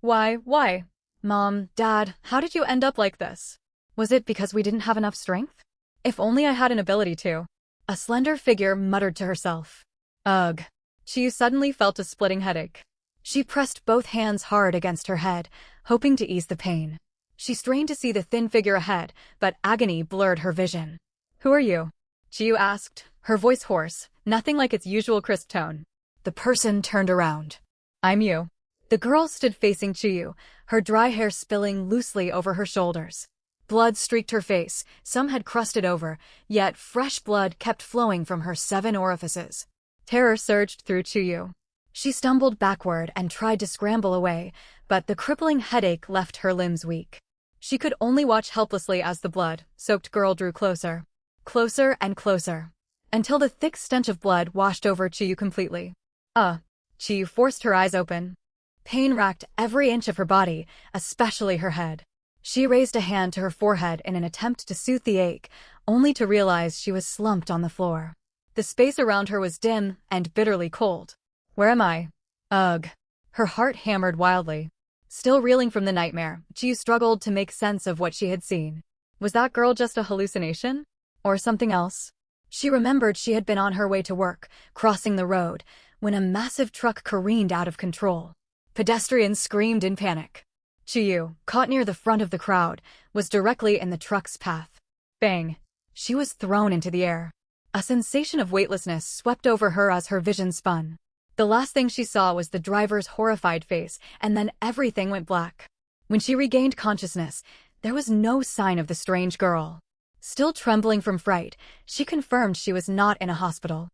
Why? Mom, Dad, how did you end up like this? Was it because we didn't have enough strength? If only I had an ability to. A slender figure muttered to herself. Ugh. Chiyu suddenly felt a splitting headache. She pressed both hands hard against her head, hoping to ease the pain. She strained to see the thin figure ahead, but agony blurred her vision. Who are you? Chiyu asked, her voice hoarse, nothing like its usual crisp tone. The person turned around. I'm you. The girl stood facing Chiyu, her dry hair spilling loosely over her shoulders. Blood streaked her face, some had crusted over, yet fresh blood kept flowing from her 7 orifices. Terror surged through Chiyu. She stumbled backward and tried to scramble away, but the crippling headache left her limbs weak. She could only watch helplessly as the blood-soaked girl drew closer. Closer and closer. Until the thick stench of blood washed over Chiyu completely. Chiyu forced her eyes open. Pain racked every inch of her body, especially her head. She raised a hand to her forehead in an attempt to soothe the ache, only to realize she was slumped on the floor. The space around her was dim and bitterly cold. Where am I? Ugh. Her heart hammered wildly. Still reeling from the nightmare, Chiyu struggled to make sense of what she had seen. Was that girl just a hallucination? Or something else? She remembered she had been on her way to work, crossing the road, when a massive truck careened out of control. Pedestrians screamed in panic. Chiyu, caught near the front of the crowd, was directly in the truck's path. Bang! She was thrown into the air. A sensation of weightlessness swept over her as her vision spun. The last thing she saw was the driver's horrified face, and then everything went black. When she regained consciousness, there was no sign of the strange girl. Still trembling from fright, she confirmed she was not in a hospital.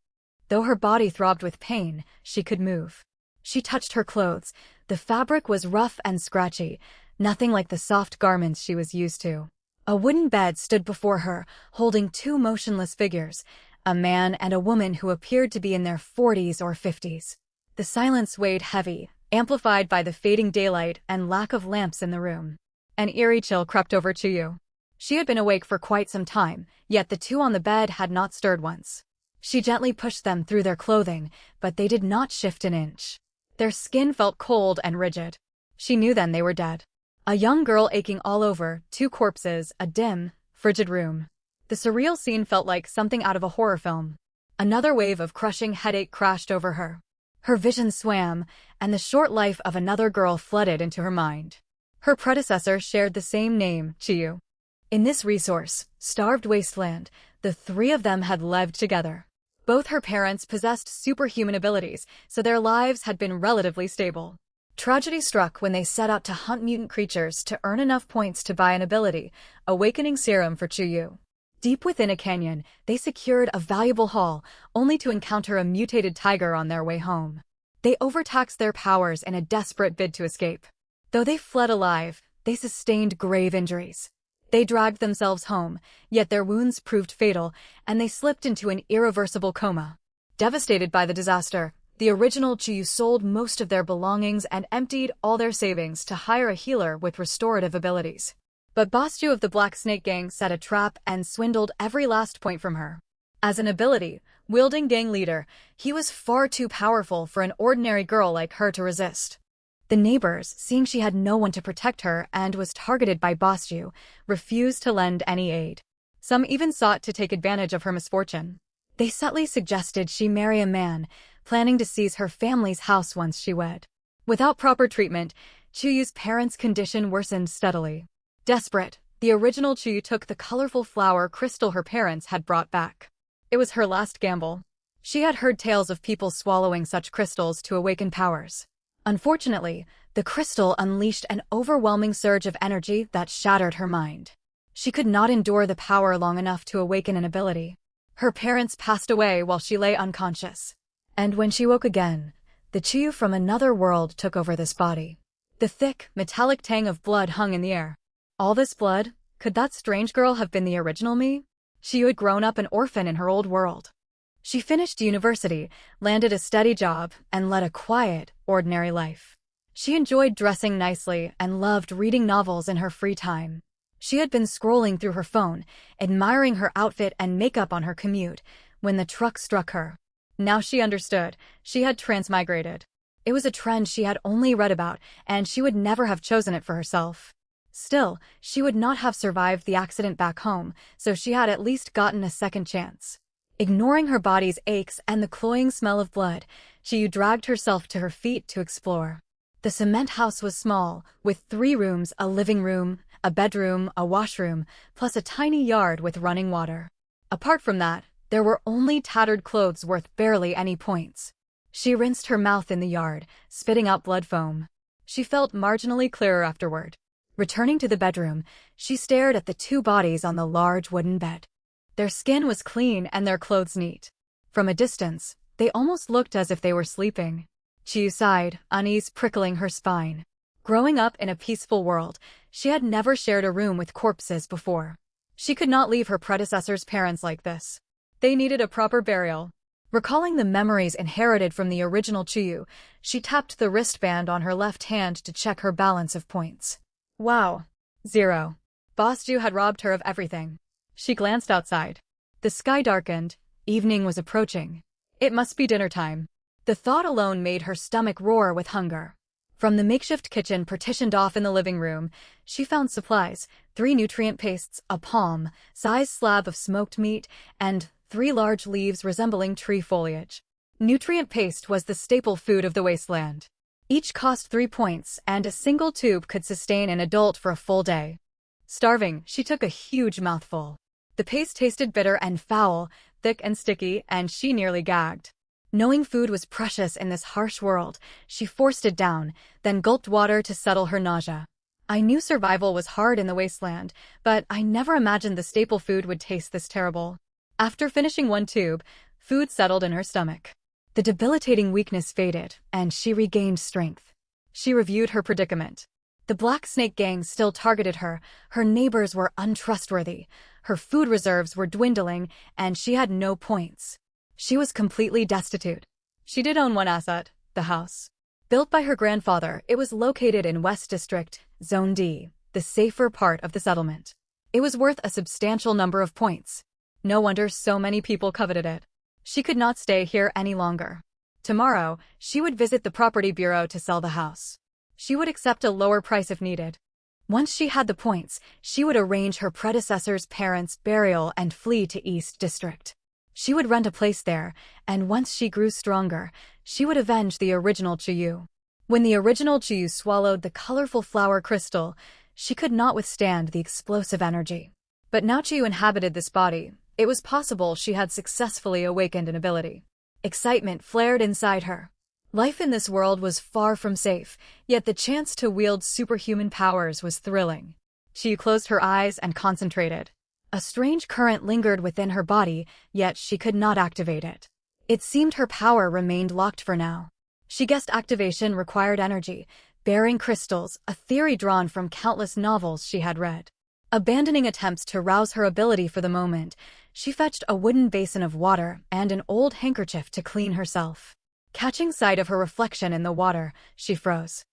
Though her body throbbed with pain, she could move. She touched her clothes. The fabric was rough and scratchy, nothing like the soft garments she was used to. A wooden bed stood before her, holding 2 motionless figures, a man and a woman who appeared to be in their 40s or 50s. The silence weighed heavy, amplified by the fading daylight and lack of lamps in the room. An eerie chill crept over Chiyu. She had been awake for quite some time, yet the 2 on the bed had not stirred once. She gently pushed them through their clothing, but they did not shift an inch. Their skin felt cold and rigid. She knew then they were dead. A young girl aching all over, 2 corpses, a dim, frigid room. The surreal scene felt like something out of a horror film. Another wave of crushing headache crashed over her. Her vision swam, and the short life of another girl flooded into her mind. Her predecessor shared the same name, Chiyu. In this resource-starved wasteland, the 3 of them had lived together. Both her parents possessed superhuman abilities, so their lives had been relatively stable. Tragedy struck when they set out to hunt mutant creatures to earn enough points to buy an ability, awakening serum for Chiyu. Deep within a canyon, they secured a valuable haul, only to encounter a mutated tiger on their way home. They overtaxed their powers in a desperate bid to escape. Though they fled alive, they sustained grave injuries. They dragged themselves home, yet their wounds proved fatal, and they slipped into an irreversible coma. Devastated by the disaster, the original Chiyu sold most of their belongings and emptied all their savings to hire a healer with restorative abilities. But Boss Ju of the Black Snake Gang set a trap and swindled every last point from her. As an ability-wielding gang leader, he was far too powerful for an ordinary girl like her to resist. The neighbors, seeing she had no one to protect her and was targeted by Boss Ju, refused to lend any aid. Some even sought to take advantage of her misfortune. They subtly suggested she marry a man, planning to seize her family's house once she wed. Without proper treatment, Chuyu's parents' condition worsened steadily. Desperate, the original Chiyu took the colorful flower crystal her parents had brought back. It was her last gamble. She had heard tales of people swallowing such crystals to awaken powers. Unfortunately, the crystal unleashed an overwhelming surge of energy that shattered her mind. She could not endure the power long enough to awaken an ability. Her parents passed away while she lay unconscious. And when she woke again, the Chiyu from another world took over this body. The thick, metallic tang of blood hung in the air. All this blood? Could that strange girl have been the original me? Chiyu had grown up an orphan in her old world. She finished university, landed a steady job, and led a quiet, ordinary life. She enjoyed dressing nicely and loved reading novels in her free time. She had been scrolling through her phone, admiring her outfit and makeup on her commute, when the truck struck her. Now she understood. She had transmigrated. It was a trend she had only read about, and she would never have chosen it for herself. Still, she would not have survived the accident back home, so she had at least gotten a second chance. Ignoring her body's aches and the cloying smell of blood, she dragged herself to her feet to explore. The cement house was small, with 3 rooms, a living room, a bedroom, a washroom, plus a tiny yard with running water. Apart from that, there were only tattered clothes worth barely any points. She rinsed her mouth in the yard, spitting out blood foam. She felt marginally clearer afterward. Returning to the bedroom, she stared at the 2 bodies on the large wooden bed. Their skin was clean and their clothes neat. From a distance, they almost looked as if they were sleeping. She sighed, unease prickling her spine. Growing up in a peaceful world, she had never shared a room with corpses before. She could not leave her predecessor's parents like this. They needed a proper burial. Recalling the memories inherited from the original Chuyu, she tapped the wristband on her left hand to check her balance of points. Wow. 0. Boss Ju had robbed her of everything. She glanced outside. The sky darkened. Evening was approaching. It must be dinner time. The thought alone made her stomach roar with hunger. From the makeshift kitchen partitioned off in the living room, she found supplies, 3 nutrient pastes, a palm-sized slab of smoked meat, and 3 large leaves resembling tree foliage. Nutrient paste was the staple food of the wasteland. Each cost 3 points, and a single tube could sustain an adult for a full day. Starving, she took a huge mouthful. The paste tasted bitter and foul, thick and sticky, and she nearly gagged. Knowing food was precious in this harsh world, she forced it down, then gulped water to settle her nausea. I knew survival was hard in the wasteland, but I never imagined the staple food would taste this terrible. After finishing 1 tube, food settled in her stomach. The debilitating weakness faded, and she regained strength. She reviewed her predicament. The Black Snake gang still targeted her, her neighbors were untrustworthy, her food reserves were dwindling, and she had no points. She was completely destitute. She did own one asset, the house. Built by her grandfather, it was located in West District, Zone D, the safer part of the settlement. It was worth a substantial number of points. No wonder so many people coveted it. She could not stay here any longer. Tomorrow, she would visit the property bureau to sell the house. She would accept a lower price if needed. Once she had the points, she would arrange her predecessor's parents' burial and flee to East District. She would rent a place there, and once she grew stronger, she would avenge the original Chuyu. When the original Chuyu swallowed the colorful flower crystal, she could not withstand the explosive energy. But now Chuyu inhabited this body. It was possible she had successfully awakened an ability. Excitement flared inside her. Life in this world was far from safe, yet the chance to wield superhuman powers was thrilling. She closed her eyes and concentrated. A strange current lingered within her body, yet she could not activate it. It seemed her power remained locked for now. She guessed activation required energy, bearing crystals, a theory drawn from countless novels she had read. Abandoning attempts to rouse her ability for the moment, she fetched a wooden basin of water and an old handkerchief to clean herself. Catching sight of her reflection in the water, she froze.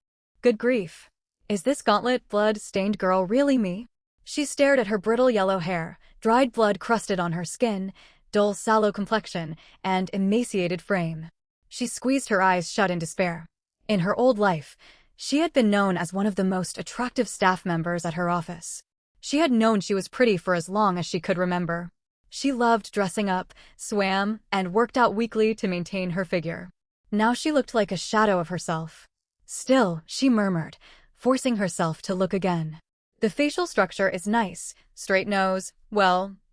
Good grief. Is this gauntlet, blood-stained girl really me? She stared at her brittle yellow hair, dried blood crusted on her skin, dull sallow complexion, and emaciated frame. She squeezed her eyes shut in despair. In her old life, she had been known as one of the most attractive staff members at her office. She had known she was pretty for as long as she could remember. She loved dressing up, swam, and worked out weekly to maintain her figure. Now she looked like a shadow of herself. Still, she murmured, forcing herself to look again. The facial structure is nice, straight nose,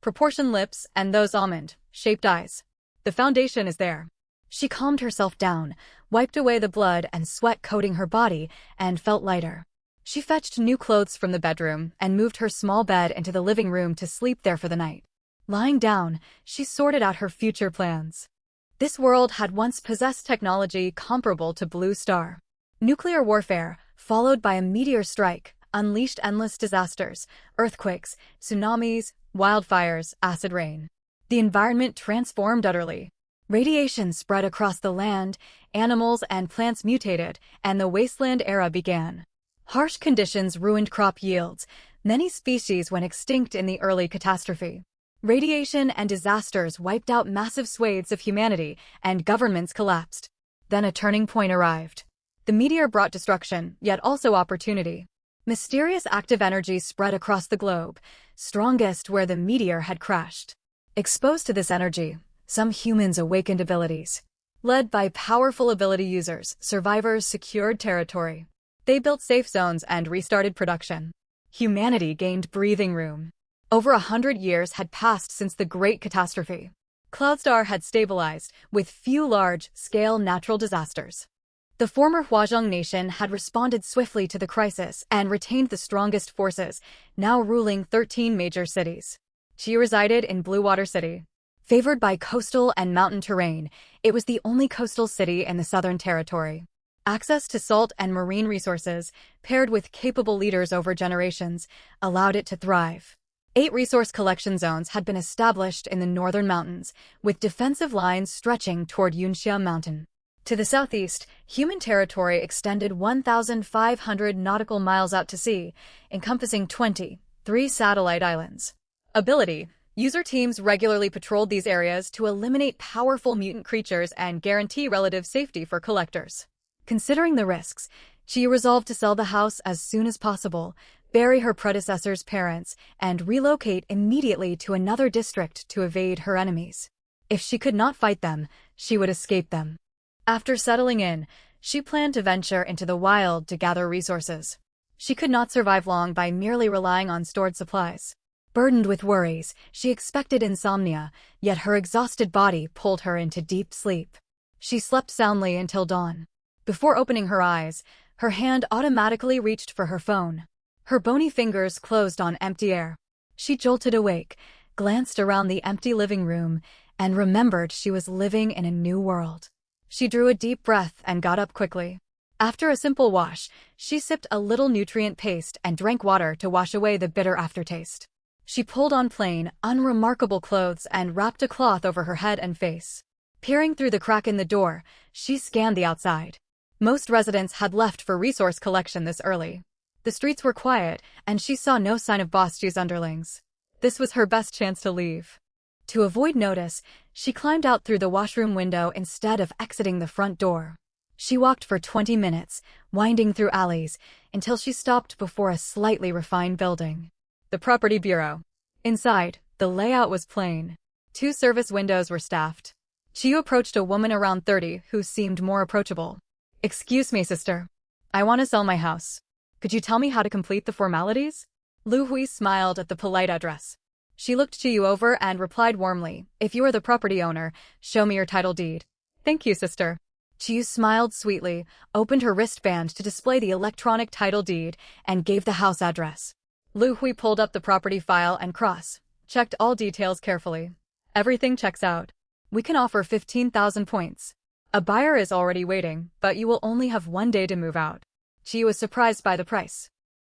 proportioned lips, and those almond-shaped eyes. The foundation is there. She calmed herself down, wiped away the blood and sweat coating her body, and felt lighter. She fetched new clothes from the bedroom and moved her small bed into the living room to sleep there for the night. Lying down, she sorted out her future plans. This world had once possessed technology comparable to Blue Star. Nuclear warfare, followed by a meteor strike, unleashed endless disasters, earthquakes, tsunamis, wildfires, acid rain. The environment transformed utterly. Radiation spread across the land, animals and plants mutated, and the wasteland era began. Harsh conditions ruined crop yields. Many species went extinct in the early catastrophe. Radiation and disasters wiped out massive swathes of humanity, and governments collapsed. Then a turning point arrived. The meteor brought destruction, yet also opportunity. Mysterious active energy spread across the globe, strongest where the meteor had crashed. Exposed to this energy, some humans awakened abilities. Led by powerful ability users, survivors secured territory. They built safe zones and restarted production. Humanity gained breathing room. Over 100 years had passed since the Great Catastrophe. Cloudstar had stabilized, with few large-scale natural disasters. The former Huazhong nation had responded swiftly to the crisis and retained the strongest forces, now ruling 13 major cities. She resided in Blue Water City. Favored by coastal and mountain terrain, it was the only coastal city in the Southern Territory. Access to salt and marine resources, paired with capable leaders over generations, allowed it to thrive. 8 resource collection zones had been established in the northern mountains, with defensive lines stretching toward Yunxia Mountain. To the southeast, human territory extended 1,500 nautical miles out to sea, encompassing 23 satellite islands. Ability: user teams regularly patrolled these areas to eliminate powerful mutant creatures and guarantee relative safety for collectors. Considering the risks, she resolved to sell the house as soon as possible, bury her predecessor's parents, and relocate immediately to another district to evade her enemies. If she could not fight them, she would escape them. After settling in, she planned to venture into the wild to gather resources. She could not survive long by merely relying on stored supplies. Burdened with worries, she expected insomnia, yet her exhausted body pulled her into deep sleep. She slept soundly until dawn. Before opening her eyes, her hand automatically reached for her phone. Her bony fingers closed on empty air. She jolted awake, glanced around the empty living room, and remembered she was living in a new world. She drew a deep breath and got up quickly. After a simple wash, she sipped a little nutrient paste and drank water to wash away the bitter aftertaste. She pulled on plain, unremarkable clothes and wrapped a cloth over her head and face. Peering through the crack in the door, she scanned the outside. Most residents had left for resource collection this early. The streets were quiet, and she saw no sign of Bosju's underlings. This was her best chance to leave. To avoid notice, she climbed out through the washroom window instead of exiting the front door. She walked for 20 minutes, winding through alleys, until she stopped before a slightly refined building. The Property Bureau. Inside, the layout was plain. 2 service windows were staffed. Chiyu approached a woman around 30 who seemed more approachable. "Excuse me, sister. I want to sell my house. Could you tell me how to complete the formalities?" Lu Hui smiled at the polite address. She looked Chiyu over and replied warmly, "If you are the property owner, show me your title deed." "Thank you, sister." Chiyu smiled sweetly, opened her wristband to display the electronic title deed, and gave the house address. Lu Hui pulled up the property file and cross-checked all details carefully. "Everything checks out. We can offer 15,000 points. A buyer is already waiting, but you will only have 1 day to move out." Chiyu was surprised by the price.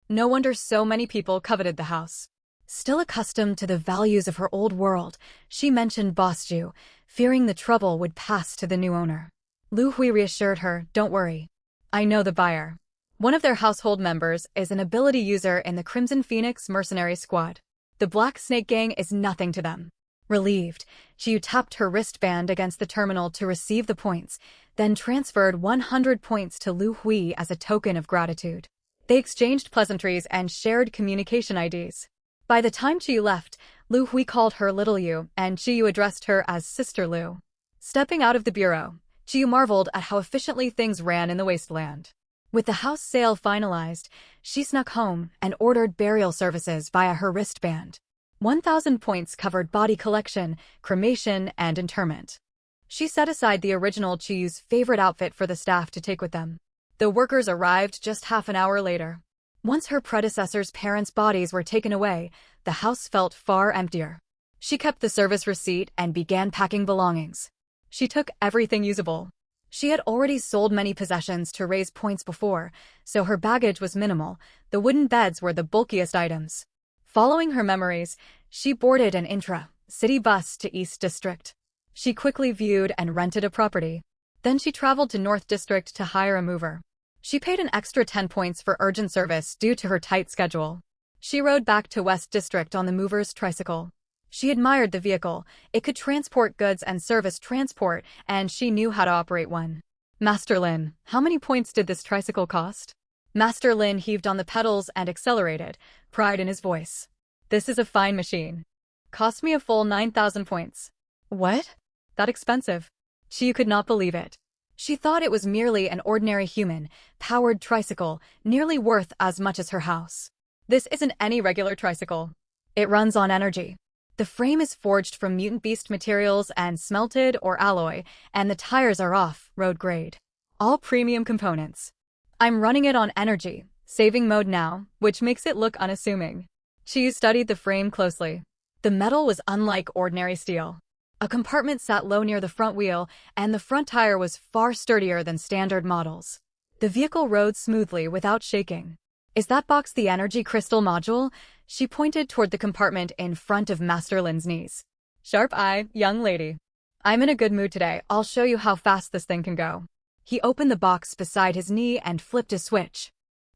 No wonder so many people coveted the house. Still accustomed to the values of her old world, she mentioned Bosju, fearing the trouble would pass to the new owner. Lu Hui reassured her, "Don't worry. I know the buyer. One of their household members is an ability user in the Crimson Phoenix mercenary squad. The Black Snake Gang is nothing to them." Relieved, Chiyu tapped her wristband against the terminal to receive the points, then transferred 100 points to Lu Hui as a token of gratitude. They exchanged pleasantries and shared communication IDs. By the time Chiyu left, Lu Hui called her Little Yu, and Chiyu addressed her as Sister Lu. Stepping out of the bureau, Chiyu marveled at how efficiently things ran in the wasteland. With the house sale finalized, she snuck home and ordered burial services via her wristband. 1,000 points covered body collection, cremation, and interment. She set aside the original Chiyu's favorite outfit for the staff to take with them. The workers arrived just half an hour later. Once her predecessor's parents' bodies were taken away, the house felt far emptier. She kept the service receipt and began packing belongings. She took everything usable. She had already sold many possessions to raise points before, so her baggage was minimal. The wooden beds were the bulkiest items. Following her memories, she boarded an intra-city bus to East District. She quickly viewed and rented a property. Then she traveled to North District to hire a mover. She paid an extra 10 points for urgent service due to her tight schedule. She rode back to West District on the mover's tricycle. She admired the vehicle. It could transport goods and service transport, and she knew how to operate one. Master Lin, how many points did this tricycle cost? Master Lin heaved on the pedals and accelerated, pride in his voice. This is a fine machine. Cost me a full 9,000 points. What? That expensive? She could not believe it. She thought it was merely an ordinary human-powered tricycle, nearly worth as much as her house. This isn't any regular tricycle. It runs on energy. The frame is forged from mutant beast materials and smelted or alloy, and the tires are off-road grade. All premium components. I'm running it on energy, saving mode now, which makes it look unassuming. She studied the frame closely. The metal was unlike ordinary steel. A compartment sat low near the front wheel, and the front tire was far sturdier than standard models. The vehicle rode smoothly without shaking. Is that box the energy crystal module? She pointed toward the compartment in front of Master Lin's knees. Sharp eye, young lady. I'm in a good mood today. I'll show you how fast this thing can go. He opened the box beside his knee and flipped a switch.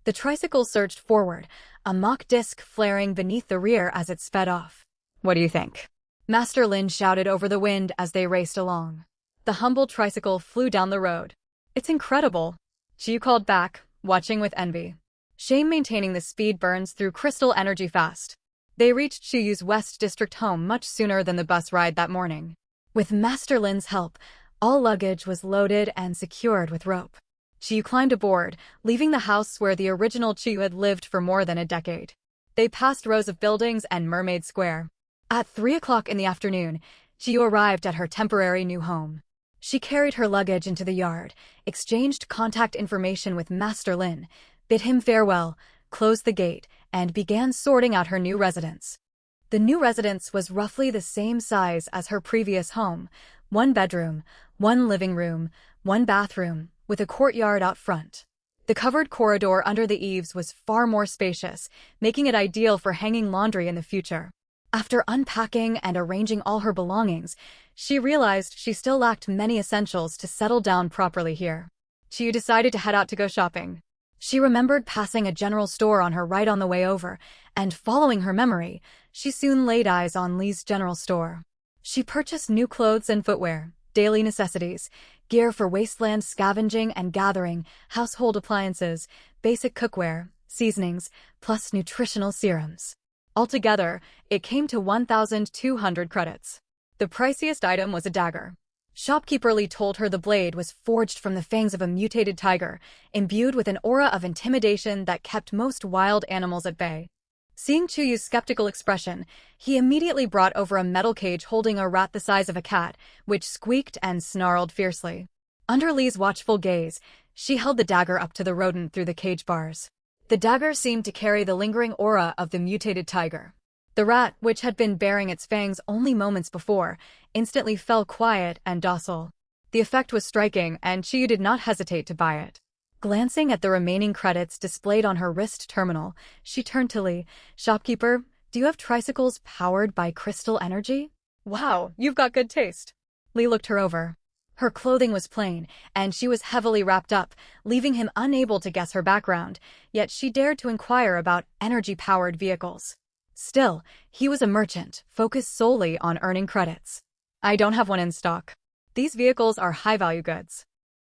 The tricycle surged forward, a mock disc flaring beneath the rear as it sped off. What do you think? Master Lin shouted over the wind as they raced along. The humble tricycle flew down the road. It's incredible. Chiyu called back, watching with envy. Shame maintaining the speed burns through crystal energy fast. They reached Chiyu's West District home much sooner than the bus ride that morning. With Master Lin's help, all luggage was loaded and secured with rope. Chiyu climbed aboard, leaving the house where the original Chiyu had lived for more than a decade. They passed rows of buildings and Mermaid Square. At 3 o'clock in the afternoon, Chiyu arrived at her temporary new home. She carried her luggage into the yard, exchanged contact information with Master Lin, bid him farewell, closed the gate, and began sorting out her new residence. The new residence was roughly the same size as her previous home: 1 bedroom, 1 living room, 1 bathroom, with a courtyard out front. The covered corridor under the eaves was far more spacious, making it ideal for hanging laundry in the future. After unpacking and arranging all her belongings, she realized she still lacked many essentials to settle down properly here. Chiyu decided to head out to go shopping. She remembered passing a general store on her right on the way over, and following her memory, she soon laid eyes on Lee's general store. She purchased new clothes and footwear, daily necessities, gear for wasteland scavenging and gathering, household appliances, basic cookware, seasonings, plus nutritional serums. Altogether, it came to 1,200 credits. The priciest item was a dagger. Shopkeeper Lee told her the blade was forged from the fangs of a mutated tiger, imbued with an aura of intimidation that kept most wild animals at bay. Seeing Chuyu's skeptical expression, he immediately brought over a metal cage holding a rat the size of a cat, which squeaked and snarled fiercely. Under Lee's watchful gaze, she held the dagger up to the rodent through the cage bars. The dagger seemed to carry the lingering aura of the mutated tiger. The rat, which had been baring its fangs only moments before, instantly fell quiet and docile. The effect was striking, and Chiyu did not hesitate to buy it. Glancing at the remaining credits displayed on her wrist terminal, she turned to Lee. Shopkeeper, do you have tricycles powered by crystal energy? Wow, you've got good taste. Lee looked her over. Her clothing was plain, and she was heavily wrapped up, leaving him unable to guess her background, yet she dared to inquire about energy-powered vehicles. Still, he was a merchant, focused solely on earning credits. I don't have one in stock. These vehicles are high-value goods.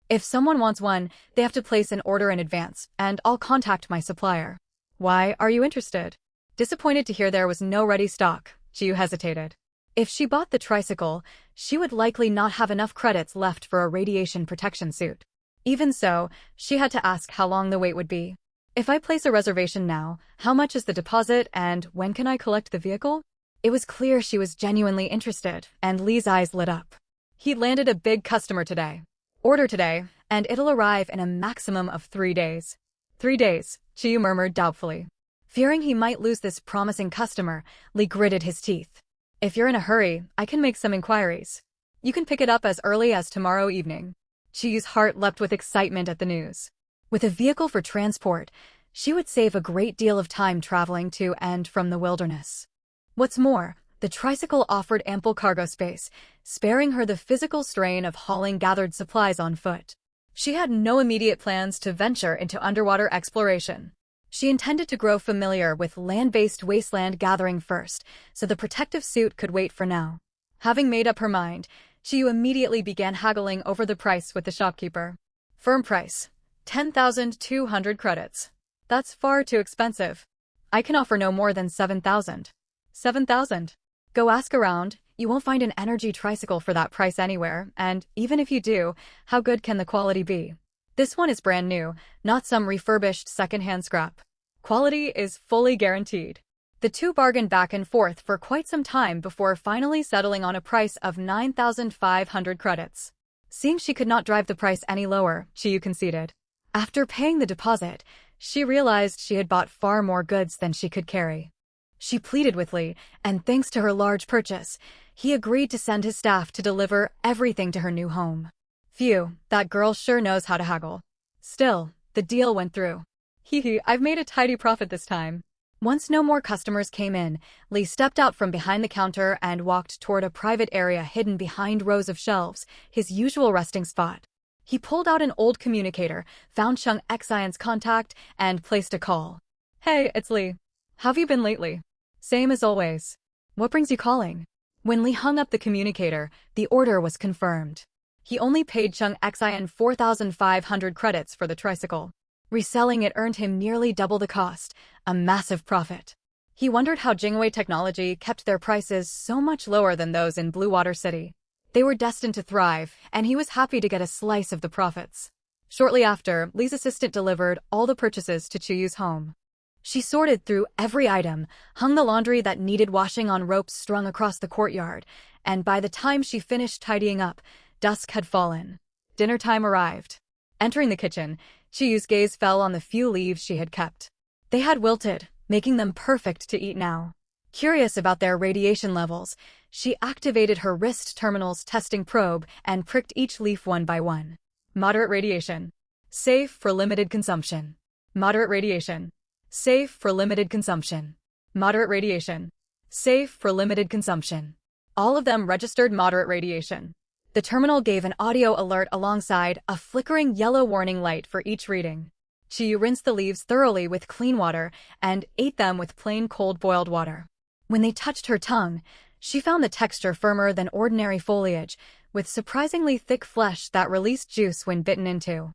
If someone wants one, they have to place an order in advance, and I'll contact my supplier. Why are you interested? Disappointed to hear there was no ready stock, Chiyu hesitated. If she bought the tricycle, she would likely not have enough credits left for a radiation protection suit. Even so, she had to ask how long the wait would be. If I place a reservation now, how much is the deposit and when can I collect the vehicle? It was clear she was genuinely interested, and Lee's eyes lit up. He landed a big customer today. Order today, and it'll arrive in a maximum of 3 days. 3 days, Chiyu murmured doubtfully. Fearing he might lose this promising customer, Lee gritted his teeth. If you're in a hurry, I can make some inquiries. You can pick it up as early as tomorrow evening. Chiyu's heart leapt with excitement at the news. With a vehicle for transport, she would save a great deal of time traveling to and from the wilderness. What's more, the tricycle offered ample cargo space, sparing her the physical strain of hauling gathered supplies on foot. She had no immediate plans to venture into underwater exploration. She intended to grow familiar with land-based wasteland gathering first, so the protective suit could wait for now. Having made up her mind, Chiyu immediately began haggling over the price with the shopkeeper. Firm price, 10,200 credits. That's far too expensive. I can offer no more than 7,000. 7,000. Go ask around, you won't find an energy tricycle for that price anywhere, and even if you do, how good can the quality be? This one is brand new, not some refurbished secondhand scrap. Quality is fully guaranteed. The two bargained back and forth for quite some time before finally settling on a price of 9,500 credits. Seeing she could not drive the price any lower, Chiyu conceded. After paying the deposit, she realized she had bought far more goods than she could carry. She pleaded with Lee, and thanks to her large purchase, he agreed to send his staff to deliver everything to her new home. Phew, that girl sure knows how to haggle. Still, the deal went through. Hee, I've made a tidy profit this time. Once no more customers came in, Lee stepped out from behind the counter and walked toward a private area hidden behind rows of shelves, his usual resting spot. He pulled out an old communicator, found Chung Xian's contact, and placed a call. Hey, it's Lee. How've you been lately? Same as always. What brings you calling? When Lee hung up the communicator, the order was confirmed. He only paid Chung Xian 4,500 credits for the tricycle. Reselling it earned him nearly double the cost, a massive profit. He wondered how Jingwei Technology kept their prices so much lower than those in Blue Water City. They were destined to thrive, and he was happy to get a slice of the profits. Shortly after, Lee's assistant delivered all the purchases to Chiyu's home. She sorted through every item, hung the laundry that needed washing on ropes strung across the courtyard, and by the time she finished tidying up, dusk had fallen. Dinner time arrived. Entering the kitchen, Chiyu's gaze fell on the few leaves she had kept. They had wilted, making them perfect to eat now. Curious about their radiation levels, she activated her wrist terminal's testing probe and pricked each leaf one by one. Moderate radiation. Safe for limited consumption. Moderate radiation. Safe for limited consumption. Moderate radiation. Safe for limited consumption. All of them registered moderate radiation. The terminal gave an audio alert alongside a flickering yellow warning light for each reading. Chiyu rinsed the leaves thoroughly with clean water and ate them with plain cold boiled water. When they touched her tongue, she found the texture firmer than ordinary foliage, with surprisingly thick flesh that released juice when bitten into.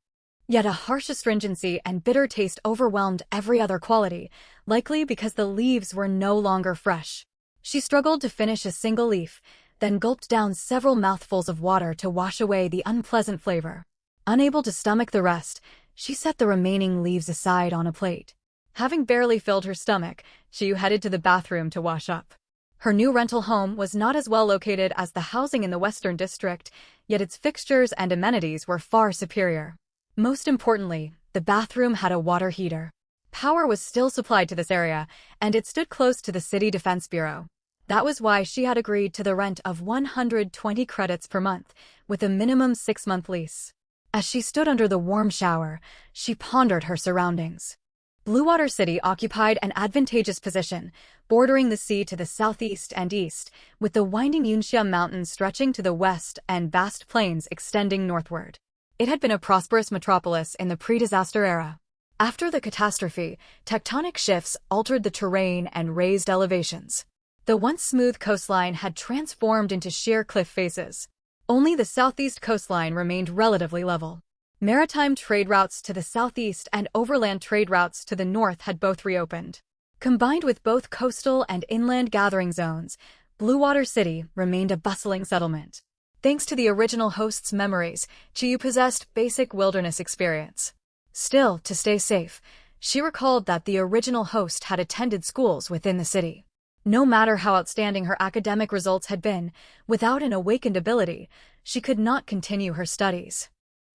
Yet a harsh astringency and bitter taste overwhelmed every other quality, likely because the leaves were no longer fresh. She struggled to finish a single leaf, then gulped down several mouthfuls of water to wash away the unpleasant flavor. Unable to stomach the rest, she set the remaining leaves aside on a plate. Having barely filled her stomach, she headed to the bathroom to wash up. Her new rental home was not as well located as the housing in the Western District, yet its fixtures and amenities were far superior. Most importantly, the bathroom had a water heater. Power was still supplied to this area, and it stood close to the City Defense Bureau. That was why she had agreed to the rent of 120 credits per month, with a minimum 6-month lease. As she stood under the warm shower, she pondered her surroundings. Blue Water City occupied an advantageous position, bordering the sea to the southeast and east, with the winding Yunxia Mountains stretching to the west and vast plains extending northward. It had been a prosperous metropolis in the pre-disaster era. After the catastrophe, tectonic shifts altered the terrain and raised elevations. The once smooth coastline had transformed into sheer cliff faces. Only the southeast coastline remained relatively level. Maritime trade routes to the southeast and overland trade routes to the north had both reopened. Combined with both coastal and inland gathering zones, Blue Water City remained a bustling settlement. Thanks to the original host's memories, Chiyu possessed basic wilderness experience. Still, to stay safe, she recalled that the original host had attended schools within the city. No matter how outstanding her academic results had been, without an awakened ability, she could not continue her studies.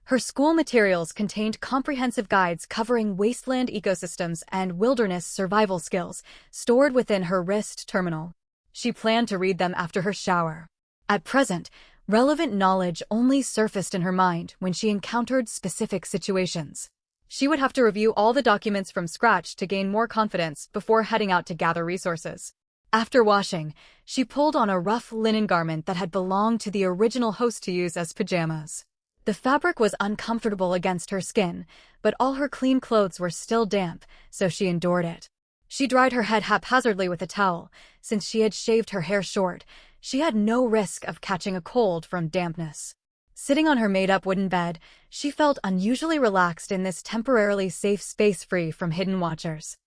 Her school materials contained comprehensive guides covering wasteland ecosystems and wilderness survival skills, stored within her wrist terminal. She planned to read them after her shower. At present, relevant knowledge only surfaced in her mind when she encountered specific situations. She would have to review all the documents from scratch to gain more confidence before heading out to gather resources. After washing, she pulled on a rough linen garment that had belonged to the original host to use as pajamas. The fabric was uncomfortable against her skin, but all her clean clothes were still damp, so she endured it. She dried her head haphazardly with a towel. Since she had shaved her hair short, she had no risk of catching a cold from dampness. Sitting on her made-up wooden bed, she felt unusually relaxed in this temporarily safe space free from hidden watchers.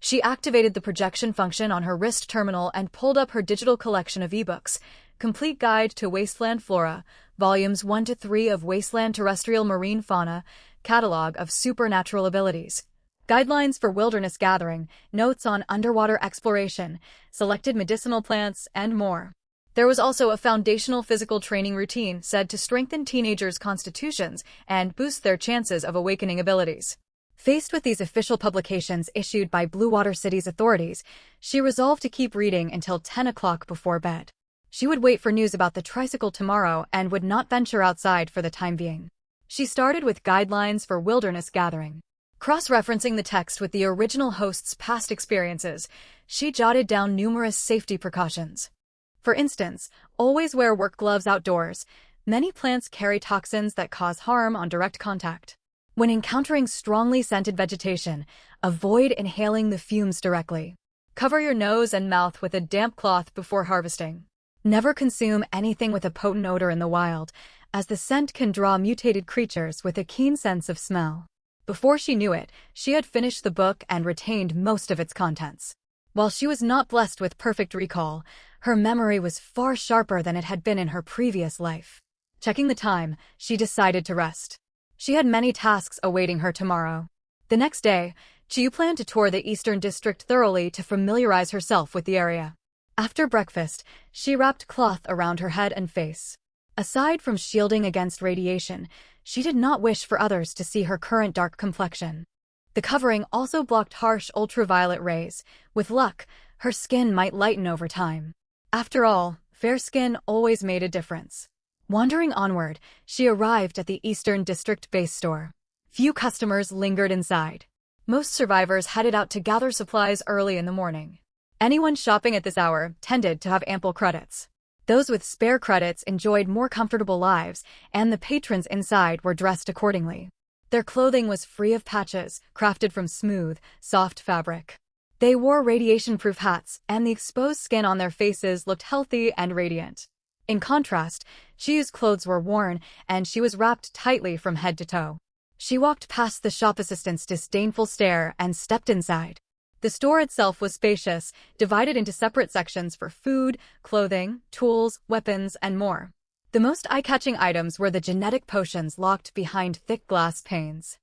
She activated the projection function on her wrist terminal and pulled up her digital collection of ebooks, Complete Guide to Wasteland Flora, Volumes 1 to 3 of Wasteland Terrestrial Marine Fauna, Catalog of Supernatural Abilities, Guidelines for Wilderness Gathering, Notes on Underwater Exploration, Selected Medicinal Plants, and more. There was also a foundational physical training routine said to strengthen teenagers' constitutions and boost their chances of awakening abilities. Faced with these official publications issued by Blue Water City's authorities, she resolved to keep reading until 10 o'clock before bed. She would wait for news about the tricycle tomorrow and would not venture outside for the time being. She started with Guidelines for Wilderness Gathering. Cross-referencing the text with the original host's past experiences, she jotted down numerous safety precautions. For instance, always wear work gloves outdoors. Many plants carry toxins that cause harm on direct contact. When encountering strongly scented vegetation, avoid inhaling the fumes directly. Cover your nose and mouth with a damp cloth before harvesting. Never consume anything with a potent odor in the wild, as the scent can draw mutated creatures with a keen sense of smell. Before she knew it, she had finished the book and retained most of its contents. While she was not blessed with perfect recall, her memory was far sharper than it had been in her previous life. Checking the time, she decided to rest. She had many tasks awaiting her tomorrow. The next day, Chiyu planned to tour the Eastern District thoroughly to familiarize herself with the area. After breakfast, she wrapped cloth around her head and face. Aside from shielding against radiation, she did not wish for others to see her current dark complexion. The covering also blocked harsh ultraviolet rays. With luck, her skin might lighten over time. After all, fair skin always made a difference. Wandering onward, she arrived at the Eastern District base store. Few customers lingered inside. Most survivors headed out to gather supplies early in the morning. Anyone shopping at this hour tended to have ample credits. Those with spare credits enjoyed more comfortable lives, and the patrons inside were dressed accordingly. Their clothing was free of patches, crafted from smooth, soft fabric. They wore radiation-proof hats, and the exposed skin on their faces looked healthy and radiant. In contrast, Chiyu's clothes were worn, and she was wrapped tightly from head to toe. She walked past the shop assistant's disdainful stare and stepped inside. The store itself was spacious, divided into separate sections for food, clothing, tools, weapons, and more. The most eye-catching items were the genetic potions locked behind thick glass panes.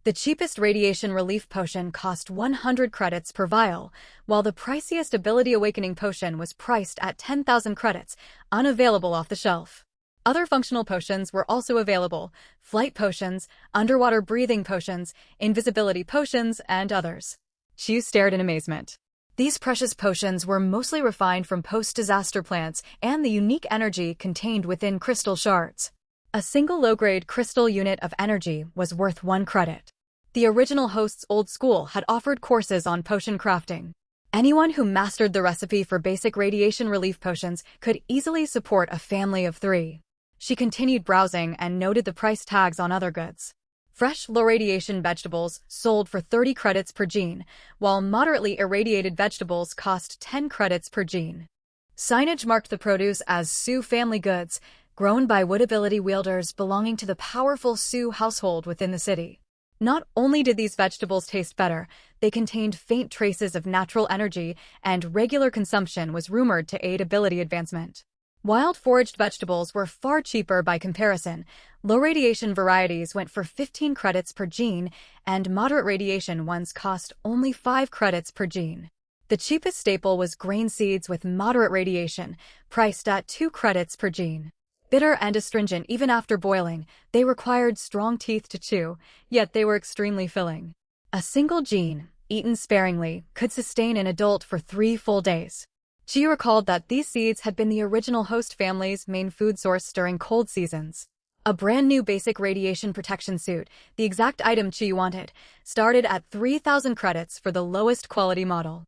The cheapest radiation relief potion cost 100 credits per vial, while the priciest ability awakening potion was priced at 10,000 credits, unavailable off the shelf. Other functional potions were also available: flight potions, underwater breathing potions, invisibility potions, and others. Chiyu stared in amazement. These precious potions were mostly refined from post-disaster plants and the unique energy contained within crystal shards. A single low-grade crystal unit of energy was worth 1 credit. The original host's old school had offered courses on potion crafting. Anyone who mastered the recipe for basic radiation relief potions could easily support a family of 3. She continued browsing and noted the price tags on other goods. Fresh, low-radiation vegetables sold for 30 credits per gene, while moderately irradiated vegetables cost 10 credits per gene. Signage marked the produce as Sioux family goods, grown by wood ability wielders belonging to the powerful Sioux household within the city. Not only did these vegetables taste better, they contained faint traces of natural energy, and regular consumption was rumored to aid ability advancement. Wild foraged vegetables were far cheaper by comparison. Low-radiation varieties went for 15 credits per gene, and moderate radiation ones cost only 5 credits per gene. The cheapest staple was grain seeds with moderate radiation, priced at 2 credits per gene. Bitter and astringent even after boiling, they required strong teeth to chew, yet they were extremely filling. A single gene, eaten sparingly, could sustain an adult for 3 full days. Chiyu recalled that these seeds had been the original host family's main food source during cold seasons. A brand new basic radiation protection suit, the exact item Chiyu wanted, started at 3,000 credits for the lowest quality model.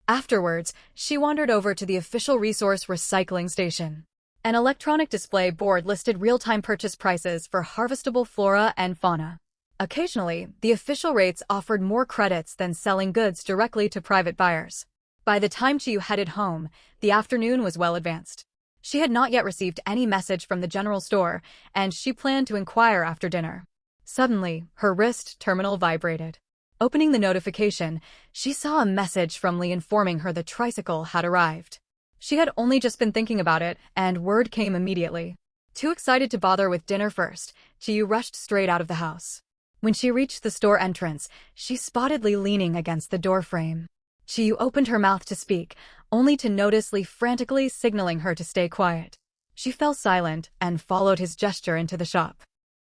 Afterwards, she wandered over to the official resource recycling station. An electronic display board listed real-time purchase prices for harvestable flora and fauna. Occasionally, the official rates offered more credits than selling goods directly to private buyers. By the time Chiyu headed home, the afternoon was well advanced. She had not yet received any message from the general store, and she planned to inquire after dinner. Suddenly, her wrist terminal vibrated. Opening the notification, she saw a message from Lee informing her the tricycle had arrived. She had only just been thinking about it, and word came immediately. Too excited to bother with dinner first, Chiyu rushed straight out of the house. When she reached the store entrance, she spotted Lee leaning against the doorframe. Chiyu opened her mouth to speak, only to notice Lee frantically signaling her to stay quiet. She fell silent and followed his gesture into the shop.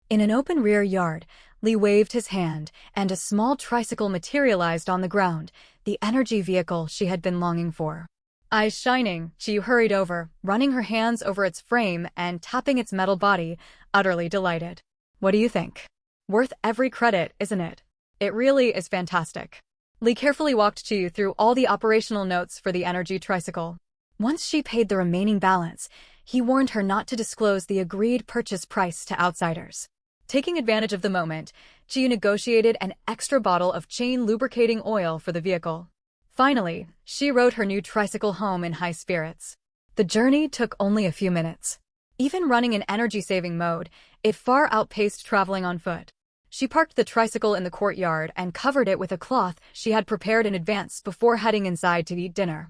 In an open rear yard, Lee waved his hand, and a small tricycle materialized on the ground, the energy vehicle she had been longing for. Eyes shining, Chiyu hurried over, running her hands over its frame and tapping its metal body, utterly delighted. What do you think? Worth every credit, isn't it? It really is fantastic. Lee carefully walked Chiyu through all the operational notes for the energy tricycle. Once she paid the remaining balance, he warned her not to disclose the agreed purchase price to outsiders. Taking advantage of the moment, Chiyu negotiated an extra bottle of chain lubricating oil for the vehicle. Finally, she rode her new tricycle home in high spirits. The journey took only a few minutes. Even running in energy-saving mode, it far outpaced traveling on foot. She parked the tricycle in the courtyard and covered it with a cloth she had prepared in advance before heading inside to eat dinner.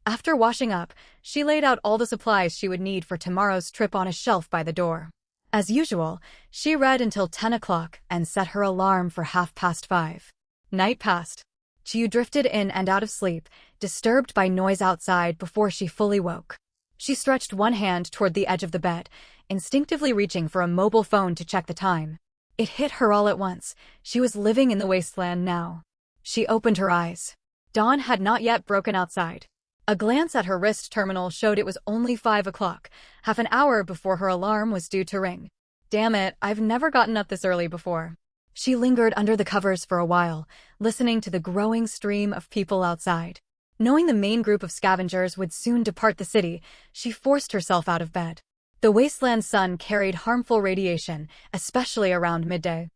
After washing up, she laid out all the supplies she would need for tomorrow's trip on a shelf by the door. As usual, she read until 10 o'clock and set her alarm for 5:30. Night passed. Chiyu drifted in and out of sleep, disturbed by noise outside before she fully woke. She stretched one hand toward the edge of the bed, instinctively reaching for a mobile phone to check the time. It hit her all at once. She was living in the wasteland now. She opened her eyes. Dawn had not yet broken outside. A glance at her wrist terminal showed it was only 5 o'clock, half an hour before her alarm was due to ring. Damn it, I've never gotten up this early before. She lingered under the covers for a while, listening to the growing stream of people outside. Knowing the main group of scavengers would soon depart the city, she forced herself out of bed. The wasteland sun carried harmful radiation, especially around midday.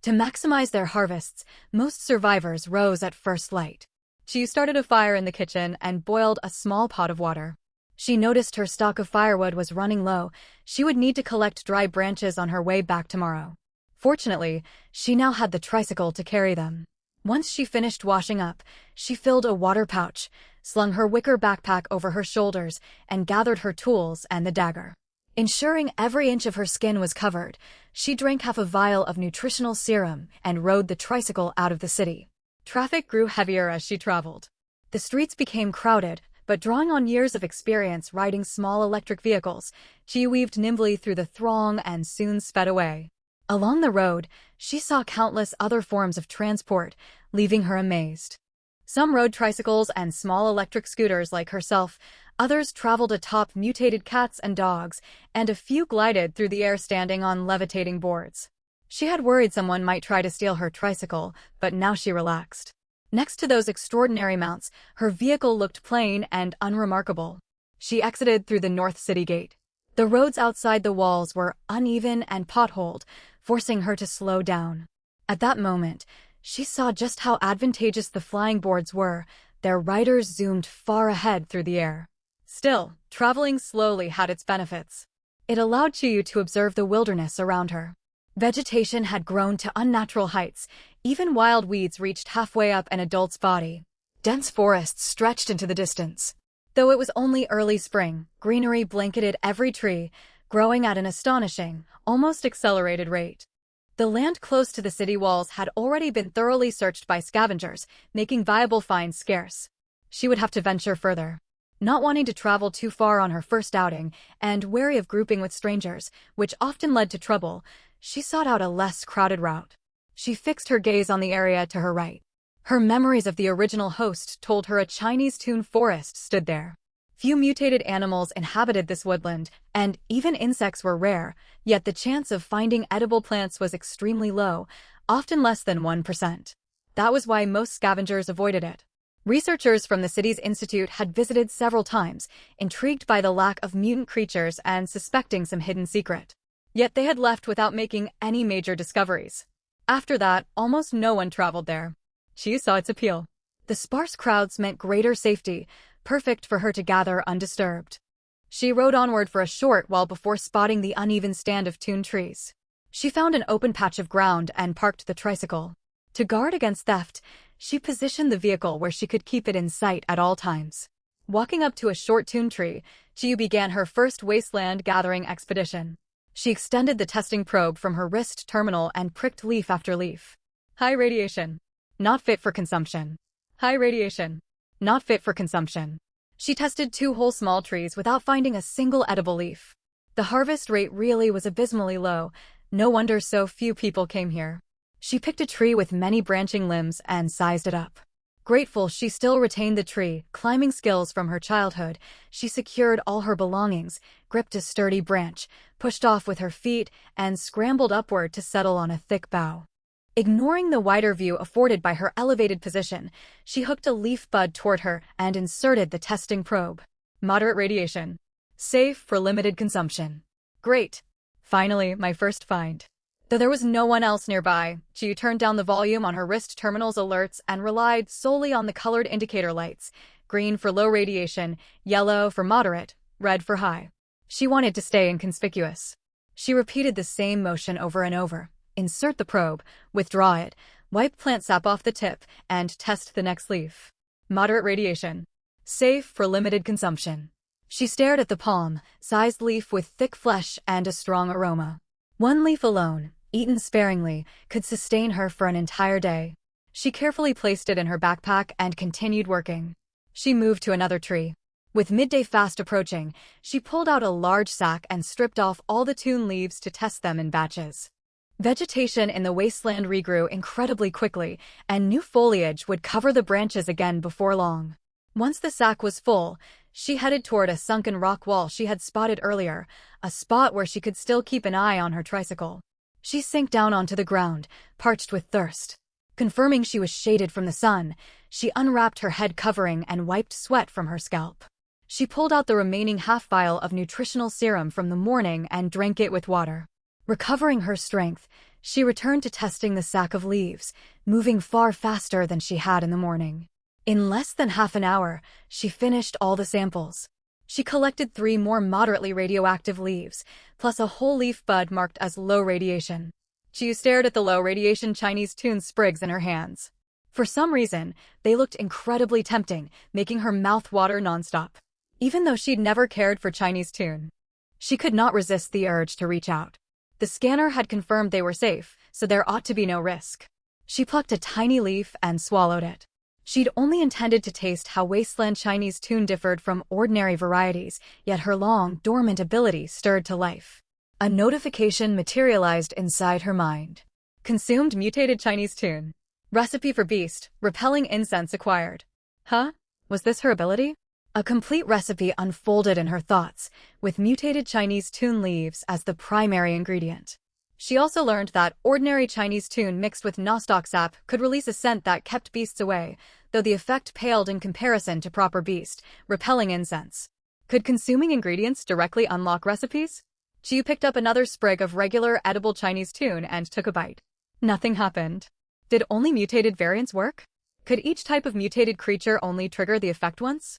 To maximize their harvests, most survivors rose at first light. She started a fire in the kitchen and boiled a small pot of water. She noticed her stock of firewood was running low. She would need to collect dry branches on her way back tomorrow. Fortunately, she now had the tricycle to carry them. Once she finished washing up, she filled a water pouch, slung her wicker backpack over her shoulders, and gathered her tools and the dagger. Ensuring every inch of her skin was covered, she drank half a vial of nutritional serum and rode the tricycle out of the city. Traffic grew heavier as she traveled. The streets became crowded, but drawing on years of experience riding small electric vehicles, she weaved nimbly through the throng and soon sped away. Along the road, she saw countless other forms of transport, leaving her amazed. Some rode tricycles and small electric scooters like herself, others traveled atop mutated cats and dogs, and a few glided through the air standing on levitating boards. She had worried someone might try to steal her tricycle, but now she relaxed. Next to those extraordinary mounts, her vehicle looked plain and unremarkable. She exited through the North City Gate. The roads outside the walls were uneven and potholed, forcing her to slow down. At that moment, she saw just how advantageous the flying boards were. Their riders zoomed far ahead through the air. Still, traveling slowly had its benefits. It allowed Chiyu to observe the wilderness around her. Vegetation had grown to unnatural heights. Even wild weeds reached halfway up an adult's body. Dense forests stretched into the distance. Though it was only early spring, greenery blanketed every tree, growing at an astonishing, almost accelerated rate. The land close to the city walls had already been thoroughly searched by scavengers, making viable finds scarce. She would have to venture further. Not wanting to travel too far on her first outing, and wary of grouping with strangers, which often led to trouble, she sought out a less crowded route. She fixed her gaze on the area to her right. Her memories of the original host told her a Chinese tune forest stood there. Few mutated animals inhabited this woodland, and even insects were rare, yet the chance of finding edible plants was extremely low, often less than 1%. That was why most scavengers avoided it. Researchers from the city's institute had visited several times, intrigued by the lack of mutant creatures and suspecting some hidden secret. Yet they had left without making any major discoveries. After that, almost no one traveled there. She saw its appeal. The sparse crowds meant greater safety, perfect for her to gather undisturbed. She rode onward for a short while before spotting the uneven stand of tune trees. She found an open patch of ground and parked the tricycle. To guard against theft, she positioned the vehicle where she could keep it in sight at all times. Walking up to a short tune tree, Chiyu began her first wasteland gathering expedition. She extended the testing probe from her wrist terminal and pricked leaf after leaf. High radiation. Not fit for consumption. High radiation. Not fit for consumption. She tested 2 whole small trees without finding a single edible leaf. The harvest rate really was abysmally low. No wonder so few people came here. She picked a tree with many branching limbs and sized it up. Grateful she still retained the tree, climbing skills from her childhood, she secured all her belongings, gripped a sturdy branch, pushed off with her feet, and scrambled upward to settle on a thick bough. Ignoring the wider view afforded by her elevated position, she hooked a leaf bud toward her and inserted the testing probe. Moderate radiation. Safe for limited consumption. Great. Finally, my first find. Though there was no one else nearby, Chiyu turned down the volume on her wrist terminal's alerts and relied solely on the colored indicator lights, green for low radiation, yellow for moderate, red for high. She wanted to stay inconspicuous. She repeated the same motion over and over. Insert the probe, withdraw it, wipe plant sap off the tip, and test the next leaf. Moderate radiation. Safe for limited consumption. She stared at the palm-sized leaf with thick flesh and a strong aroma. One leaf alone, eaten sparingly, could sustain her for an entire day. She carefully placed it in her backpack and continued working. She moved to another tree. With midday fast approaching, she pulled out a large sack and stripped off all the tune leaves to test them in batches. Vegetation in the wasteland regrew incredibly quickly, and new foliage would cover the branches again before long. Once the sack was full, she headed toward a sunken rock wall she had spotted earlier, a spot where she could still keep an eye on her tricycle. She sank down onto the ground, parched with thirst. Confirming she was shaded from the sun, she unwrapped her head covering and wiped sweat from her scalp. She pulled out the remaining half-vial of nutritional serum from the morning and drank it with water. Recovering her strength, she returned to testing the sack of leaves, moving far faster than she had in the morning. In less than half an hour, she finished all the samples. She collected 3 more moderately radioactive leaves, plus a whole leaf bud marked as low radiation. Chiyu stared at the low-radiation Chinese tune sprigs in her hands. For some reason, they looked incredibly tempting, making her mouth water nonstop. Even though she'd never cared for Chinese tune, she could not resist the urge to reach out. The scanner had confirmed they were safe, so there ought to be no risk. She plucked a tiny leaf and swallowed it. She'd only intended to taste how wasteland Chinese tune differed from ordinary varieties, yet her long, dormant ability stirred to life. A notification materialized inside her mind. Consumed mutated Chinese tune. Recipe for beast, repelling incense acquired. Huh? Was this her ability? A complete recipe unfolded in her thoughts, with mutated Chinese tune leaves as the primary ingredient. She also learned that ordinary Chinese tune mixed with nostoc sap could release a scent that kept beasts away, though the effect paled in comparison to proper beast, repelling incense. Could consuming ingredients directly unlock recipes? Chiyu picked up another sprig of regular edible Chinese tune and took a bite. Nothing happened. Did only mutated variants work? Could each type of mutated creature only trigger the effect once?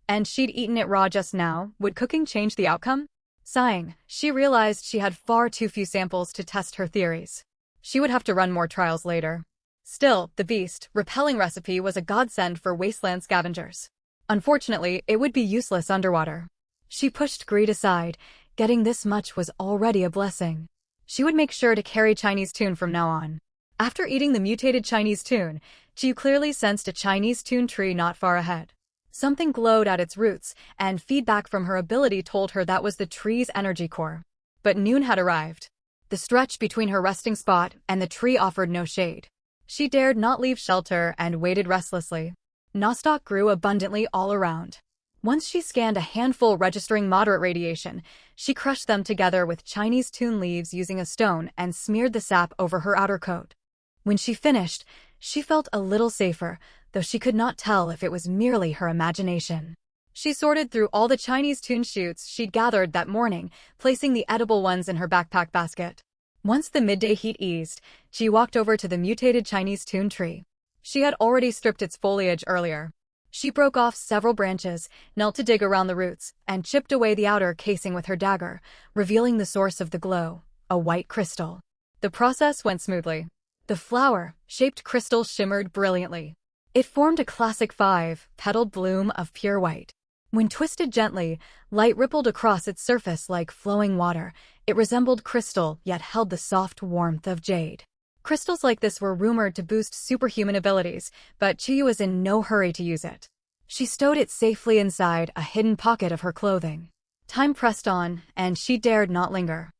And she'd eaten it raw just now. Would cooking change the outcome? Sighing, she realized she had far too few samples to test her theories. She would have to run more trials later. Still, the beast, repelling recipe was a godsend for wasteland scavengers. Unfortunately, it would be useless underwater. She pushed greed aside. Getting this much was already a blessing. She would make sure to carry Chinese tune from now on. After eating the mutated Chinese tune, Chiyu clearly sensed a Chinese tune tree not far ahead. Something glowed at its roots, and feedback from her ability told her that was the tree's energy core. But noon had arrived. The stretch between her resting spot and the tree offered no shade. She dared not leave shelter and waited restlessly. Nostoc grew abundantly all around. Once she scanned a handful registering moderate radiation, she crushed them together with Chinese tune leaves using a stone and smeared the sap over her outer coat. When she finished, she felt a little safer, though she could not tell if it was merely her imagination. She sorted through all the Chinese tune shoots she'd gathered that morning, placing the edible ones in her backpack basket. Once the midday heat eased, she walked over to the mutated Chinese tune tree. She had already stripped its foliage earlier. She broke off several branches, knelt to dig around the roots, and chipped away the outer casing with her dagger, revealing the source of the glow, a white crystal. The process went smoothly. The flower-shaped crystal shimmered brilliantly. It formed a classic 5-petaled bloom of pure white. When twisted gently, light rippled across its surface like flowing water. It resembled crystal, yet held the soft warmth of jade. Crystals like this were rumored to boost superhuman abilities, but Chiyu was in no hurry to use it. She stowed it safely inside a hidden pocket of her clothing. Time pressed on, and she dared not linger.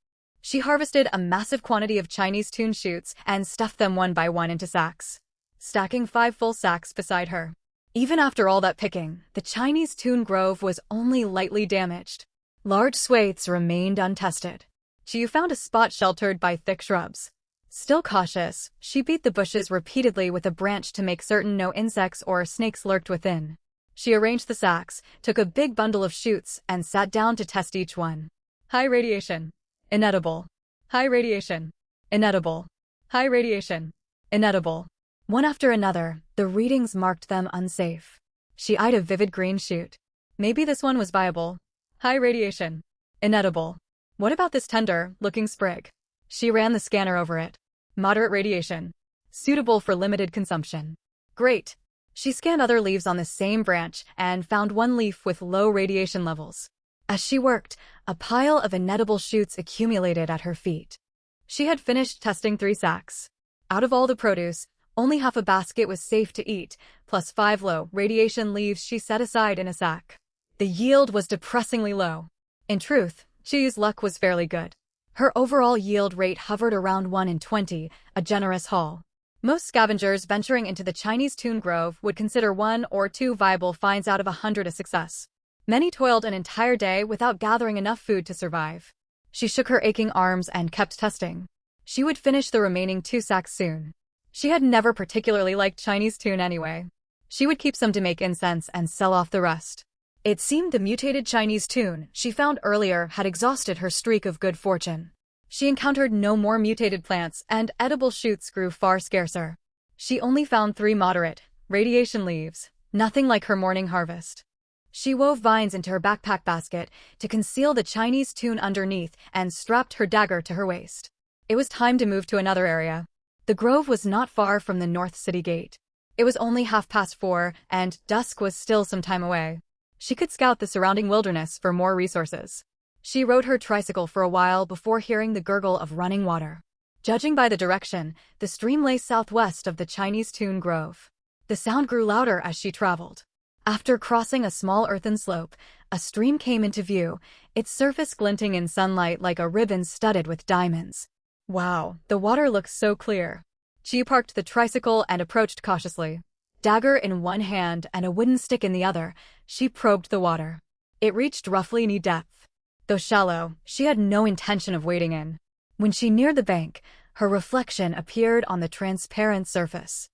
She harvested a massive quantity of Chinese tune shoots and stuffed them one by one into sacks, stacking 5 full sacks beside her. Even after all that picking, the Chinese tune grove was only lightly damaged. Large swathes remained untested. Chiyu found a spot sheltered by thick shrubs. Still cautious, she beat the bushes repeatedly with a branch to make certain no insects or snakes lurked within. She arranged the sacks, took a big bundle of shoots, and sat down to test each one. High radiation. Inedible. High radiation. Inedible. High radiation. Inedible. One after another, the readings marked them unsafe. She eyed a vivid green shoot. Maybe this one was viable. High radiation. Inedible. What about this tender-looking sprig? She ran the scanner over it. Moderate radiation. Suitable for limited consumption. Great. She scanned other leaves on the same branch and found one leaf with low radiation levels. As she worked, a pile of inedible shoots accumulated at her feet. She had finished testing 3 sacks. Out of all the produce, only half a basket was safe to eat, plus 5 low radiation leaves she set aside in a sack. The yield was depressingly low. In truth, Chiyu's luck was fairly good. Her overall yield rate hovered around 1 in 20, a generous haul. Most scavengers venturing into the Chinese tune grove would consider 1 or 2 viable finds out of 100 a success. Many toiled an entire day without gathering enough food to survive. She shook her aching arms and kept testing. She would finish the remaining 2 sacks soon. She had never particularly liked Chinese tune anyway. She would keep some to make incense and sell off the rest. It seemed the mutated Chinese tune she found earlier had exhausted her streak of good fortune. She encountered no more mutated plants, and edible shoots grew far scarcer. She only found 3 moderate radiation leaves, nothing like her morning harvest. She wove vines into her backpack basket to conceal the Chinese tune underneath and strapped her dagger to her waist. It was time to move to another area. The grove was not far from the North City Gate. It was only 4:30, and dusk was still some time away. She could scout the surrounding wilderness for more resources. She rode her tricycle for a while before hearing the gurgle of running water. Judging by the direction, the stream lay southwest of the Chinese tune grove. The sound grew louder as she traveled. After crossing a small earthen slope, a stream came into view, its surface glinting in sunlight like a ribbon studded with diamonds. Wow, the water looked so clear. She parked the tricycle and approached cautiously. Dagger in one hand and a wooden stick in the other, she probed the water. It reached roughly knee depth. Though shallow, she had no intention of wading in. When she neared the bank, her reflection appeared on the transparent surface.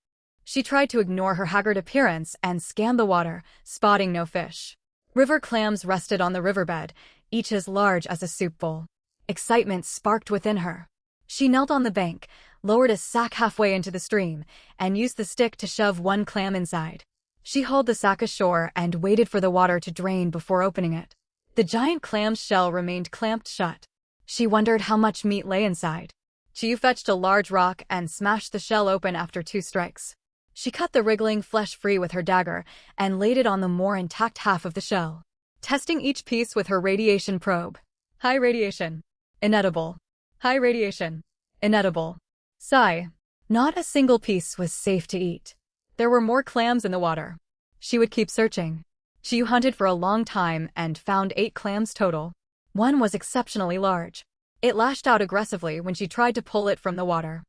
She tried to ignore her haggard appearance and scanned the water, spotting no fish. River clams rested on the riverbed, each as large as a soup bowl. Excitement sparked within her. She knelt on the bank, lowered a sack halfway into the stream, and used the stick to shove one clam inside. She hauled the sack ashore and waited for the water to drain before opening it. The giant clam's shell remained clamped shut. She wondered how much meat lay inside. Chiyu fetched a large rock and smashed the shell open after 2 strikes. She cut the wriggling flesh free with her dagger and laid it on the more intact half of the shell, testing each piece with her radiation probe. High radiation. Inedible. High radiation. Inedible. Sigh. Not a single piece was safe to eat. There were more clams in the water. She would keep searching. She hunted for a long time and found 8 clams total. One was exceptionally large. It lashed out aggressively when she tried to pull it from the water.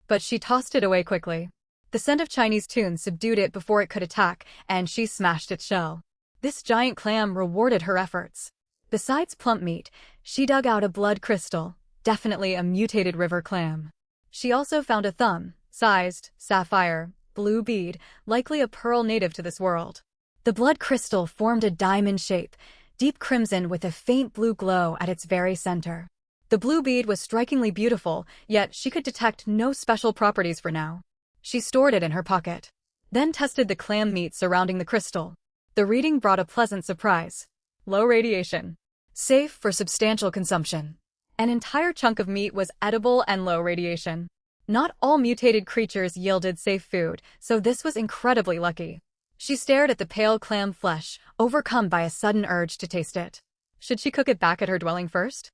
But she tossed it away quickly. The scent of Chinese tune subdued it before it could attack, and she smashed its shell. This giant clam rewarded her efforts. Besides plump meat, she dug out a blood crystal, definitely a mutated river clam. She also found a thumb-sized, sapphire, blue bead, likely a pearl native to this world. The blood crystal formed a diamond shape, deep crimson with a faint blue glow at its very center. The blue bead was strikingly beautiful, yet she could detect no special properties for now. She stored it in her pocket. Then tested the clam meat surrounding the crystal. The reading brought a pleasant surprise. Low radiation. Safe for substantial consumption. An entire chunk of meat was edible and low radiation. Not all mutated creatures yielded safe food, so this was incredibly lucky. She stared at the pale clam flesh, overcome by a sudden urge to taste it. Should she cook it back at her dwelling first?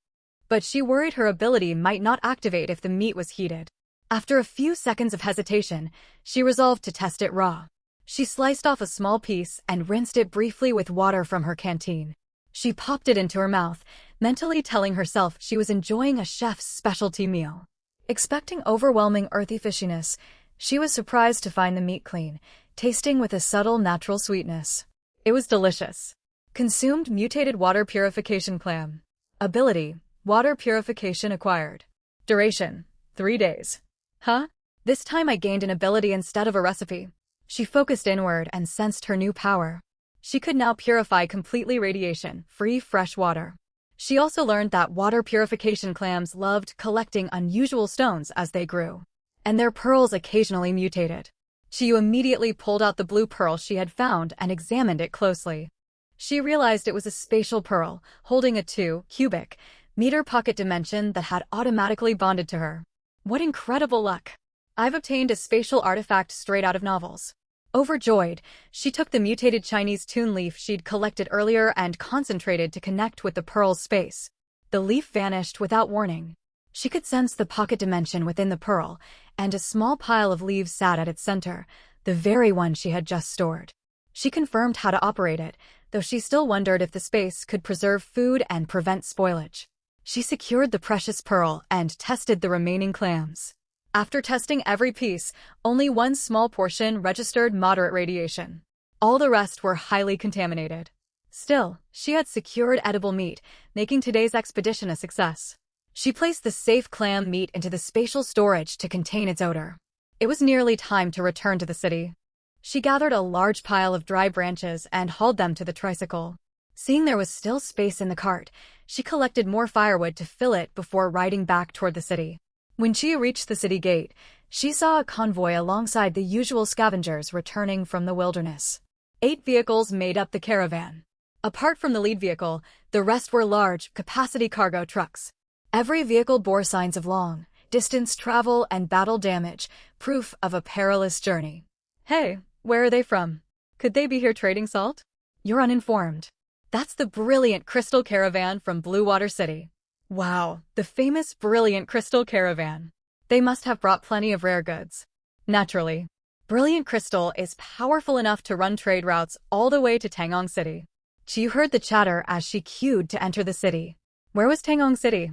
But she worried her ability might not activate if the meat was heated. After a few seconds of hesitation, she resolved to test it raw. She sliced off a small piece and rinsed it briefly with water from her canteen. She popped it into her mouth, mentally telling herself she was enjoying a chef's specialty meal. Expecting overwhelming earthy fishiness, she was surprised to find the meat clean, tasting with a subtle natural sweetness. It was delicious. Consumed mutated water purification clam. Ability: water purification acquired. Duration: 3 days. Huh? This time I gained an ability instead of a recipe. She focused inward and sensed her new power. She could now purify completely radiation-free fresh water. She also learned that water purification clams loved collecting unusual stones as they grew, and their pearls occasionally mutated. Chiyu immediately pulled out the blue pearl she had found and examined it closely. She realized it was a spatial pearl, holding a 2 cubic meter pocket dimension that had automatically bonded to her. What incredible luck! I've obtained a spatial artifact straight out of novels. Overjoyed, she took the mutated Chinese tune leaf she'd collected earlier and concentrated to connect with the pearl's space. The leaf vanished without warning. She could sense the pocket dimension within the pearl, and a small pile of leaves sat at its center, the very one she had just stored. She confirmed how to operate it, though she still wondered if the space could preserve food and prevent spoilage. She secured the precious pearl and tested the remaining clams. After testing every piece, only one small portion registered moderate radiation. All the rest were highly contaminated. Still, she had secured edible meat, making today's expedition a success. She placed the safe clam meat into the spatial storage to contain its odor. It was nearly time to return to the city. She gathered a large pile of dry branches and hauled them to the tricycle. Seeing there was still space in the cart, she collected more firewood to fill it before riding back toward the city. When she reached the city gate, she saw a convoy alongside the usual scavengers returning from the wilderness. 8 vehicles made up the caravan. Apart from the lead vehicle, the rest were large, capacity cargo trucks. Every vehicle bore signs of long distance travel and battle damage, proof of a perilous journey. Hey, where are they from? Could they be here trading salt? You're uninformed. That's the Brilliant Crystal Caravan from Blue Water City. Wow, the famous Brilliant Crystal Caravan. They must have brought plenty of rare goods. Naturally. Brilliant Crystal is powerful enough to run trade routes all the way to Tangong City. Chiyu heard the chatter as she queued to enter the city. Where was Tangong City?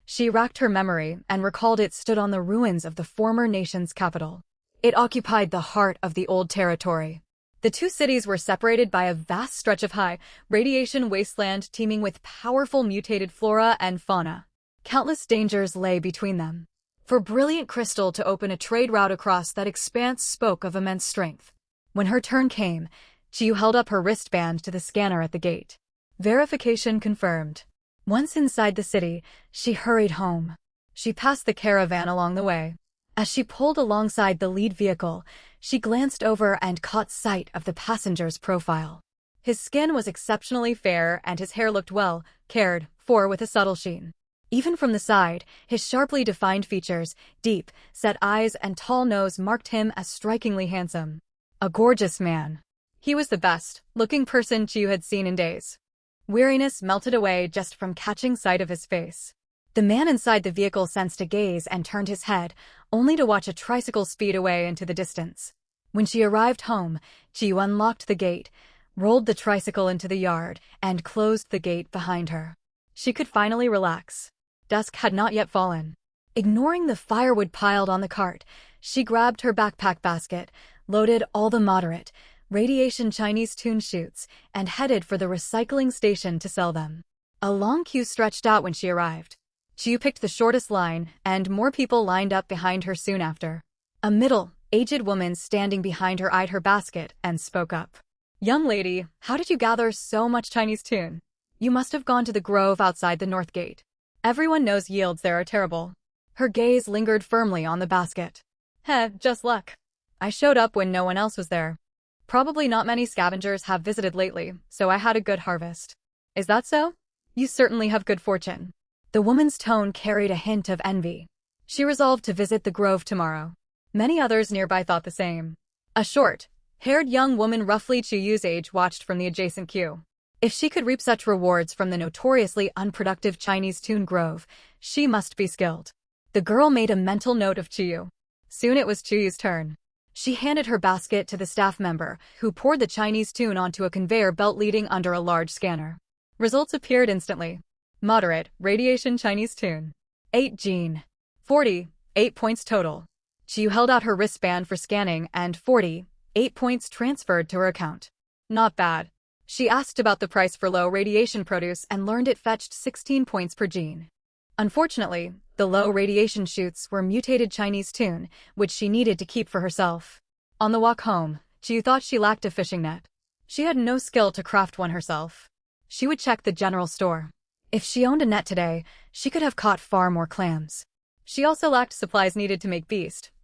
She racked her memory and recalled it stood on the ruins of the former nation's capital. It occupied the heart of the old territory. The two cities were separated by a vast stretch of high, radiation wasteland teeming with powerful mutated flora and fauna. Countless dangers lay between them. For Brilliant Crystal to open a trade route across that expanse spoke of immense strength. When her turn came, Chiyu held up her wristband to the scanner at the gate. Verification confirmed. Once inside the city, she hurried home. She passed the caravan along the way. As she pulled alongside the lead vehicle, she glanced over and caught sight of the passenger's profile. His skin was exceptionally fair and his hair looked well cared for with a subtle sheen. Even from the side, his sharply defined features, deep, set eyes and tall nose marked him as strikingly handsome. A gorgeous man. He was the best-looking person Chiyu had seen in days. Weariness melted away just from catching sight of his face. The man inside the vehicle sensed a gaze and turned his head, only to watch a tricycle speed away into the distance. When she arrived home, Chiyu unlocked the gate, rolled the tricycle into the yard, and closed the gate behind her. She could finally relax. Dusk had not yet fallen. Ignoring the firewood piled on the cart, she grabbed her backpack basket, loaded all the moderate, radiation Chinese tune shoots, and headed for the recycling station to sell them. A long queue stretched out when she arrived. Chiyu picked the shortest line, and more people lined up behind her soon after. A middle-aged woman standing behind her eyed her basket and spoke up. "Young lady, how did you gather so much Chinese tune? You must have gone to the grove outside the north gate. Everyone knows yields there are terrible." Her gaze lingered firmly on the basket. "Heh, just luck. I showed up when no one else was there." Probably not many scavengers have visited lately, so I had a good harvest. Is that so? You certainly have good fortune. The woman's tone carried a hint of envy. She resolved to visit the grove tomorrow. Many others nearby thought the same. A short-haired young woman roughly Chuyu's age watched from the adjacent queue. If she could reap such rewards from the notoriously unproductive Chinese tune grove, she must be skilled. The girl made a mental note of Chuyu. Soon it was Chuyu's turn. She handed her basket to the staff member, who poured the Chinese tune onto a conveyor belt leading under a large scanner. Results appeared instantly. Moderate, radiation Chinese tune. 8 gene. 48 points total. Chuyu held out her wristband for scanning and 48 points transferred to her account. Not bad. She asked about the price for low radiation produce and learned it fetched 16 points per gene. Unfortunately, the low radiation shoots were mutated Chinese tune, which she needed to keep for herself. On the walk home, Chuyu thought she lacked a fishing net. She had no skill to craft one herself. She would check the general store. If she owned a net today, she could have caught far more clams. She also lacked supplies needed to make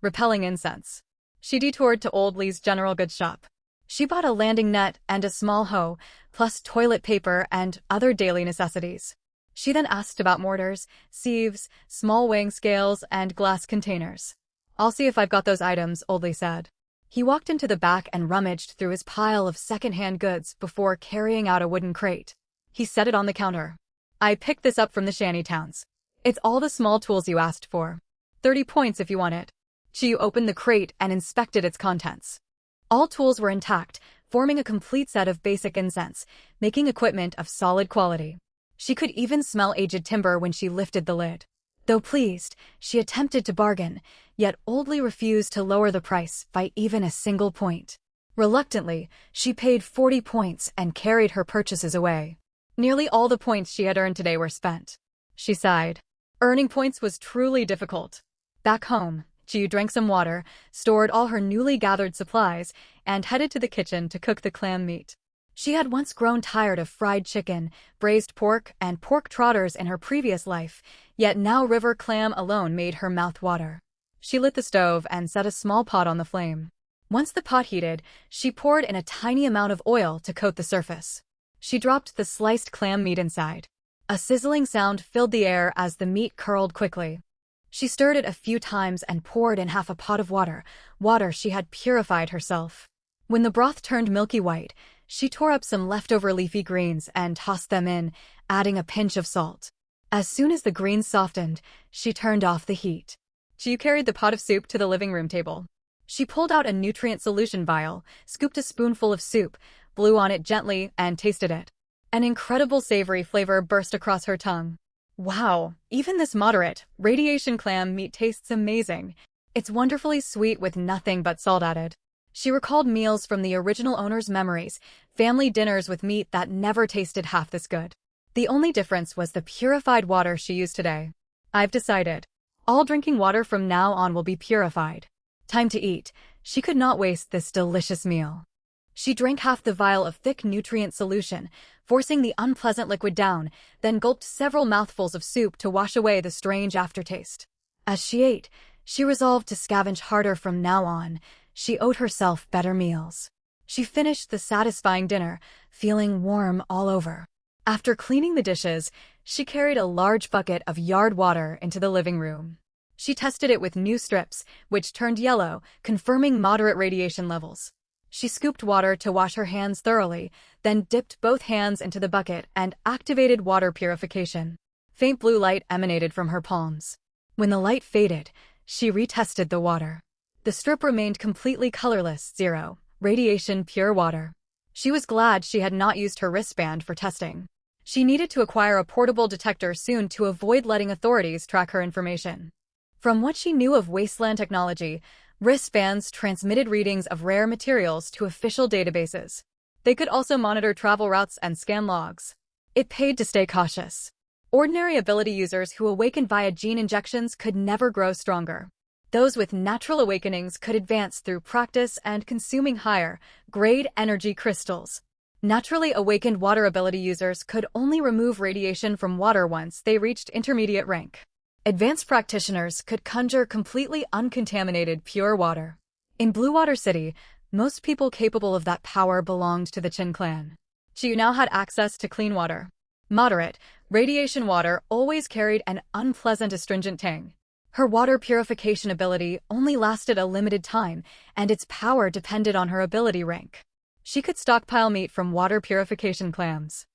repelling incense. She detoured to Old Lee's general goods shop. She bought a landing net and a small hoe, plus toilet paper and other daily necessities. She then asked about mortars, sieves, small weighing scales, and glass containers. I'll see if I've got those items, Old Lee said. He walked into the back and rummaged through his pile of second-hand goods before carrying out a wooden crate. He set it on the counter. I picked this up from the shanty towns. It's all the small tools you asked for. 30 points if you want it. Chuyu opened the crate and inspected its contents. All tools were intact, forming a complete set of basic incense, making equipment of solid quality. She could even smell aged timber when she lifted the lid. Though pleased, she attempted to bargain, yet Old Lee refused to lower the price by even a single point. Reluctantly, she paid 40 points and carried her purchases away. Nearly all the points she had earned today were spent. She sighed. Earning points was truly difficult. Back home, Chuyu drank some water, stored all her newly gathered supplies, and headed to the kitchen to cook the clam meat. She had once grown tired of fried chicken, braised pork, and pork trotters in her previous life, yet now river clam alone made her mouth water. She lit the stove and set a small pot on the flame. Once the pot heated, she poured in a tiny amount of oil to coat the surface. She dropped the sliced clam meat inside. A sizzling sound filled the air as the meat curled quickly. She stirred it a few times and poured in half a pot of water she had purified herself. When the broth turned milky white, she tore up some leftover leafy greens and tossed them in, adding a pinch of salt. As soon as the greens softened, she turned off the heat. Chuyu carried the pot of soup to the living room table. She pulled out a nutrient solution vial, scooped a spoonful of soup, blew on it gently, and tasted it. An incredible savory flavor burst across her tongue. Wow, even this moderate, radiation clam meat tastes amazing. It's wonderfully sweet with nothing but salt added. She recalled meals from the original owner's memories, family dinners with meat that never tasted half this good. The only difference was the purified water she used today. I've decided. All drinking water from now on will be purified. Time to eat. She could not waste this delicious meal. She drank half the vial of thick nutrient solution, forcing the unpleasant liquid down, then gulped several mouthfuls of soup to wash away the strange aftertaste. As she ate, she resolved to scavenge harder from now on. She owed herself better meals. She finished the satisfying dinner, feeling warm all over. After cleaning the dishes, she carried a large bucket of yard water into the living room. She tested it with new strips, which turned yellow, confirming moderate radiation levels. She scooped water to wash her hands thoroughly, then dipped both hands into the bucket and activated water purification. Faint blue light emanated from her palms. When the light faded, she retested the water. The strip remained completely colorless, 0, radiation pure water. She was glad she had not used her wristband for testing. She needed to acquire a portable detector soon to avoid letting authorities track her information. From what she knew of wasteland technology, wristbands transmitted readings of rare materials to official databases. They could also monitor travel routes and scan logs. It paid to stay cautious. Ordinary ability users who awakened via gene injections could never grow stronger. Those with natural awakenings could advance through practice and consuming higher-grade energy crystals. Naturally awakened water ability users could only remove radiation from water once they reached intermediate rank. Advanced practitioners could conjure completely uncontaminated pure water. In Blue Water City, Most people capable of that power belonged to the Qin clan. Chiyu now had access to clean water. Moderate, radiation water always carried an unpleasant astringent tang. Her water purification ability only lasted a limited time, and its power depended on her ability rank. She could stockpile meat from water purification clams.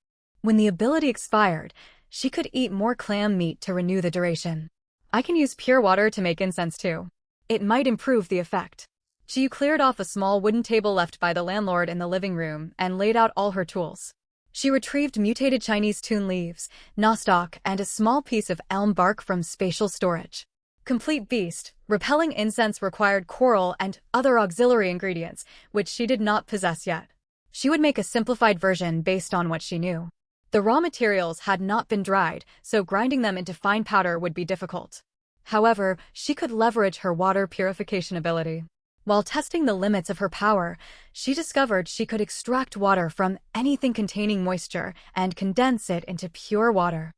When the ability expired, she could eat more clam meat to renew the duration. I can use pure water to make incense too. It might improve the effect. Chiyu cleared off a small wooden table left by the landlord in the living room and laid out all her tools. She retrieved mutated Chinese tune leaves, nostoc, and a small piece of elm bark from spatial storage. Complete beast, repelling incense required coral and other auxiliary ingredients, which she did not possess yet. She would make a simplified version based on what she knew. The raw materials had not been dried, so grinding them into fine powder would be difficult. However, she could leverage her water purification ability. While testing the limits of her power, she discovered she could extract water from anything containing moisture and condense it into pure water.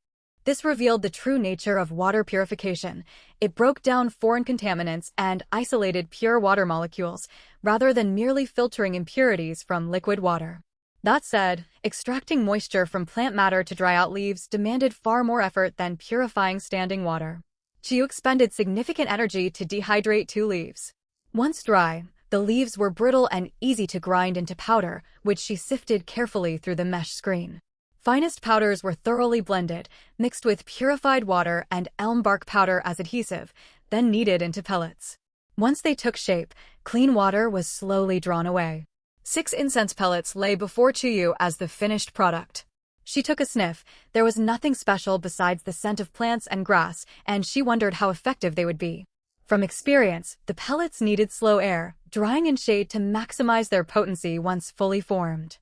This revealed the true nature of water purification. It broke down foreign contaminants and isolated pure water molecules, rather than merely filtering impurities from liquid water. That said, extracting moisture from plant matter to dry out leaves demanded far more effort than purifying standing water. Chiyu expended significant energy to dehydrate 2 leaves. Once dry, the leaves were brittle and easy to grind into powder, which she sifted carefully through the mesh screen. Finest powders were thoroughly blended, mixed with purified water and elm bark powder as adhesive, then kneaded into pellets. Once they took shape, clean water was slowly drawn away. 6 incense pellets lay before Chiyu as the finished product. She took a sniff. There was nothing special besides the scent of plants and grass, and she wondered how effective they would be. From experience, the pellets needed slow air, drying in shade to maximize their potency once fully formed.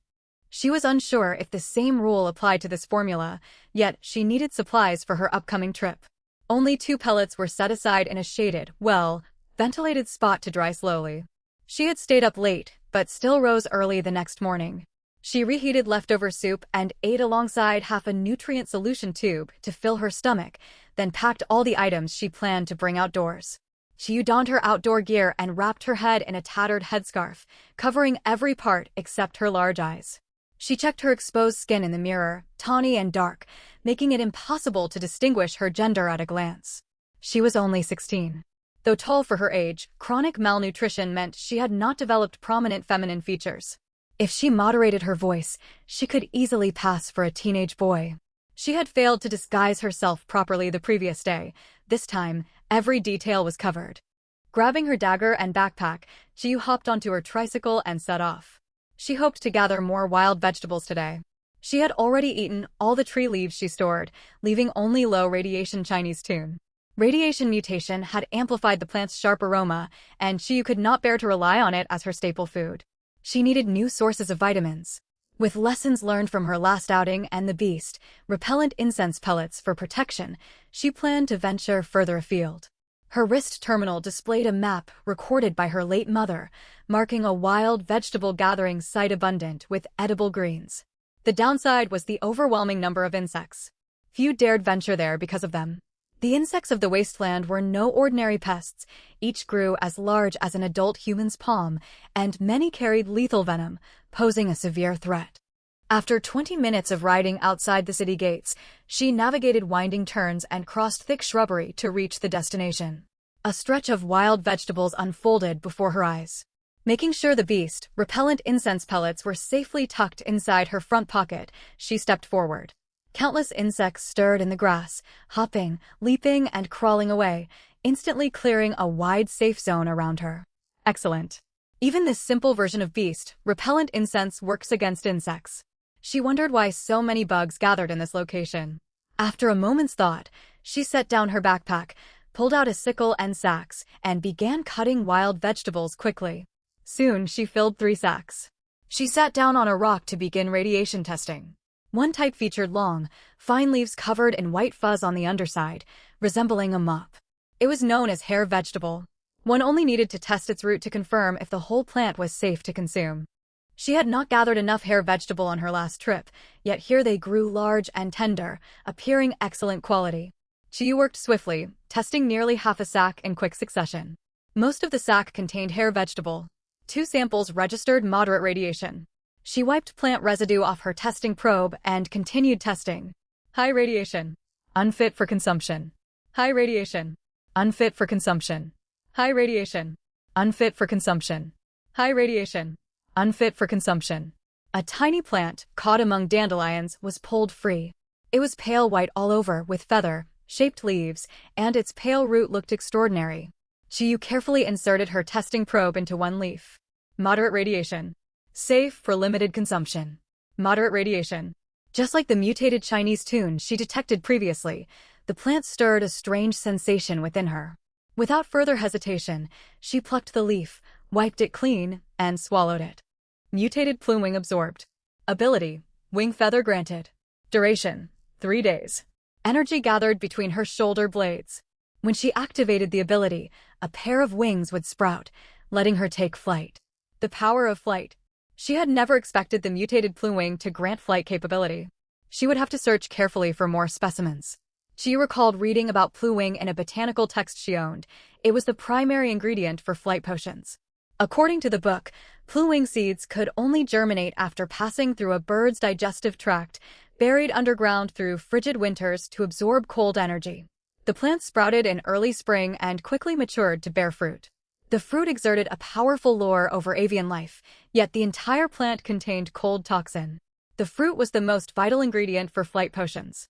She was unsure if the same rule applied to this formula, yet she needed supplies for her upcoming trip. Only 2 pellets were set aside in a shaded, ventilated spot to dry slowly. She had stayed up late, but still rose early the next morning. She reheated leftover soup and ate alongside half a nutrient solution tube to fill her stomach, then packed all the items she planned to bring outdoors. Chiyu donned her outdoor gear and wrapped her head in a tattered headscarf, covering every part except her large eyes. She checked her exposed skin in the mirror, tawny and dark, making it impossible to distinguish her gender at a glance. She was only 16. Though tall for her age, chronic malnutrition meant she had not developed prominent feminine features. If she moderated her voice, she could easily pass for a teenage boy. She had failed to disguise herself properly the previous day. This time, every detail was covered. Grabbing her dagger and backpack, Chiyu hopped onto her tricycle and set off. She hoped to gather more wild vegetables today. She had already eaten all the tree leaves she stored, leaving only low-radiation Chinese tune. Radiation mutation had amplified the plant's sharp aroma, and Chiyu could not bear to rely on it as her staple food. She needed new sources of vitamins. With lessons learned from her last outing and the beast, repellent incense pellets for protection, she planned to venture further afield. Her wrist terminal displayed a map recorded by her late mother, marking a wild vegetable gathering site abundant with edible greens. The downside was the overwhelming number of insects. Few dared venture there because of them. The insects of the wasteland were no ordinary pests. Each grew as large as an adult human's palm, and many carried lethal venom, posing a severe threat. After 20 minutes of riding outside the city gates, she navigated winding turns and crossed thick shrubbery to reach the destination. A stretch of wild vegetables unfolded before her eyes. Making sure the beast, repellent incense pellets were safely tucked inside her front pocket, she stepped forward. Countless insects stirred in the grass, hopping, leaping, and crawling away, instantly clearing a wide safe zone around her. Excellent. Even this simple version of beast, repellent incense, works against insects. She wondered why so many bugs gathered in this location. After a moment's thought, she set down her backpack, pulled out a sickle and sacks, and began cutting wild vegetables quickly. Soon she filled 3 sacks. She sat down on a rock to begin radiation testing. One type featured long, fine leaves covered in white fuzz on the underside, resembling a mop. It was known as hair vegetable. One only needed to test its root to confirm if the whole plant was safe to consume. She had not gathered enough hair vegetable on her last trip, yet here they grew large and tender, appearing excellent quality. Chiyu worked swiftly, testing nearly half a sack in quick succession. Most of the sack contained hair vegetable. 2 samples registered moderate radiation. She wiped plant residue off her testing probe and continued testing. High radiation. Unfit for consumption. High radiation. Unfit for consumption. High radiation. Unfit for consumption. High radiation. Unfit for consumption. A tiny plant, caught among dandelions, was pulled free. It was pale white all over, with feather-shaped leaves, and its pale root looked extraordinary. Chiyu carefully inserted her testing probe into one leaf. Moderate radiation. Safe for limited consumption. Moderate radiation. Just like the mutated Chinese tune she detected previously, the plant stirred a strange sensation within her. Without further hesitation, she plucked the leaf, wiped it clean, and swallowed it. Mutated plumewing absorbed. Ability: wing feather granted. Duration: 3 days. Energy gathered between her shoulder blades. When she activated the ability, a pair of wings would sprout, letting her take flight. The power of flight. She had never expected the mutated plumewing to grant flight capability. She would have to search carefully for more specimens. She recalled reading about plumewing in a botanical text she owned. It was the primary ingredient for flight potions. According to the book, plumewing seeds could only germinate after passing through a bird's digestive tract, buried underground through frigid winters to absorb cold energy. The plant sprouted in early spring and quickly matured to bear fruit. The fruit exerted a powerful lure over avian life, yet the entire plant contained cold toxin. The fruit was the most vital ingredient for flight potions.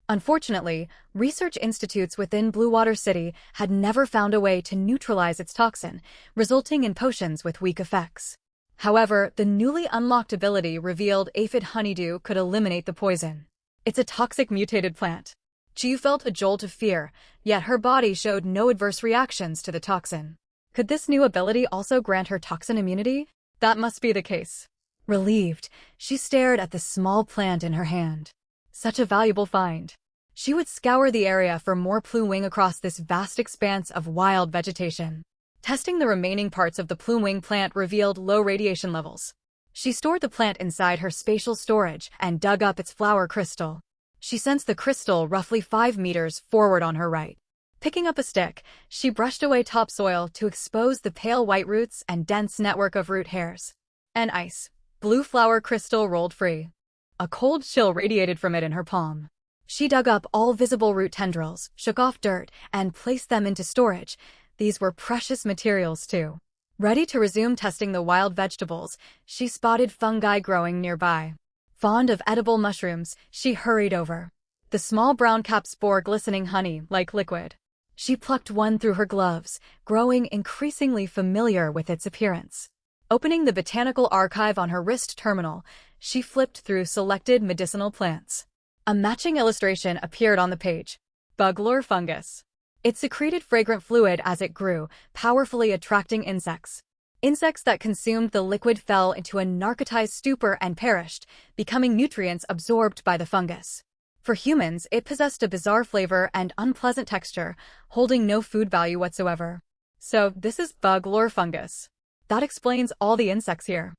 Unfortunately, research institutes within Blue Water City had never found a way to neutralize its toxin, resulting in potions with weak effects. However, the newly unlocked ability revealed aphid honeydew could eliminate the poison. It's a toxic mutated plant. Chiyu felt a jolt of fear, yet her body showed no adverse reactions to the toxin. Could this new ability also grant her toxin immunity? That must be the case. Relieved, she stared at the small plant in her hand. Such a valuable find. She would scour the area for more plumewing across this vast expanse of wild vegetation. Testing the remaining parts of the plumewing plant revealed low radiation levels. She stored the plant inside her spatial storage and dug up its flower crystal. She sensed the crystal roughly 5 meters forward on her right. Picking up a stick, she brushed away topsoil to expose the pale white roots and dense network of root hairs. An ice blue flower crystal rolled free. A cold chill radiated from it in her palm. She dug up all visible root tendrils, shook off dirt, and placed them into storage. These were precious materials too. Ready to resume testing the wild vegetables, she spotted fungi growing nearby. Fond of edible mushrooms, she hurried over. The small brown cap spore glistening honey like liquid. She plucked one through her gloves, growing increasingly familiar with its appearance. Opening the botanical archive on her wrist terminal, she flipped through selected medicinal plants. A matching illustration appeared on the page. Buglore fungus. It secreted fragrant fluid as it grew, powerfully attracting insects. Insects that consumed the liquid fell into a narcotized stupor and perished, becoming nutrients absorbed by the fungus. For humans, it possessed a bizarre flavor and unpleasant texture, holding no food value whatsoever. So, this is buglore fungus. That explains all the insects here.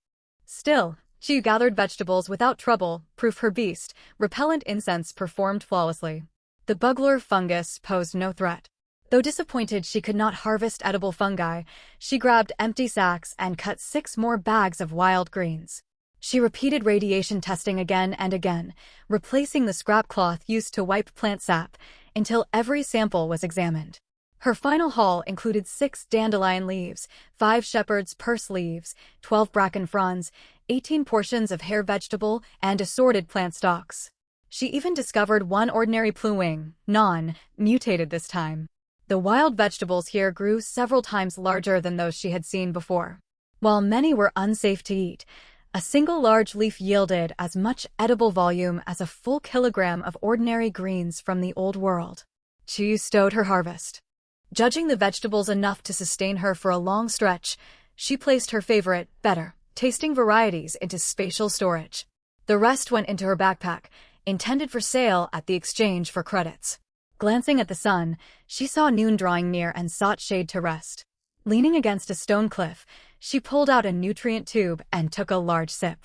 Still, she gathered vegetables without trouble, proof her beast, repellent incense performed flawlessly. The buglore fungus posed no threat. Though disappointed she could not harvest edible fungi, she grabbed empty sacks and cut 6 more bags of wild greens. She repeated radiation testing again and again, replacing the scrap cloth used to wipe plant sap, until every sample was examined. Her final haul included 6 dandelion leaves, 5 shepherd's purse leaves, 12 bracken fronds, 18 portions of hair vegetable, and assorted plant stalks. She even discovered 1 ordinary plumewing, non-mutated this time. The wild vegetables here grew several times larger than those she had seen before. While many were unsafe to eat, a single large leaf yielded as much edible volume as a full kilogram of ordinary greens from the old world. Chiyu stowed her harvest. Judging the vegetables enough to sustain her for a long stretch, she placed her favorite, better-tasting varieties into spatial storage. The rest went into her backpack, intended for sale at the exchange for credits. Glancing at the sun, she saw noon drawing near and sought shade to rest. Leaning against a stone cliff, she pulled out a nutrient tube and took a large sip.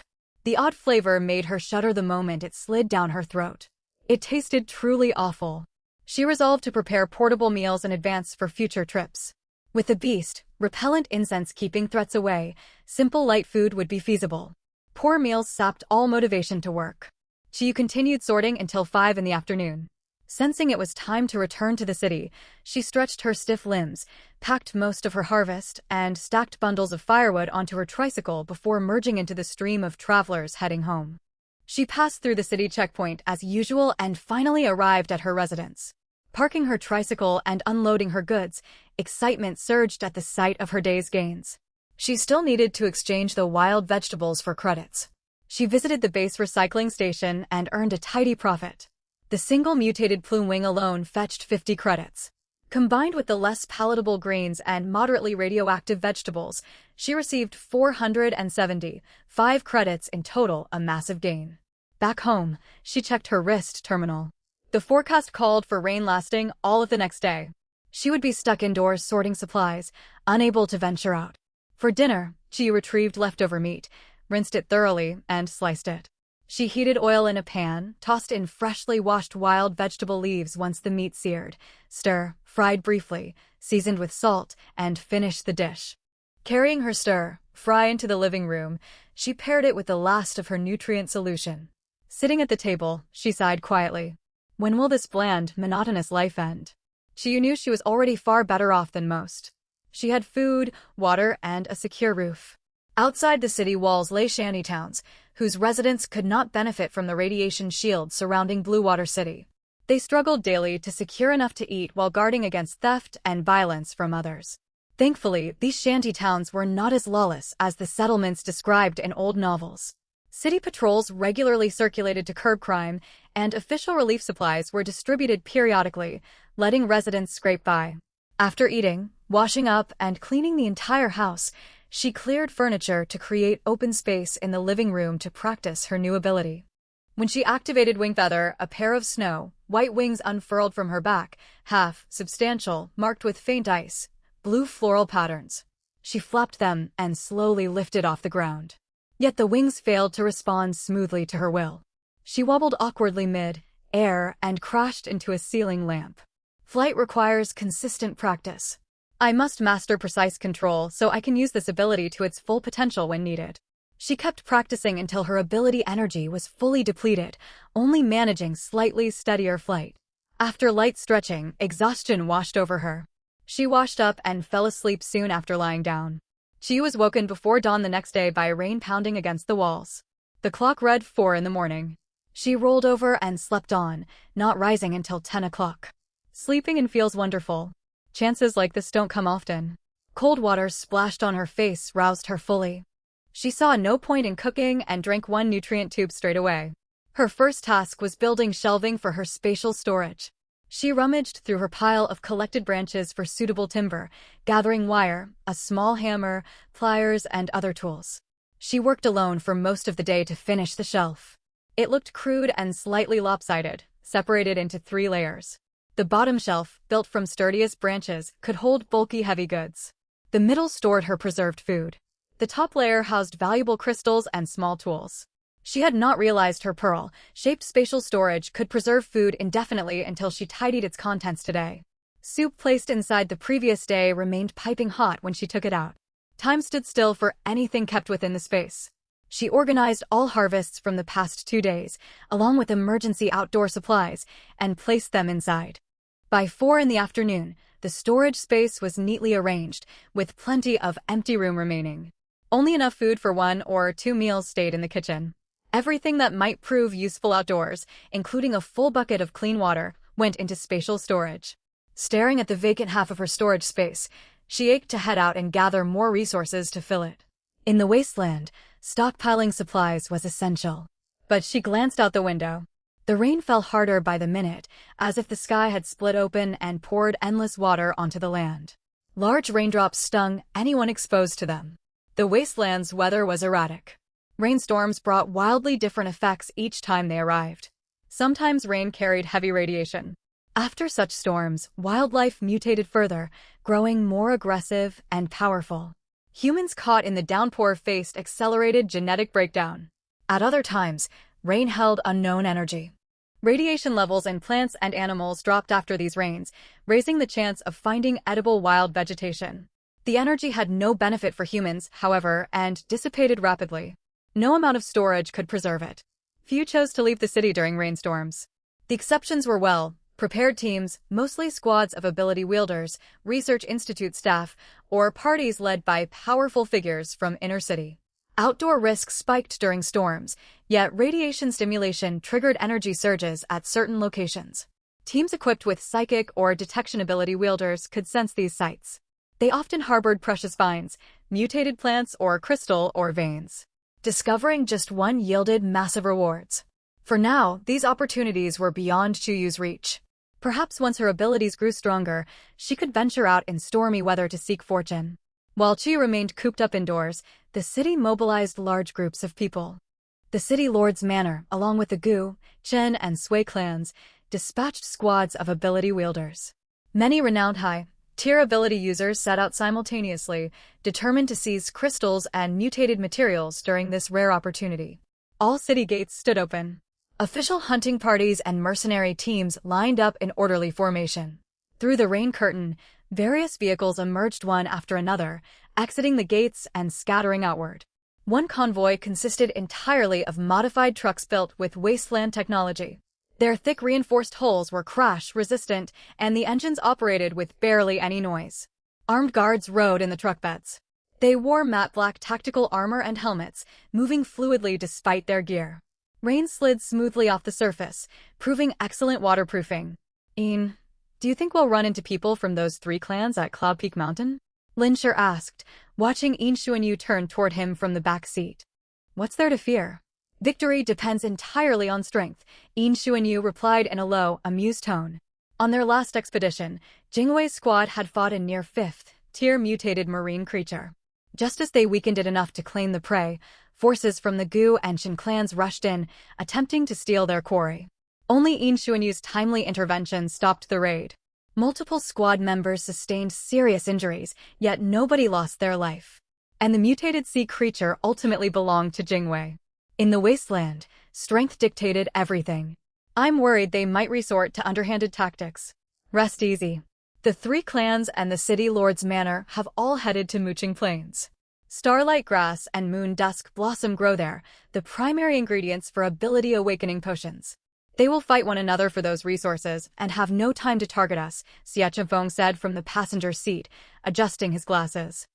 The odd flavor made her shudder the moment it slid down her throat. It tasted truly awful. She resolved to prepare portable meals in advance for future trips. With the beast, repellent incense keeping threats away, simple light food would be feasible. Poor meals sapped all motivation to work. She continued sorting until 5 in the afternoon. Sensing it was time to return to the city, she stretched her stiff limbs, packed most of her harvest, and stacked bundles of firewood onto her tricycle before merging into the stream of travelers heading home. She passed through the city checkpoint as usual and finally arrived at her residence. Parking her tricycle and unloading her goods, excitement surged at the sight of her day's gains. She still needed to exchange the wild vegetables for credits. She visited the base recycling station and earned a tidy profit. The single mutated plume wing alone fetched 50 credits. Combined with the less palatable grains and moderately radioactive vegetables, she received 475 credits in total, a massive gain. Back home, she checked her wrist terminal. The forecast called for rain lasting all of the next day. She would be stuck indoors sorting supplies, unable to venture out. For dinner, she retrieved leftover meat, rinsed it thoroughly, and sliced it. She heated oil in a pan, tossed in freshly washed wild vegetable leaves once the meat seared, stir, fried briefly, seasoned with salt, and finished the dish. Carrying her stir-fry into the living room, she paired it with the last of her nutrient solution. Sitting at the table, she sighed quietly. When will this bland, monotonous life end? She knew she was already far better off than most. She had food, water, and a secure roof. Outside the city walls lay shantytowns, whose residents could not benefit from the radiation shield surrounding Blue Water City. They struggled daily to secure enough to eat while guarding against theft and violence from others. Thankfully, these shantytowns were not as lawless as the settlements described in old novels. City patrols regularly circulated to curb crime, and official relief supplies were distributed periodically, letting residents scrape by. After eating, washing up, and cleaning the entire house, she cleared furniture to create open space in the living room to practice her new ability. When she activated Wing Feather, a pair of snow-white wings unfurled from her back, half substantial, marked with faint ice, blue floral patterns. She flapped them and slowly lifted off the ground. Yet the wings failed to respond smoothly to her will. She wobbled awkwardly mid-air and crashed into a ceiling lamp. Flight requires consistent practice. I must master precise control so I can use this ability to its full potential when needed. She kept practicing until her ability energy was fully depleted, only managing slightly steadier flight. After light stretching, exhaustion washed over her. She washed up and fell asleep soon after lying down. She was woken before dawn the next day by rain pounding against the walls. The clock read 4 in the morning. She rolled over and slept on, not rising until 10 o'clock. Sleeping in feels wonderful. Chances like this don't come often. Cold water splashed on her face roused her fully. She saw no point in cooking and drank 1 nutrient tube straight away. Her first task was building shelving for her spatial storage. She rummaged through her pile of collected branches for suitable timber, gathering wire, a small hammer, pliers, and other tools. She worked alone for most of the day to finish the shelf. It looked crude and slightly lopsided, separated into 3 layers. The bottom shelf, built from sturdiest branches, could hold bulky heavy goods. The middle stored her preserved food. The top layer housed valuable crystals and small tools. She had not realized her pearl-shaped spatial storage could preserve food indefinitely until she tidied its contents today. Soup placed inside the previous day remained piping hot when she took it out. Time stood still for anything kept within the space. She organized all harvests from the past 2 days, along with emergency outdoor supplies, and placed them inside. By 4 in the afternoon, the storage space was neatly arranged, with plenty of empty room remaining. Only enough food for 1 or 2 meals stayed in the kitchen. Everything that might prove useful outdoors, including a full bucket of clean water, went into spatial storage. Staring at the vacant half of her storage space, she ached to head out and gather more resources to fill it. In the wasteland, stockpiling supplies was essential. But she glanced out the window. The rain fell harder by the minute, as if the sky had split open and poured endless water onto the land. Large raindrops stung anyone exposed to them. The wasteland's weather was erratic. Rainstorms brought wildly different effects each time they arrived. Sometimes rain carried heavy radiation. After such storms, wildlife mutated further, growing more aggressive and powerful. Humans caught in the downpour faced accelerated genetic breakdown. At other times, rain held unknown energy. Radiation levels in plants and animals dropped after these rains, raising the chance of finding edible wild vegetation. The energy had no benefit for humans, however, and dissipated rapidly. No amount of storage could preserve it. Few chose to leave the city during rainstorms. The exceptions were well-prepared teams, mostly squads of ability wielders, research institute staff, or parties led by powerful figures from inner city. Outdoor risks spiked during storms, yet radiation stimulation triggered energy surges at certain locations. Teams equipped with psychic or detection ability wielders could sense these sites. They often harbored precious finds, mutated plants or crystal or veins. Discovering just one yielded massive rewards. For now, these opportunities were beyond Chuyu's reach. Perhaps once her abilities grew stronger, she could venture out in stormy weather to seek fortune. While Chuyu remained cooped up indoors, the city mobilized large groups of people. The city lord's manor, along with the Gu, Chen, and Sui clans, dispatched squads of ability wielders. Many renowned high-tier ability users set out simultaneously, determined to seize crystals and mutated materials during this rare opportunity. All city gates stood open. Official hunting parties and mercenary teams lined up in orderly formation. Through the rain curtain, various vehicles emerged one after another, exiting the gates and scattering outward. One convoy consisted entirely of modified trucks built with wasteland technology. Their thick reinforced hulls were crash-resistant, and the engines operated with barely any noise. Armed guards rode in the truck beds. They wore matte black tactical armor and helmets, moving fluidly despite their gear. Rain slid smoothly off the surface, proving excellent waterproofing. "Ian, do you think we'll run into people from those 3 clans at Cloud Peak Mountain?" Lin Shi asked, watching Yin Xuanyu turn toward him from the back seat. "What's there to fear? Victory depends entirely on strength," Yin Xuanyu replied in a low, amused tone. On their last expedition, Jingwei's squad had fought a near 5th-tier mutated marine creature. Just as they weakened it enough to claim the prey, forces from the Gu and Shin clans rushed in, attempting to steal their quarry. Only Yin Xuanyu's timely intervention stopped the raid. Multiple squad members sustained serious injuries, yet nobody lost their life. And the mutated sea creature ultimately belonged to Jingwei. In the wasteland, strength dictated everything. "I'm worried they might resort to underhanded tactics." "Rest easy. The 3 clans and the city lord's manor have all headed to Mooching Plains. Starlight grass and moon dusk blossom grow there, the primary ingredients for ability awakening potions. They will fight one another for those resources and have no time to target us," Xia Chifeng said from the passenger seat, adjusting his glasses.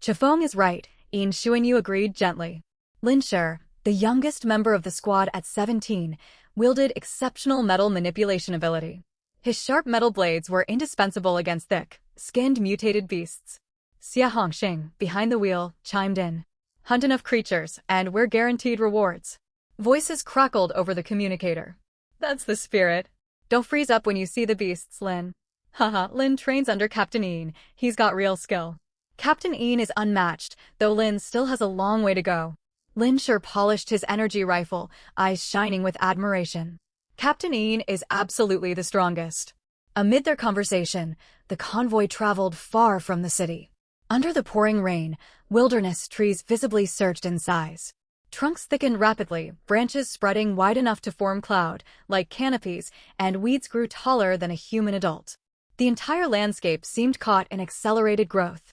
"Chifeng is right," Yin Xuanyu agreed gently. Lin Shi, the youngest member of the squad at 17, wielded exceptional metal manipulation ability. His sharp metal blades were indispensable against thick-skinned mutated beasts. Xia Hongxing, behind the wheel, chimed in. "Hunt enough creatures, and we're guaranteed rewards." Voices crackled over the communicator. "That's the spirit. Don't freeze up when you see the beasts, Lin." "Haha, Lin trains under Captain Ian. He's got real skill." Captain Ian is unmatched, though Lin still has a long way to go. Lin Shi polished his energy rifle, eyes shining with admiration. Captain Ian is absolutely the strongest. Amid their conversation, the convoy traveled far from the city. Under the pouring rain, wilderness trees visibly surged in size. Trunks thickened rapidly, branches spreading wide enough to form cloud-like canopies, and weeds grew taller than a human adult. The entire landscape seemed caught in accelerated growth.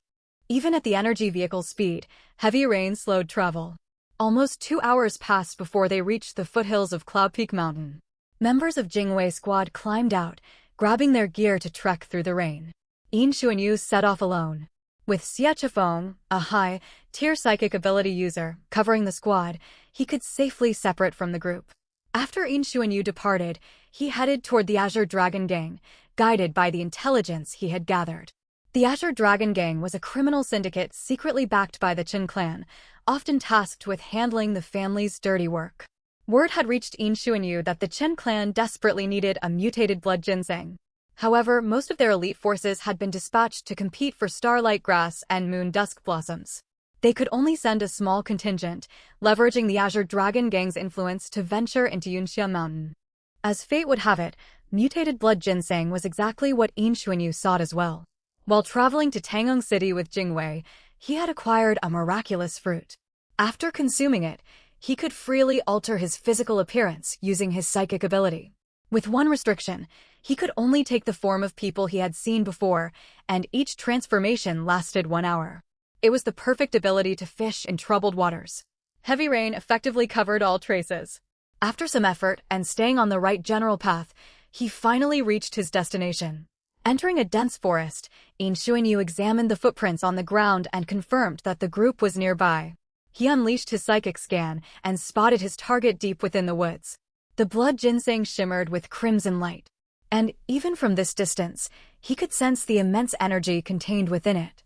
Even at the energy vehicle's speed, heavy rain slowed travel. Almost 2 hours passed before they reached the foothills of Cloud Peak Mountain. Members of Jingwei's squad climbed out, grabbing their gear to trek through the rain. Yin Xuanyu set off alone. With Xia Chifeng, a high-tier psychic ability user, covering the squad, he could safely separate from the group. After Yin Xuanyu departed, he headed toward the Azure Dragon Gang, guided by the intelligence he had gathered. The Azure Dragon Gang was a criminal syndicate secretly backed by the Qin clan, often tasked with handling the family's dirty work. Word had reached Yin Xuanyu that the Qin clan desperately needed a mutated blood ginseng. However, most of their elite forces had been dispatched to compete for starlight grass and moon dusk blossoms. They could only send a small contingent, leveraging the Azure Dragon Gang's influence to venture into Yunxia Mountain. As fate would have it, mutated blood ginseng was exactly what Yin Xuanyu sought as well. While traveling to Tangyong City with Jingwei, he had acquired a miraculous fruit. After consuming it, he could freely alter his physical appearance using his psychic ability. With one restriction, he could only take the form of people he had seen before, and each transformation lasted 1 hour. It was the perfect ability to fish in troubled waters. Heavy rain effectively covered all traces. After some effort and staying on the right general path, he finally reached his destination. Entering a dense forest, In Xuanyu examined the footprints on the ground and confirmed that the group was nearby. He unleashed his psychic scan and spotted his target deep within the woods. The blood ginseng shimmered with crimson light, and even from this distance, he could sense the immense energy contained within it.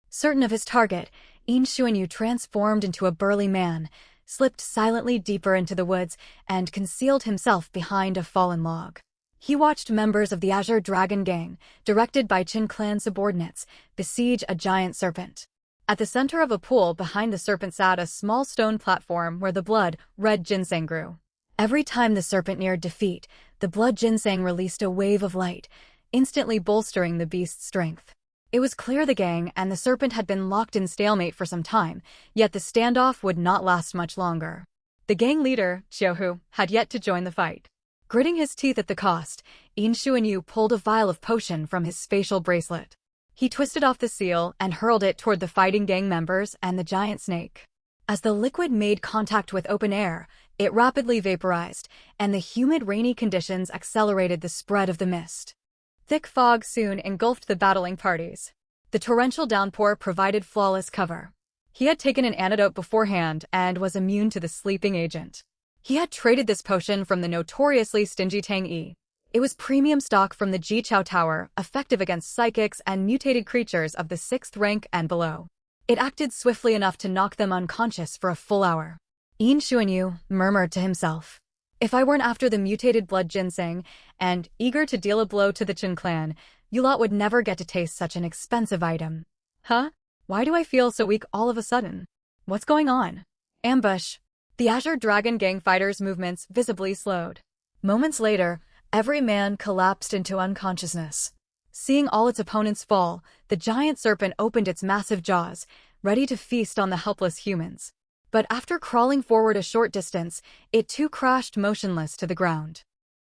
Certain of his target, In Xuanyu transformed into a burly man, slipped silently deeper into the woods, and concealed himself behind a fallen log. He watched members of the Azure Dragon Gang, directed by Qin clan subordinates, besiege a giant serpent. At the center of a pool behind the serpent sat a small stone platform where the blood, red ginseng grew. Every time the serpent neared defeat, the blood ginseng released a wave of light, instantly bolstering the beast's strength. It was clear the gang and the serpent had been locked in stalemate for some time, yet the standoff would not last much longer. The gang leader, Xiaohu, had yet to join the fight. Gritting his teeth at the cost, In Xuanyu pulled a vial of potion from his spatial bracelet. He twisted off the seal and hurled it toward the fighting gang members and the giant snake. As the liquid made contact with open air, it rapidly vaporized, and the humid rainy conditions accelerated the spread of the mist. Thick fog soon engulfed the battling parties. The torrential downpour provided flawless cover. He had taken an antidote beforehand and was immune to the sleeping agent. He had traded this potion from the notoriously stingy Tang Yi. It was premium stock from the Jichao Tower, effective against psychics and mutated creatures of the 6th rank and below. It acted swiftly enough to knock them unconscious for a full hour. In Xuanyu murmured to himself, "If I weren't after the mutated blood ginseng, and eager to deal a blow to the Qin clan, you lot would never get to taste such an expensive item." Huh? Why do I feel so weak all of a sudden? What's going on? Ambush. The Azure Dragon Gang fighters' movements visibly slowed. Moments later, every man collapsed into unconsciousness. Seeing all its opponents fall, the giant serpent opened its massive jaws, ready to feast on the helpless humans. But after crawling forward a short distance, it too crashed motionless to the ground.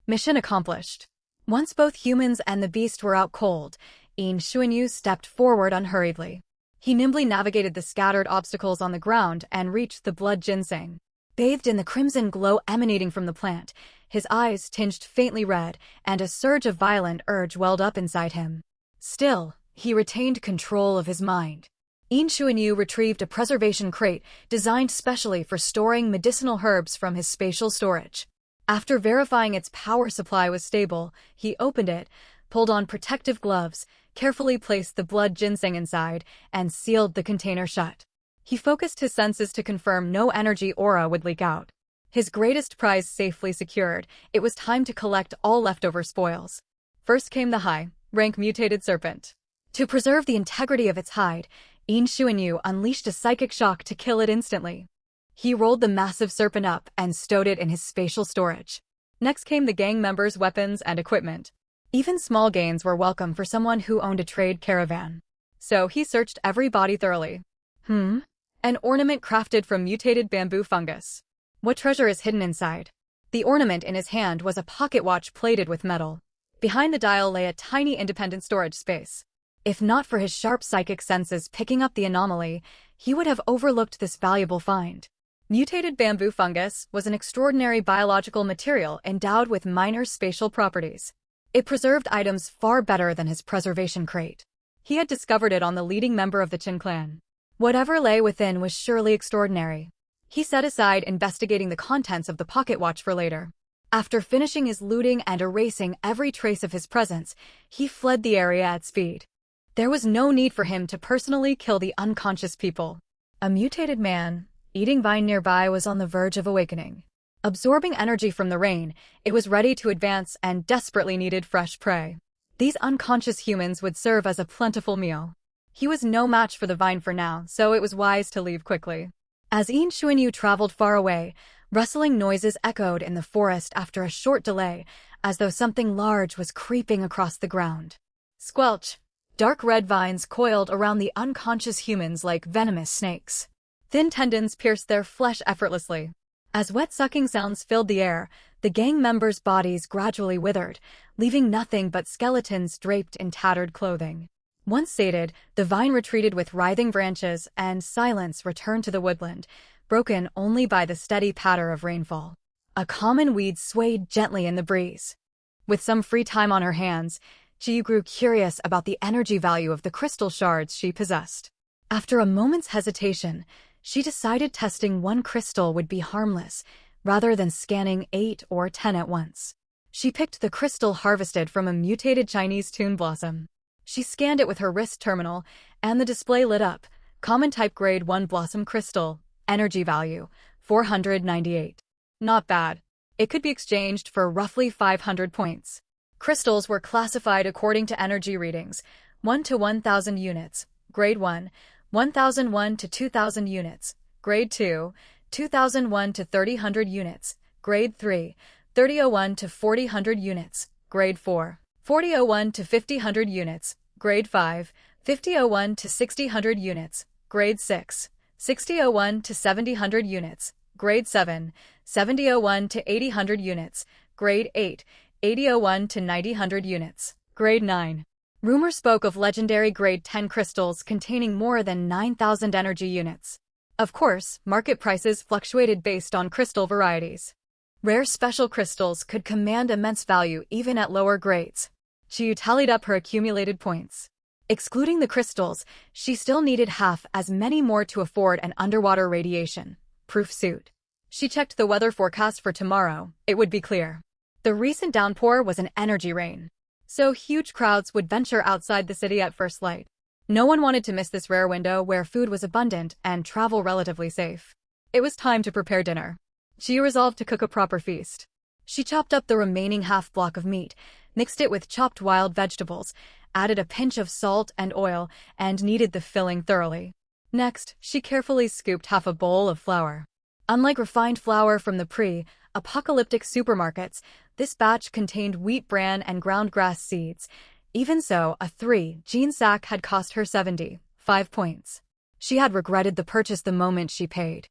Mission accomplished. Once both humans and the beast were out cold, In Xuanyu stepped forward unhurriedly. He nimbly navigated the scattered obstacles on the ground and reached the blood ginseng. Bathed in the crimson glow emanating from the plant, his eyes tinged faintly red, and a surge of violent urge welled up inside him. Still, he retained control of his mind. In Xuanyu retrieved a preservation crate designed specially for storing medicinal herbs from his spatial storage. After verifying its power supply was stable, he opened it, pulled on protective gloves, carefully placed the blood ginseng inside, and sealed the container shut. He focused his senses to confirm no energy aura would leak out. His greatest prize safely secured, it was time to collect all leftover spoils. First came the high-rank mutated serpent. To preserve the integrity of its hide, In Xuanyu unleashed a psychic shock to kill it instantly. He rolled the massive serpent up and stowed it in his spatial storage. Next came the gang members' weapons and equipment. Even small gains were welcome for someone who owned a trade caravan. So he searched every body thoroughly. An ornament crafted from mutated bamboo fungus. What treasure is hidden inside? The ornament in his hand was a pocket watch plated with metal. Behind the dial lay a tiny independent storage space. If not for his sharp psychic senses picking up the anomaly, he would have overlooked this valuable find. Mutated bamboo fungus was an extraordinary biological material endowed with minor spatial properties. It preserved items far better than his preservation crate. He had discovered it on the leading member of the Qin clan. Whatever lay within was surely extraordinary. He set aside investigating the contents of the pocket watch for later. After finishing his looting and erasing every trace of his presence, he fled the area at speed. There was no need for him to personally kill the unconscious people. A mutated man, eating vine nearby, was on the verge of awakening. Absorbing energy from the rain, it was ready to advance and desperately needed fresh prey. These unconscious humans would serve as a plentiful meal. He was no match for the vine for now, so it was wise to leave quickly. As In Xuanyu traveled far away, rustling noises echoed in the forest after a short delay, as though something large was creeping across the ground. Squelch! Dark red vines coiled around the unconscious humans like venomous snakes. Thin tendons pierced their flesh effortlessly. As wet sucking sounds filled the air, the gang members' bodies gradually withered, leaving nothing but skeletons draped in tattered clothing. Once sated, the vine retreated with writhing branches, and silence returned to the woodland, broken only by the steady patter of rainfall. A common weed swayed gently in the breeze. With some free time on her hands, Ji grew curious about the energy value of the crystal shards she possessed. After a moment's hesitation, she decided testing one crystal would be harmless, rather than scanning 8 or 10 at once. She picked the crystal harvested from a mutated Chinese tune blossom. She scanned it with her wrist terminal, and the display lit up. Common type grade 1 blossom crystal, energy value, 498. Not bad. It could be exchanged for roughly 500 points. Crystals were classified according to energy readings, 1 to 1,000 units, grade 1, 1,001 to 2,000 units, grade 2, 2,001 to 3,000 units, grade 3, 3001 to 4,000 units, grade 4, 4001 to 5,000 units, grade 5, 5001 to 6,000 units, grade 6, 6001 to 7,000 units, grade 7, 7001 to 8,000 units, grade 8, 8001 to 9,000 units, grade 9. Rumor spoke of legendary grade 10 crystals containing more than 9,000 energy units. Of course, market prices fluctuated based on crystal varieties. Rare special crystals could command immense value even at lower grades. She tallied up her accumulated points. Excluding the crystals, she still needed half as many more to afford an underwater radiation-proof suit. She checked the weather forecast for tomorrow. It would be clear. The recent downpour was an energy rain, so huge crowds would venture outside the city at first light. No one wanted to miss this rare window where food was abundant and travel relatively safe. It was time to prepare dinner. She resolved to cook a proper feast. She chopped up the remaining half block of meat, mixed it with chopped wild vegetables, added a pinch of salt and oil, and kneaded the filling thoroughly. Next, she carefully scooped half a bowl of flour. Unlike refined flour from the pre-apocalyptic supermarkets, this batch contained wheat bran and ground grass seeds. Even so, a 3-jean sack had cost her 75 points. She had regretted the purchase the moment she paid.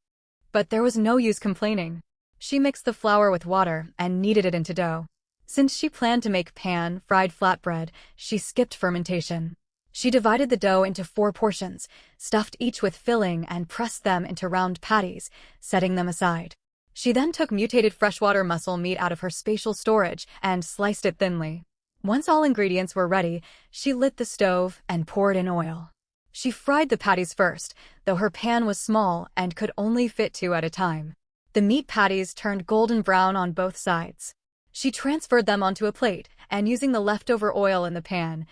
But there was no use complaining. She mixed the flour with water and kneaded it into dough. Since she planned to make pan-fried flatbread, she skipped fermentation. She divided the dough into 4 portions, stuffed each with filling and pressed them into round patties, setting them aside. She then took mutated freshwater mussel meat out of her spatial storage and sliced it thinly. Once all ingredients were ready, she lit the stove and poured in oil. She fried the patties first, though her pan was small and could only fit 2 at a time. The meat patties turned golden brown on both sides. She transferred them onto a plate and, using the leftover oil in the pan,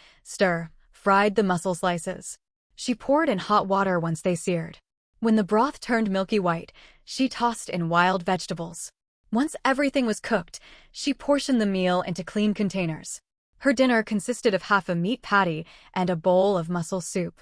fried the mussel slices. She poured in hot water once they seared. When the broth turned milky white, she tossed in wild vegetables. Once everything was cooked, she portioned the meal into clean containers. Her dinner consisted of half a meat patty and a bowl of mussel soup.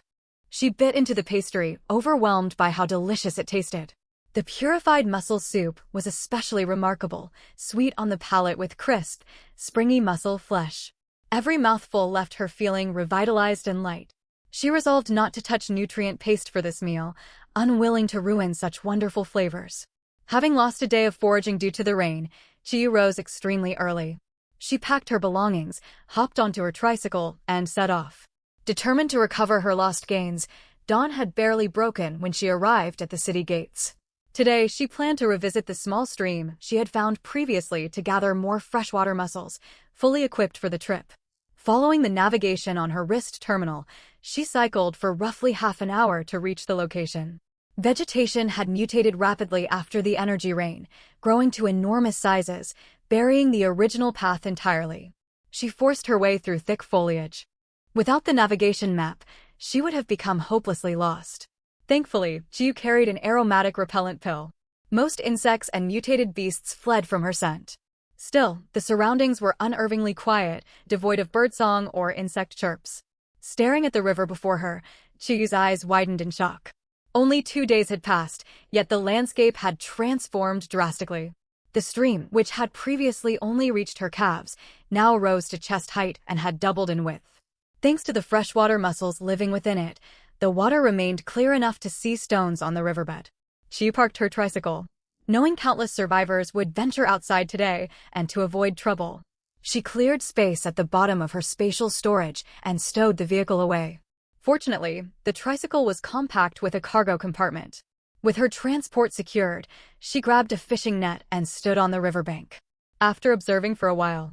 She bit into the pastry, overwhelmed by how delicious it tasted. The purified mussel soup was especially remarkable, sweet on the palate with crisp, springy mussel flesh. Every mouthful left her feeling revitalized and light. She resolved not to touch nutrient paste for this meal, unwilling to ruin such wonderful flavors. Having lost a day of foraging due to the rain, Chi rose extremely early. She packed her belongings, hopped onto her tricycle, and set off. Determined to recover her lost gains, dawn had barely broken when she arrived at the city gates. Today, she planned to revisit the small stream she had found previously to gather more freshwater mussels, fully equipped for the trip. Following the navigation on her wrist terminal, she cycled for roughly half an hour to reach the location. Vegetation had mutated rapidly after the energy rain, growing to enormous sizes, burying the original path entirely. She forced her way through thick foliage. Without the navigation map, she would have become hopelessly lost. Thankfully, Jiu carried an aromatic repellent pill. Most insects and mutated beasts fled from her scent. Still, the surroundings were unnervingly quiet, devoid of birdsong or insect chirps. Staring at the river before her, Jiu's eyes widened in shock. Only 2 days had passed, yet the landscape had transformed drastically. The stream, which had previously only reached her calves, now rose to chest height and had doubled in width. Thanks to the freshwater mussels living within it, the water remained clear enough to see stones on the riverbed. She parked her tricycle. knowing countless survivors would venture outside today and to avoid trouble. She cleared space at the bottom of her spatial storage and stowed the vehicle away. Fortunately, the tricycle was compact with a cargo compartment. With her transport secured, she grabbed a fishing net and stood on the riverbank. After observing for a while,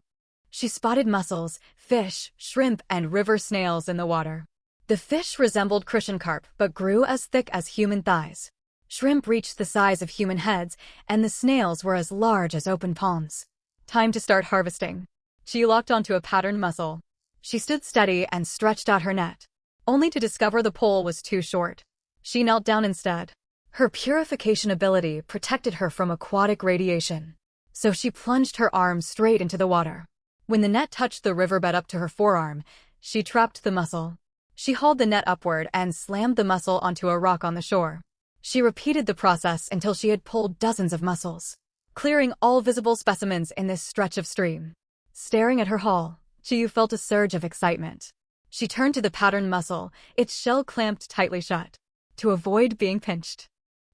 she spotted mussels, fish, shrimp, and river snails in the water. The fish resembled crucian carp but grew as thick as human thighs. Shrimp reached the size of human heads, and the snails were as large as open palms. Time to start harvesting. She locked onto a patterned mussel. She stood steady and stretched out her net, only to discover the pole was too short. She knelt down instead. Her purification ability protected her from aquatic radiation, so she plunged her arm straight into the water. When the net touched the riverbed up to her forearm, she trapped the mussel. She hauled the net upward and slammed the mussel onto a rock on the shore. She repeated the process until she had pulled dozens of mussels, clearing all visible specimens in this stretch of stream. Staring at her haul, Chiyu felt a surge of excitement. She turned to the patterned mussel, its shell clamped tightly shut. To avoid being pinched,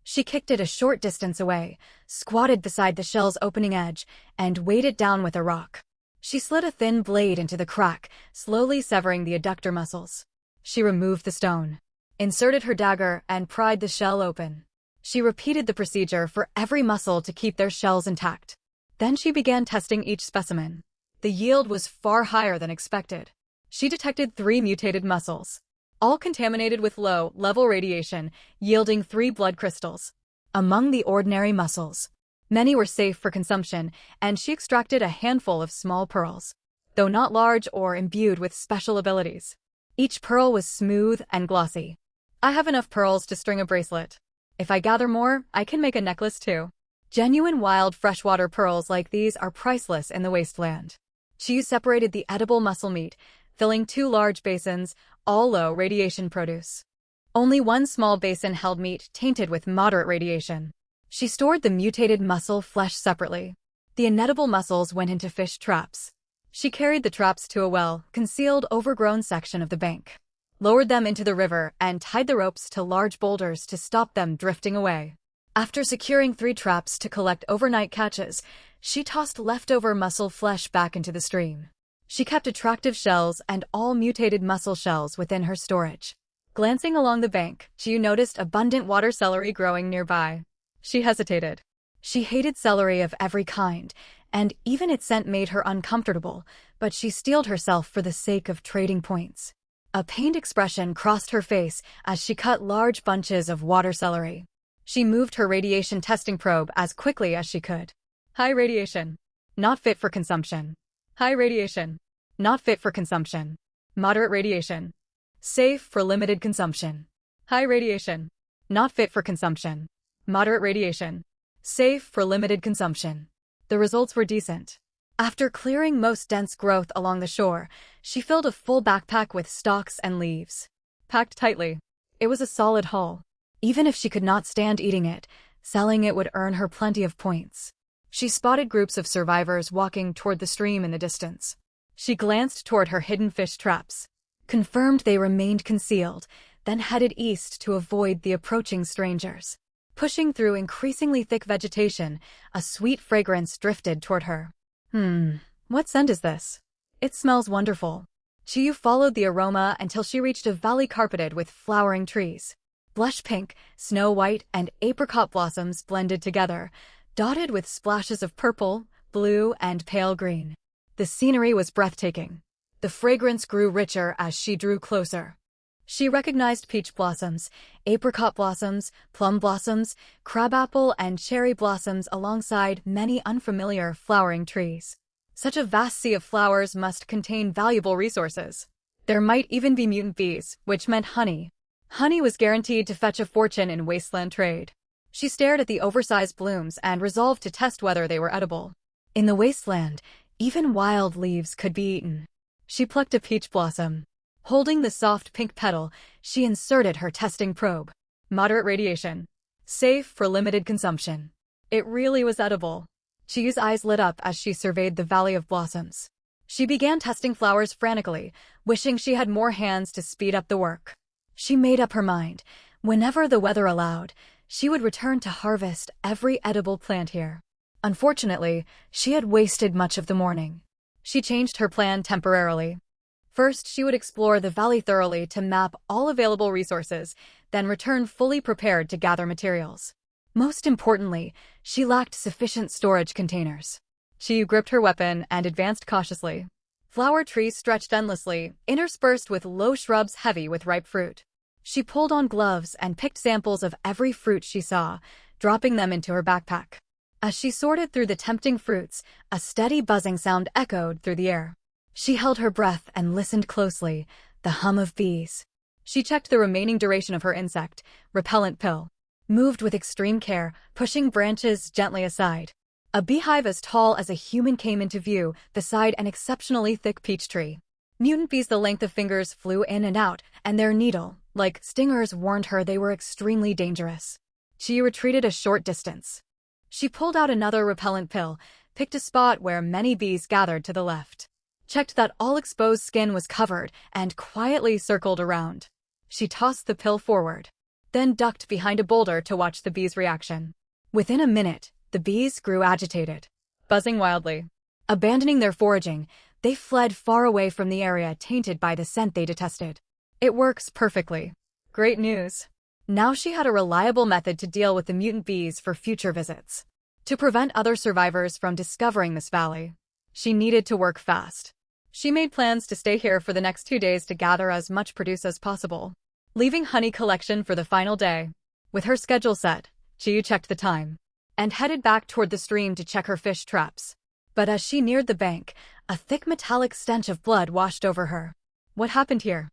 she kicked it a short distance away, squatted beside the shell's opening edge, and weighed it down with a rock. She slid a thin blade into the crack, slowly severing the adductor muscles. She removed the stone, inserted her dagger, and pried the shell open. She repeated the procedure for every mussel to keep their shells intact. Then she began testing each specimen. The yield was far higher than expected. She detected 3 mutated mussels, all contaminated with low-level radiation, yielding 3 blood crystals. Among the ordinary mussels, many were safe for consumption, and she extracted a handful of small pearls, though not large or imbued with special abilities. Each pearl was smooth and glossy. I have enough pearls to string a bracelet. If I gather more, I can make a necklace too. Genuine wild freshwater pearls like these are priceless in the wasteland. Chiyu separated the edible mussel meat, filling 2 large basins, all low radiation produce. Only one small basin held meat tainted with moderate radiation. She stored the mutated mussel flesh separately. The inedible mussels went into fish traps. She carried the traps to a well-concealed, overgrown section of the bank, lowered them into the river, and tied the ropes to large boulders to stop them drifting away. After securing 3 traps to collect overnight catches, she tossed leftover mussel flesh back into the stream. She kept attractive shells and all mutated mussel shells within her storage. Glancing along the bank, Chiyu noticed abundant water celery growing nearby. She hesitated. She hated celery of every kind, and even its scent made her uncomfortable, but she steeled herself for the sake of trading points. A pained expression crossed her face as she cut large bunches of water celery. She moved her radiation testing probe as quickly as she could. High radiation. Not fit for consumption. High radiation. Not fit for consumption. Moderate radiation. Safe for limited consumption. High radiation. Not fit for consumption. Moderate radiation. Safe for limited consumption. The results were decent. After clearing most dense growth along the shore, she filled a full backpack with stalks and leaves. Packed tightly, it was a solid haul. Even if she could not stand eating it, selling it would earn her plenty of points. She spotted groups of survivors walking toward the stream in the distance. She glanced toward her hidden fish traps, confirmed they remained concealed, then headed east to avoid the approaching strangers. Pushing through increasingly thick vegetation, a sweet fragrance drifted toward her. What scent is this? It smells wonderful. Chiyu followed the aroma until she reached a valley carpeted with flowering trees. Blush pink, snow white, and apricot blossoms blended together, dotted with splashes of purple, blue, and pale green. The scenery was breathtaking. The fragrance grew richer as she drew closer. She recognized peach blossoms, apricot blossoms, plum blossoms, crabapple, and cherry blossoms alongside many unfamiliar flowering trees. Such a vast sea of flowers must contain valuable resources. There might even be mutant bees, which meant honey. Honey was guaranteed to fetch a fortune in wasteland trade. She stared at the oversized blooms and resolved to test whether they were edible. In the wasteland, even wild leaves could be eaten. She plucked a peach blossom. Holding the soft pink petal, she inserted her testing probe. Moderate radiation. Safe for limited consumption. It really was edible. Chiyu's eyes lit up as she surveyed the valley of blossoms. She began testing flowers frantically, wishing she had more hands to speed up the work. She made up her mind. Whenever the weather allowed, she would return to harvest every edible plant here. Unfortunately, she had wasted much of the morning. She changed her plan temporarily. First, she would explore the valley thoroughly to map all available resources, then return fully prepared to gather materials. Most importantly, she lacked sufficient storage containers. She gripped her weapon and advanced cautiously. Flower trees stretched endlessly, interspersed with low shrubs heavy with ripe fruit. She pulled on gloves and picked samples of every fruit she saw, dropping them into her backpack. As she sorted through the tempting fruits, a steady buzzing sound echoed through the air. She held her breath and listened closely, the hum of bees. She checked the remaining duration of her insect repellent pill. Moved with extreme care, pushing branches gently aside. A beehive as tall as a human came into view beside an exceptionally thick peach tree. Mutant bees the length of fingers flew in and out, and their needle, like stingers, warned her they were extremely dangerous. She retreated a short distance. She pulled out another repellent pill, picked a spot where many bees gathered to the left. Checked that all exposed skin was covered, and quietly circled around. She tossed the pill forward, then ducked behind a boulder to watch the bees' reaction. Within a minute, the bees grew agitated, buzzing wildly. Abandoning their foraging, they fled far away from the area tainted by the scent they detested. It works perfectly. Great news. Now she had a reliable method to deal with the mutant bees for future visits. To prevent other survivors from discovering this valley, she needed to work fast. She made plans to stay here for the next 2 days to gather as much produce as possible, leaving honey collection for the final day. With her schedule set, Chiyu checked the time and headed back toward the stream to check her fish traps. But as she neared the bank, a thick metallic stench of blood washed over her. What happened here?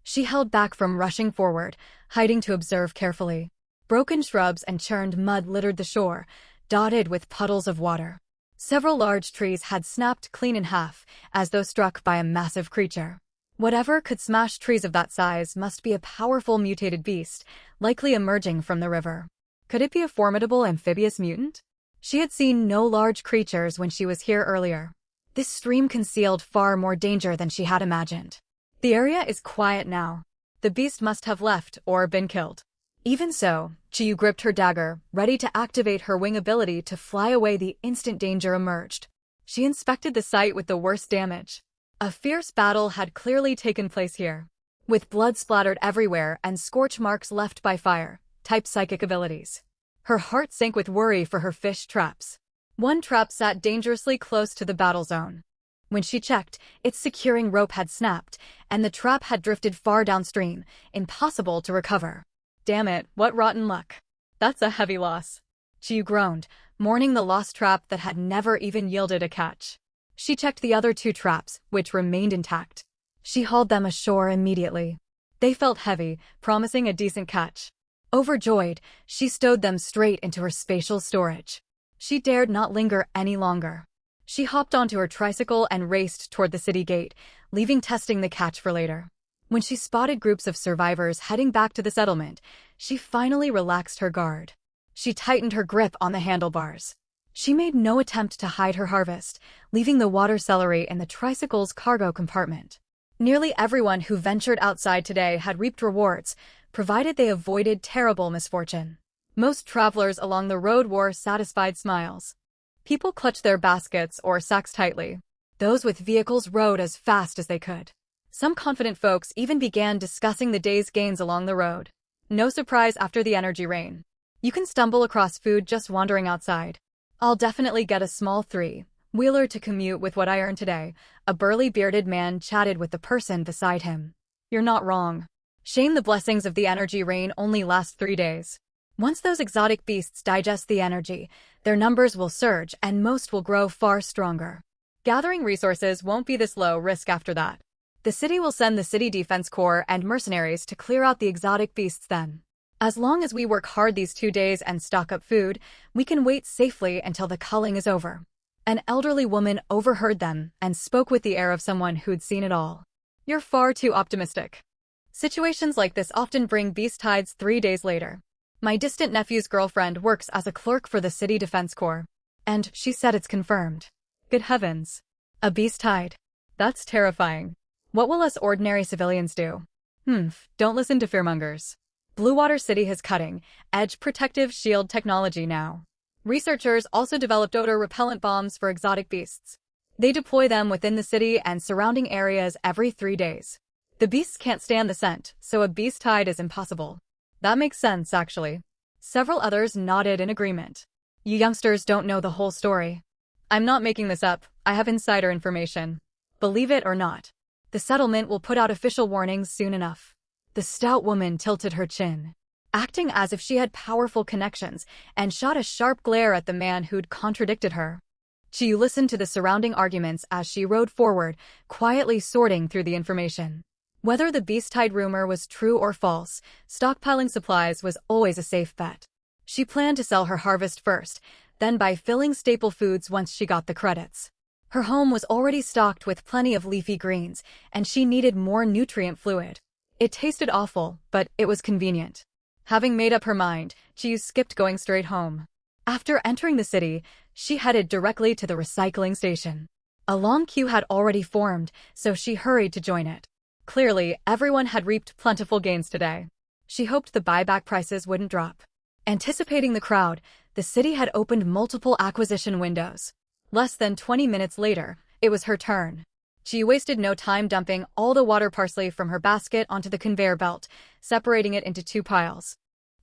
She held back from rushing forward, hiding to observe carefully. Broken shrubs and churned mud littered the shore, dotted with puddles of water. Several large trees had snapped clean in half, as though struck by a massive creature. Whatever could smash trees of that size must be a powerful mutated beast, likely emerging from the river. Could it be a formidable amphibious mutant? She had seen no large creatures when she was here earlier. This stream concealed far more danger than she had imagined. The area is quiet now. The beast must have left or been killed. Even so, Chiyu gripped her dagger, ready to activate her wing ability to fly away the instant danger emerged. She inspected the site with the worst damage. A fierce battle had clearly taken place here, with blood splattered everywhere and scorch marks left by fire-type psychic abilities. Her heart sank with worry for her fish traps. One trap sat dangerously close to the battle zone. When she checked, its securing rope had snapped, and the trap had drifted far downstream, impossible to recover. Damn it, what rotten luck. That's a heavy loss. Chiyu groaned, mourning the lost trap that had never even yielded a catch. She checked the other 2 traps, which remained intact. She hauled them ashore immediately. They felt heavy, promising a decent catch. Overjoyed, she stowed them straight into her spatial storage. She dared not linger any longer. She hopped onto her tricycle and raced toward the city gate, leaving testing the catch for later. When she spotted groups of survivors heading back to the settlement, she finally relaxed her guard. She tightened her grip on the handlebars. She made no attempt to hide her harvest, leaving the water celery in the tricycle's cargo compartment. Nearly everyone who ventured outside today had reaped rewards, provided they avoided terrible misfortune. Most travelers along the road wore satisfied smiles. People clutched their baskets or sacks tightly. Those with vehicles rode as fast as they could. Some confident folks even began discussing the day's gains along the road. No surprise after the energy rain. You can stumble across food just wandering outside. I'll definitely get a small 3-wheeler to commute with what I earned today, a burly bearded man chatted with the person beside him. You're not wrong. Shame the blessings of the energy rain only last 3 days. Once those exotic beasts digest the energy, their numbers will surge and most will grow far stronger. Gathering resources won't be this low risk after that. The city will send the city defense corps and mercenaries to clear out the exotic beasts then. As long as we work hard these 2 days and stock up food, we can wait safely until the culling is over. An elderly woman overheard them and spoke with the air of someone who'd seen it all. You're far too optimistic. Situations like this often bring beast tides 3 days later. My distant nephew's girlfriend works as a clerk for the city defense corps, and she said it's confirmed. Good heavens. A beast tide. That's terrifying. What will us ordinary civilians do? Don't listen to fearmongers. Bluewater City has cutting-edge protective shield technology now. Researchers also developed odor-repellent bombs for exotic beasts. They deploy them within the city and surrounding areas every 3 days. The beasts can't stand the scent, so a beast hide is impossible. That makes sense, actually. Several others nodded in agreement. You youngsters don't know the whole story. I'm not making this up, I have insider information. Believe it or not. The settlement will put out official warnings soon enough. The stout woman tilted her chin, acting as if she had powerful connections, and shot a sharp glare at the man who'd contradicted her. Chiyu listened to the surrounding arguments as she rode forward, quietly sorting through the information. Whether the beast-tide rumor was true or false, stockpiling supplies was always a safe bet. She planned to sell her harvest first, then buy filling staple foods once she got the credits. Her home was already stocked with plenty of leafy greens, and she needed more nutrient fluid. It tasted awful, but it was convenient. Having made up her mind, Chiyu skipped going straight home. After entering the city, she headed directly to the recycling station. A long queue had already formed, so she hurried to join it. Clearly, everyone had reaped plentiful gains today. She hoped the buyback prices wouldn't drop. Anticipating the crowd, the city had opened multiple acquisition windows. Less than 20 minutes later, it was her turn. She wasted no time dumping all the water parsley from her basket onto the conveyor belt, separating it into 2 piles.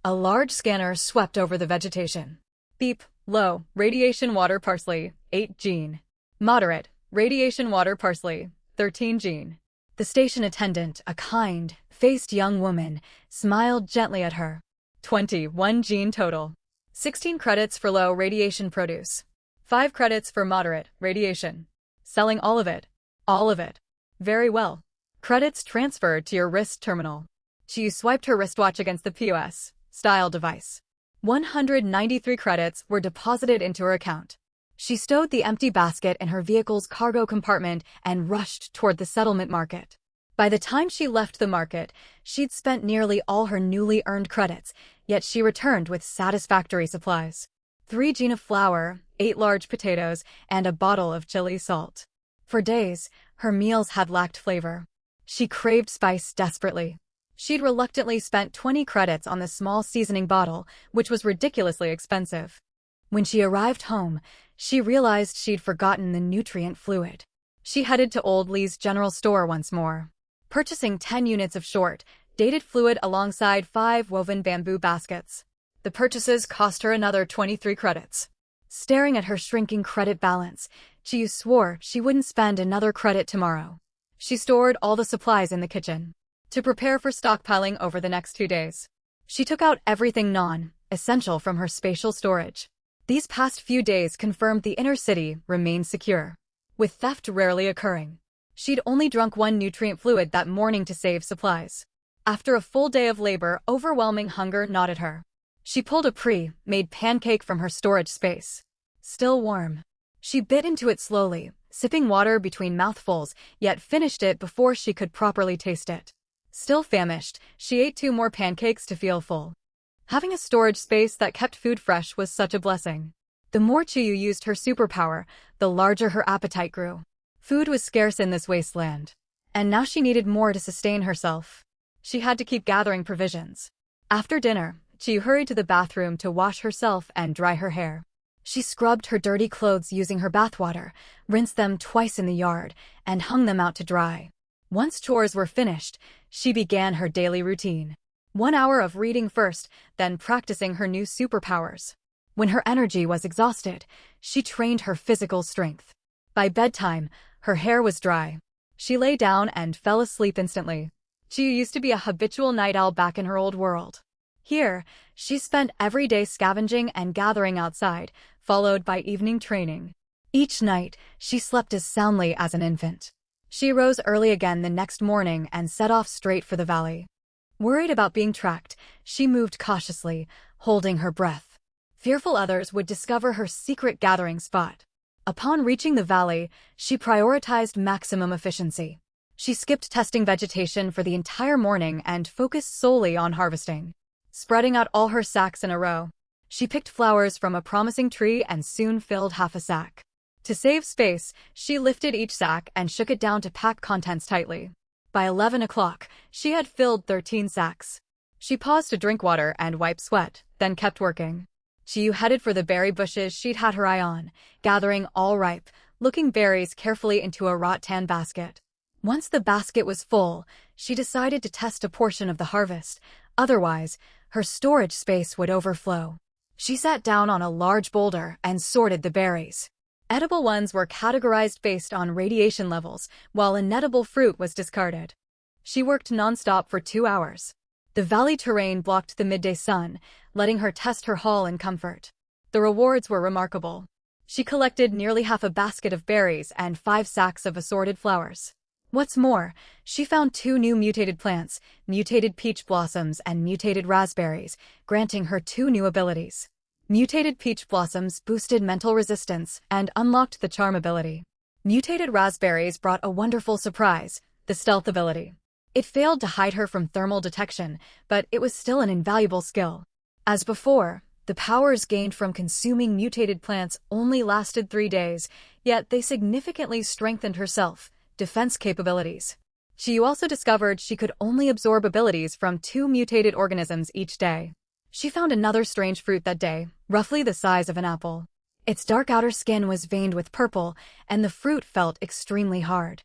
A large scanner swept over the vegetation. Beep, low, radiation water parsley, 8 gene. Moderate, radiation water parsley, 13 gene. The station attendant, a kind-faced young woman, smiled gently at her. 21 gene total. 16 credits for low radiation produce. 5 credits for moderate radiation. Selling all of it. All of it. Very well. Credits transferred to your wrist terminal. She swiped her wristwatch against the POS style device. 193 credits were deposited into her account. She stowed the empty basket in her vehicle's cargo compartment and rushed toward the settlement market. By the time she left the market, she'd spent nearly all her newly earned credits, yet she returned with satisfactory supplies. 3 gene of flour, 8 large potatoes, and a bottle of chili salt. For days, her meals had lacked flavor. She craved spice desperately. She'd reluctantly spent 20 credits on the small seasoning bottle, which was ridiculously expensive. When she arrived home, she realized she'd forgotten the nutrient fluid. She headed to Old Lee's general store once more, purchasing 10 units of short, dated fluid alongside 5 woven bamboo baskets. The purchases cost her another 23 credits. Staring at her shrinking credit balance, Chiyu swore she wouldn't spend another credit tomorrow. She stored all the supplies in the kitchen to prepare for stockpiling over the next 2 days. She took out everything non-essential from her spatial storage. These past few days confirmed the inner city remained secure, with theft rarely occurring. She'd only drunk 1 nutrient fluid that morning to save supplies. After a full day of labor, overwhelming hunger gnawed at her. She pulled a pre-made pancake from her storage space. Still warm. She bit into it slowly, sipping water between mouthfuls, yet finished it before she could properly taste it. Still famished, she ate 2 more pancakes to feel full. Having a storage space that kept food fresh was such a blessing. The more Chiyu used her superpower, the larger her appetite grew. Food was scarce in this wasteland, and now she needed more to sustain herself. She had to keep gathering provisions. After dinner, Chiyu hurried to the bathroom to wash herself and dry her hair. She scrubbed her dirty clothes using her bathwater, rinsed them twice in the yard, and hung them out to dry. Once chores were finished, she began her daily routine. 1 hour of reading first, then practicing her new superpowers. When her energy was exhausted, she trained her physical strength. By bedtime, her hair was dry. She lay down and fell asleep instantly. She used to be a habitual night owl back in her old world. Here, she spent every day scavenging and gathering outside, followed by evening training. Each night, she slept as soundly as an infant. She rose early again the next morning and set off straight for the valley. Worried about being tracked, she moved cautiously, holding her breath. Fearful others would discover her secret gathering spot. Upon reaching the valley, she prioritized maximum efficiency. She skipped testing vegetation for the entire morning and focused solely on harvesting. Spreading out all her sacks in a row, she picked flowers from a promising tree and soon filled half a sack. To save space, she lifted each sack and shook it down to pack contents tightly. By 11 o'clock, she had filled 13 sacks. She paused to drink water and wipe sweat, then kept working. Chiyu headed for the berry bushes she'd had her eye on, gathering all ripe, looking berries carefully into a rattan basket. Once the basket was full, she decided to test a portion of the harvest. Otherwise, her storage space would overflow. She sat down on a large boulder and sorted the berries. Edible ones were categorized based on radiation levels, while inedible fruit was discarded. She worked nonstop for 2 hours. The valley terrain blocked the midday sun, letting her test her haul in comfort. The rewards were remarkable. She collected nearly half a basket of berries and 5 sacks of assorted flowers. What's more, she found 2 new mutated plants, mutated peach blossoms and mutated raspberries, granting her 2 new abilities. Mutated peach blossoms boosted mental resistance and unlocked the charm ability. Mutated raspberries brought a wonderful surprise, the stealth ability. It failed to hide her from thermal detection, but it was still an invaluable skill. As before, the powers gained from consuming mutated plants only lasted 3 days, yet they significantly strengthened her self-defense capabilities. Chiyu also discovered she could only absorb abilities from 2 mutated organisms each day. She found another strange fruit that day, roughly the size of an apple. Its dark outer skin was veined with purple, and the fruit felt extremely hard.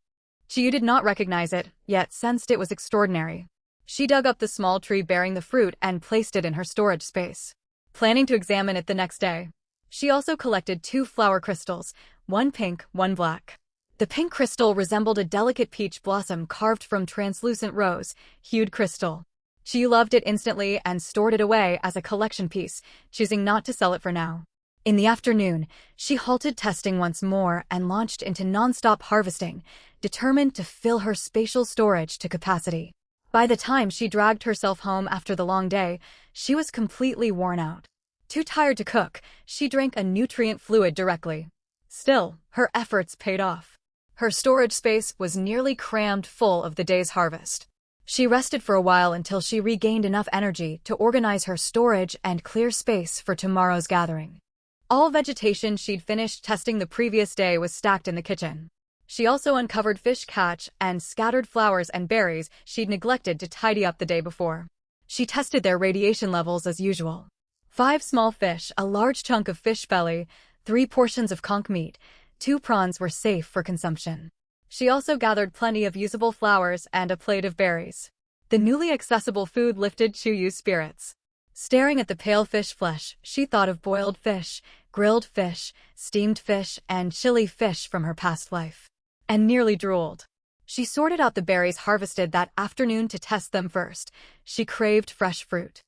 Chiyu did not recognize it, yet sensed it was extraordinary. She dug up the small tree bearing the fruit and placed it in her storage space, planning to examine it the next day. She also collected 2 flower crystals, one pink, one black. The pink crystal resembled a delicate peach blossom carved from translucent rose-hued crystal. She loved it instantly and stored it away as a collection piece, choosing not to sell it for now. In the afternoon, she halted testing once more and launched into non-stop harvesting, determined to fill her spatial storage to capacity. By the time she dragged herself home after the long day, she was completely worn out. Too tired to cook, she drank a nutrient fluid directly. Still, her efforts paid off. Her storage space was nearly crammed full of the day's harvest. She rested for a while until she regained enough energy to organize her storage and clear space for tomorrow's gathering. All vegetation she'd finished testing the previous day was stacked in the kitchen. She also uncovered fish catch and scattered flowers and berries she'd neglected to tidy up the day before. She tested their radiation levels as usual. 5 small fish, a large chunk of fish belly, 3 portions of conch meat, 2 prawns were safe for consumption. She also gathered plenty of usable flowers and a plate of berries. The newly accessible food lifted Chuyu's spirits. Staring at the pale fish flesh, she thought of boiled fish, grilled fish, steamed fish, and chili fish from her past life, and nearly drooled. She sorted out the berries harvested that afternoon to test them first. She craved fresh fruit.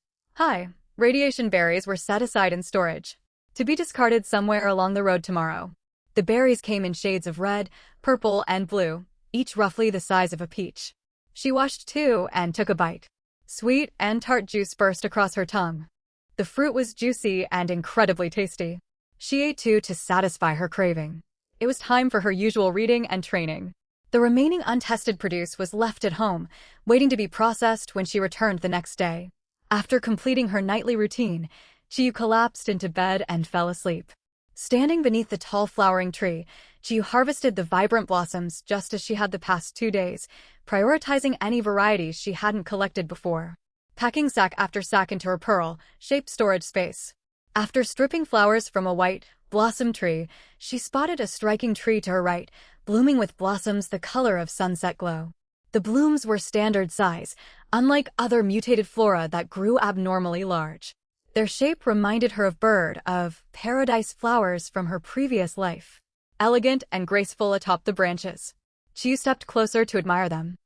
Radiation berries were set aside in storage, to be discarded somewhere along the road tomorrow. The berries came in shades of red, purple, and blue, each roughly the size of a peach. She washed 2 and took a bite. Sweet and tart juice burst across her tongue. The fruit was juicy and incredibly tasty. She ate 2 to satisfy her craving. It was time for her usual reading and training. The remaining untested produce was left at home, waiting to be processed when she returned the next day. After completing her nightly routine, Chiyu collapsed into bed and fell asleep. Standing beneath the tall flowering tree, Chiyu harvested the vibrant blossoms just as she had the past 2 days, prioritizing any varieties she hadn't collected before. Packing sack after sack into her pearl-shaped storage space. After stripping flowers from a white blossom tree, she spotted a striking tree to her right, blooming with blossoms the color of sunset glow. The blooms were standard size, unlike other mutated flora that grew abnormally large. Their shape reminded her of paradise flowers from her previous life. Elegant and graceful atop the branches. Chiyu stepped closer to admire them.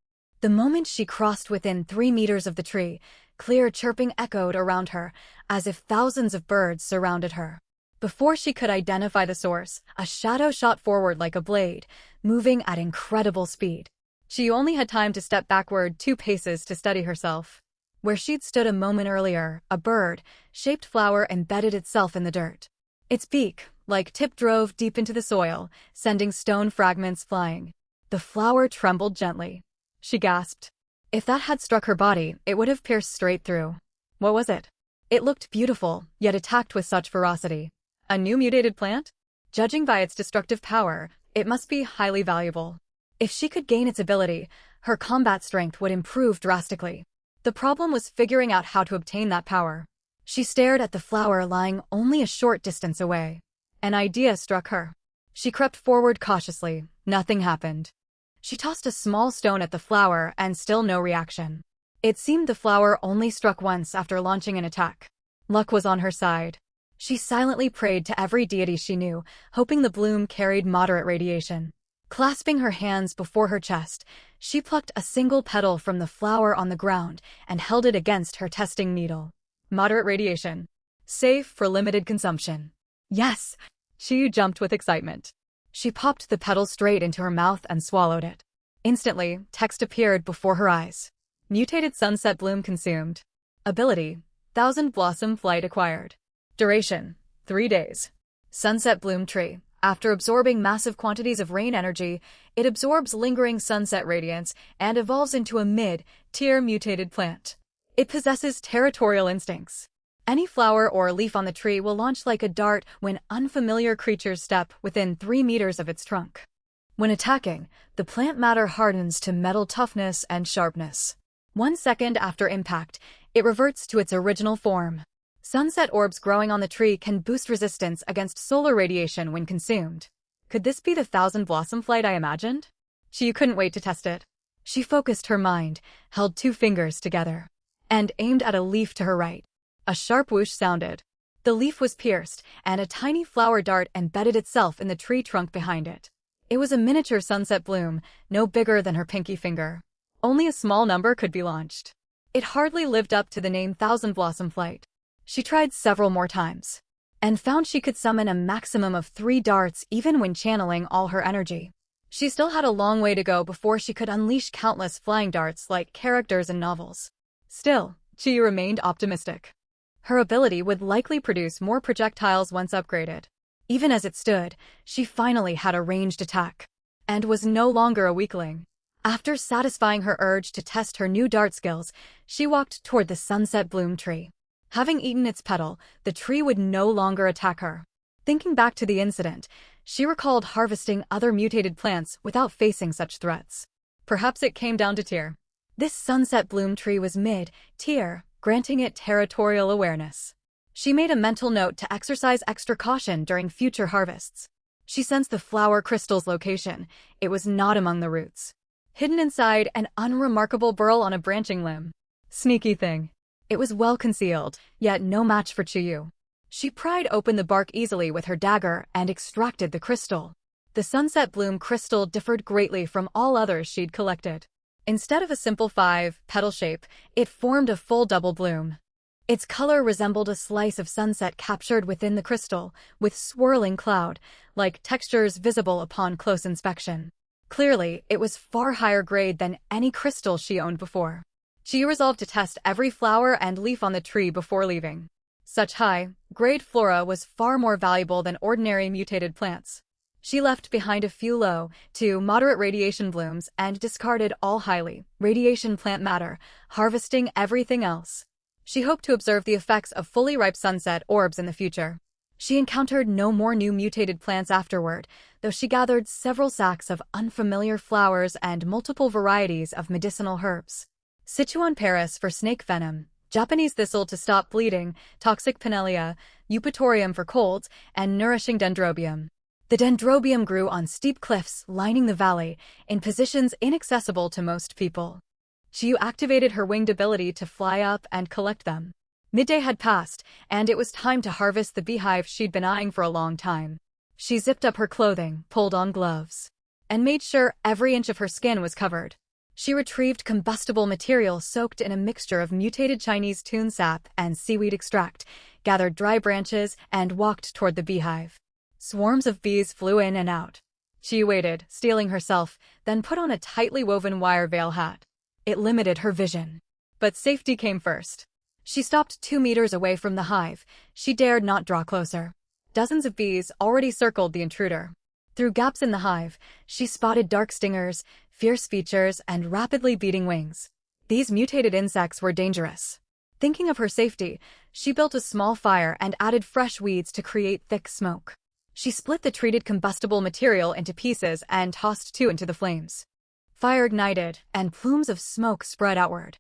The moment she crossed within 3 meters of the tree, clear chirping echoed around her, as if thousands of birds surrounded her. Before she could identify the source, a shadow shot forward like a blade, moving at incredible speed. Chiyu only had time to step backward 2 paces to steady herself. Where she'd stood a moment earlier, a bird-shaped flower embedded itself in the dirt. Its beak, like tip, drove deep into the soil, sending stone fragments flying. The flower trembled gently. She gasped. If that had struck her body, it would have pierced straight through. What was it? It looked beautiful, yet attacked with such ferocity. A new mutated plant? Judging by its destructive power, it must be highly valuable. If she could gain its ability, her combat strength would improve drastically. The problem was figuring out how to obtain that power. She stared at the flower lying only a short distance away. An idea struck her. She crept forward cautiously. Nothing happened. She tossed a small stone at the flower and still no reaction. It seemed the flower only struck once after launching an attack. Luck was on her side. She silently prayed to every deity she knew, hoping the bloom carried moderate radiation. Clasping her hands before her chest, she plucked a single petal from the flower on the ground and held it against her testing needle. Moderate radiation. Safe for limited consumption. Yes! She jumped with excitement. She popped the petal straight into her mouth and swallowed it. Instantly, text appeared before her eyes. Mutated sunset bloom consumed. Ability: Thousand Blossom Flight acquired. Duration: 3 days. Sunset bloom tree. After absorbing massive quantities of rain energy, it absorbs lingering sunset radiance and evolves into a mid-tier mutated plant. It possesses territorial instincts. Any flower or leaf on the tree will launch like a dart when unfamiliar creatures step within 3 meters of its trunk. When attacking, the plant matter hardens to metal toughness and sharpness. 1 second after impact, it reverts to its original form. Sunset orbs growing on the tree can boost resistance against solar radiation when consumed. Could this be the Thousand Blossom Flight I imagined? She couldn't wait to test it. She focused her mind, held 2 fingers together, and aimed at a leaf to her right. A sharp whoosh sounded. The leaf was pierced, and a tiny flower dart embedded itself in the tree trunk behind it. It was a miniature sunset bloom, no bigger than her pinky finger. Only a small number could be launched. It hardly lived up to the name Thousand Blossom Flight. She tried several more times, and found she could summon a maximum of 3 darts even when channeling all her energy. She still had a long way to go before she could unleash countless flying darts like characters in novels. Still, she remained optimistic. Her ability would likely produce more projectiles once upgraded. Even as it stood, she finally had a ranged attack, and was no longer a weakling. After satisfying her urge to test her new dart skills, she walked toward the sunset bloom tree. Having eaten its petal, the tree would no longer attack her. Thinking back to the incident, she recalled harvesting other mutated plants without facing such threats. Perhaps it came down to tier. This sunset bloom tree was mid-tier, granting it territorial awareness. She made a mental note to exercise extra caution during future harvests. She sensed the flower crystal's location. It was not among the roots. Hidden inside an unremarkable burl on a branching limb. Sneaky thing. It was well concealed, yet no match for Chiyu. She pried open the bark easily with her dagger and extracted the crystal. The sunset bloom crystal differed greatly from all others she'd collected. Instead of a simple 5-petal shape, it formed a full double bloom. Its color resembled a slice of sunset captured within the crystal, with swirling cloud-like textures visible upon close inspection. Clearly, it was far higher grade than any crystal she owned before. She resolved to test every flower and leaf on the tree before leaving. Such high-grade flora was far more valuable than ordinary mutated plants. She left behind a few low to moderate radiation blooms and discarded all highly radiation plant matter, harvesting everything else. She hoped to observe the effects of fully ripe sunset orbs in the future. She encountered no more new mutated plants afterward, though she gathered several sacks of unfamiliar flowers and multiple varieties of medicinal herbs. Sichuan Paris for snake venom, Japanese thistle to stop bleeding, toxic Pinellia, Eupatorium for colds, and nourishing Dendrobium. The Dendrobium grew on steep cliffs lining the valley, in positions inaccessible to most people. Chiyu activated her winged ability to fly up and collect them. Midday had passed, and it was time to harvest the beehive she'd been eyeing for a long time. She zipped up her clothing, pulled on gloves, and made sure every inch of her skin was covered. She retrieved combustible material soaked in a mixture of mutated Chinese tune sap and seaweed extract, gathered dry branches, and walked toward the beehive. Swarms of bees flew in and out. She waited, steeling herself, then put on a tightly woven wire veil hat. It limited her vision. But safety came first. She stopped 2 meters away from the hive. She dared not draw closer. Dozens of bees already circled the intruder. Through gaps in the hive, she spotted dark stingers, fierce features, and rapidly beating wings. These mutated insects were dangerous. Thinking of her safety, she built a small fire and added fresh weeds to create thick smoke. She split the treated combustible material into pieces and tossed 2 into the flames. Fire ignited, and plumes of smoke spread outward.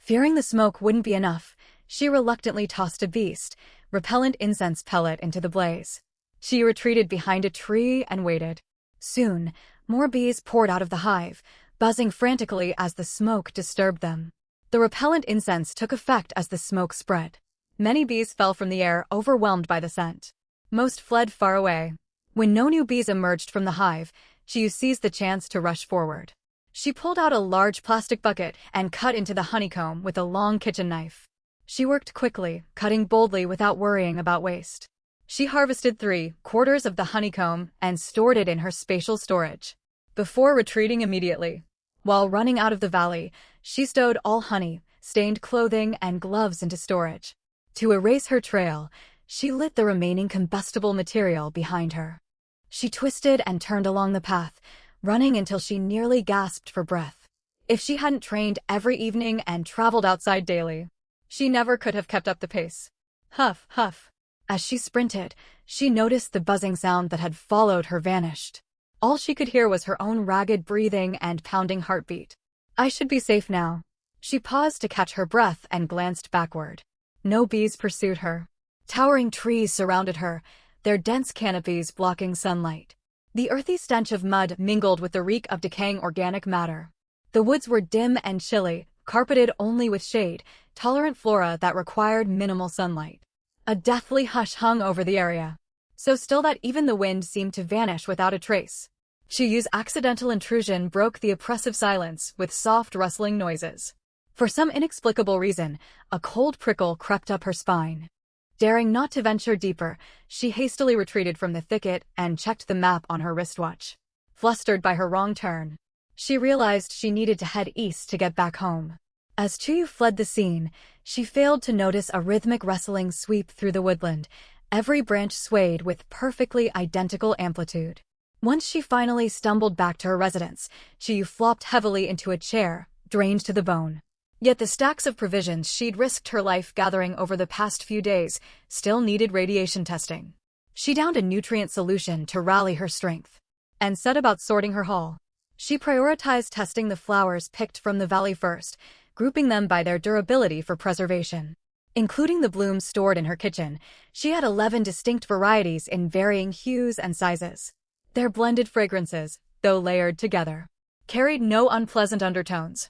Fearing the smoke wouldn't be enough, she reluctantly tossed a beast, repellent incense pellet into the blaze. She retreated behind a tree and waited. Soon, more bees poured out of the hive, buzzing frantically as the smoke disturbed them. The repellent incense took effect as the smoke spread. Many bees fell from the air, overwhelmed by the scent. Most fled far away. When no new bees emerged from the hive, she seized the chance to rush forward. She pulled out a large plastic bucket and cut into the honeycomb with a long kitchen knife. She worked quickly, cutting boldly without worrying about waste. She harvested 3/4 of the honeycomb and stored it in her spatial storage. Before retreating immediately. While running out of the valley, she stowed all honey, stained clothing, and gloves into storage. To erase her trail, she lit the remaining combustible material behind her. She twisted and turned along the path, running until she nearly gasped for breath. If she hadn't trained every evening and traveled outside daily, she never could have kept up the pace. Huff, huff. As she sprinted, she noticed the buzzing sound that had followed her vanished. All she could hear was her own ragged breathing and pounding heartbeat. I should be safe now. She paused to catch her breath and glanced backward. No bees pursued her. Towering trees surrounded her, their dense canopies blocking sunlight. The earthy stench of mud mingled with the reek of decaying organic matter. The woods were dim and chilly, carpeted only with shade, tolerant flora that required minimal sunlight. A deathly hush hung over the area, so still that even the wind seemed to vanish without a trace. Chuyu's accidental intrusion broke the oppressive silence with soft rustling noises. For some inexplicable reason, a cold prickle crept up her spine. Daring not to venture deeper, she hastily retreated from the thicket and checked the map on her wristwatch. Flustered by her wrong turn, she realized she needed to head east to get back home. As Chuyu fled the scene, she failed to notice a rhythmic rustling sweep through the woodland, every branch swayed with perfectly identical amplitude. Once she finally stumbled back to her residence, Chuyu flopped heavily into a chair, drained to the bone. Yet the stacks of provisions she'd risked her life gathering over the past few days still needed radiation testing. She downed a nutrient solution to rally her strength and set about sorting her haul. She prioritized testing the flowers picked from the valley first, grouping them by their durability for preservation. Including the blooms stored in her kitchen, she had 11 distinct varieties in varying hues and sizes. Their blended fragrances, though layered together, carried no unpleasant undertones.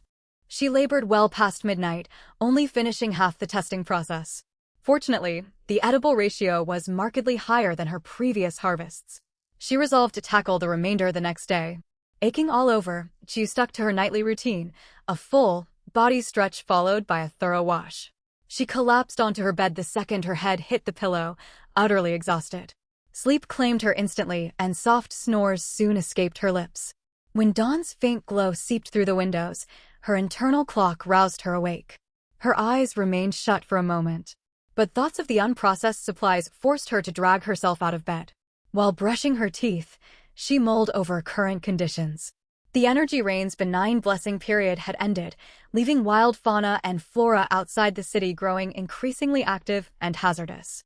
She labored well past midnight, only finishing half the testing process. Fortunately, the edible ratio was markedly higher than her previous harvests. She resolved to tackle the remainder the next day. Aching all over, she stuck to her nightly routine, a full body stretch followed by a thorough wash. She collapsed onto her bed the second her head hit the pillow, utterly exhausted. Sleep claimed her instantly, and soft snores soon escaped her lips. When dawn's faint glow seeped through the windows, her internal clock roused her awake. Her eyes remained shut for a moment, but thoughts of the unprocessed supplies forced her to drag herself out of bed. While brushing her teeth, she mulled over current conditions. The energy rain's benign blessing period had ended, leaving wild fauna and flora outside the city growing increasingly active and hazardous.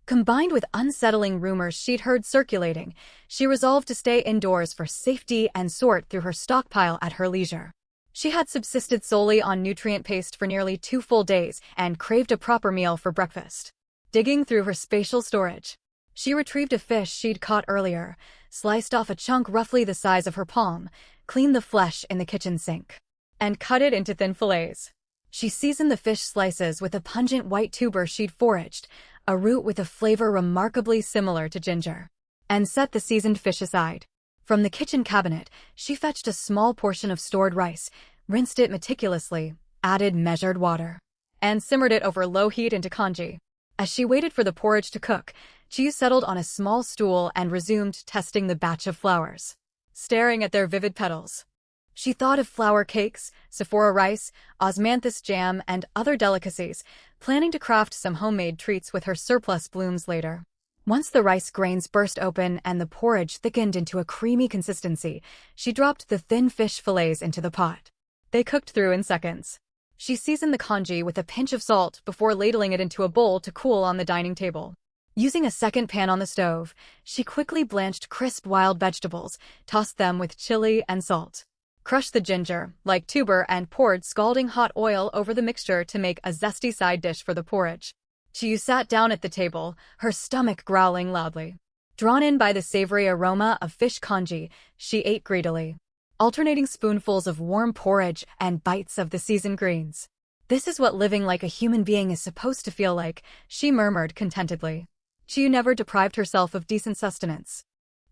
Combined with unsettling rumors she'd heard circulating, she resolved to stay indoors for safety and sort through her stockpile at her leisure. She had subsisted solely on nutrient paste for nearly 2 full days and craved a proper meal for breakfast. Digging through her spatial storage, she retrieved a fish she'd caught earlier, sliced off a chunk roughly the size of her palm, cleaned the flesh in the kitchen sink, and cut it into thin fillets. She seasoned the fish slices with a pungent white tuber she'd foraged, a root with a flavor remarkably similar to ginger, and set the seasoned fish aside. From the kitchen cabinet, she fetched a small portion of stored rice, rinsed it meticulously, added measured water, and simmered it over low heat into congee. As she waited for the porridge to cook, Chu settled on a small stool and resumed testing the batch of flowers. Staring at their vivid petals, she thought of flour cakes, Sephora rice, osmanthus jam, and other delicacies, planning to craft some homemade treats with her surplus blooms later. Once the rice grains burst open and the porridge thickened into a creamy consistency, she dropped the thin fish fillets into the pot. They cooked through in seconds. She seasoned the congee with a pinch of salt before ladling it into a bowl to cool on the dining table. Using a second pan on the stove, she quickly blanched crisp wild vegetables, tossed them with chili and salt, crushed the ginger, like tuber, and poured scalding hot oil over the mixture to make a zesty side dish for the porridge. Chiyu sat down at the table, her stomach growling loudly. Drawn in by the savory aroma of fish congee, she ate greedily, alternating spoonfuls of warm porridge and bites of the seasoned greens. This is what living like a human being is supposed to feel like, she murmured contentedly. Chiyu never deprived herself of decent sustenance.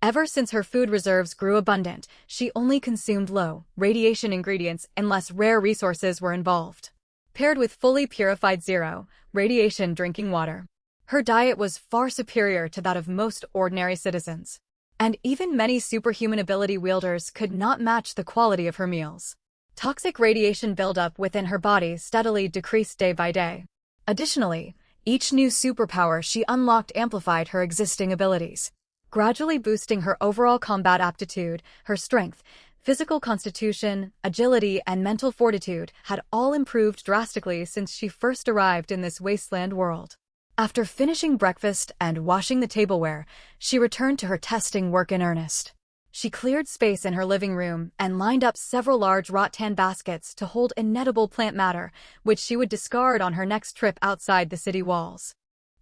Ever since her food reserves grew abundant, she only consumed low radiation ingredients unless rare resources were involved. Paired with fully purified zero radiation drinking water, her diet was far superior to that of most ordinary citizens. And even many superhuman ability wielders could not match the quality of her meals. Toxic radiation buildup within her body steadily decreased day by day. Additionally, each new superpower she unlocked amplified her existing abilities, gradually boosting her overall combat aptitude. Her strength, physical constitution, agility, and mental fortitude had all improved drastically since she first arrived in this wasteland world. After finishing breakfast and washing the tableware, she returned to her testing work in earnest. She cleared space in her living room and lined up several large rattan baskets to hold inedible plant matter, which she would discard on her next trip outside the city walls.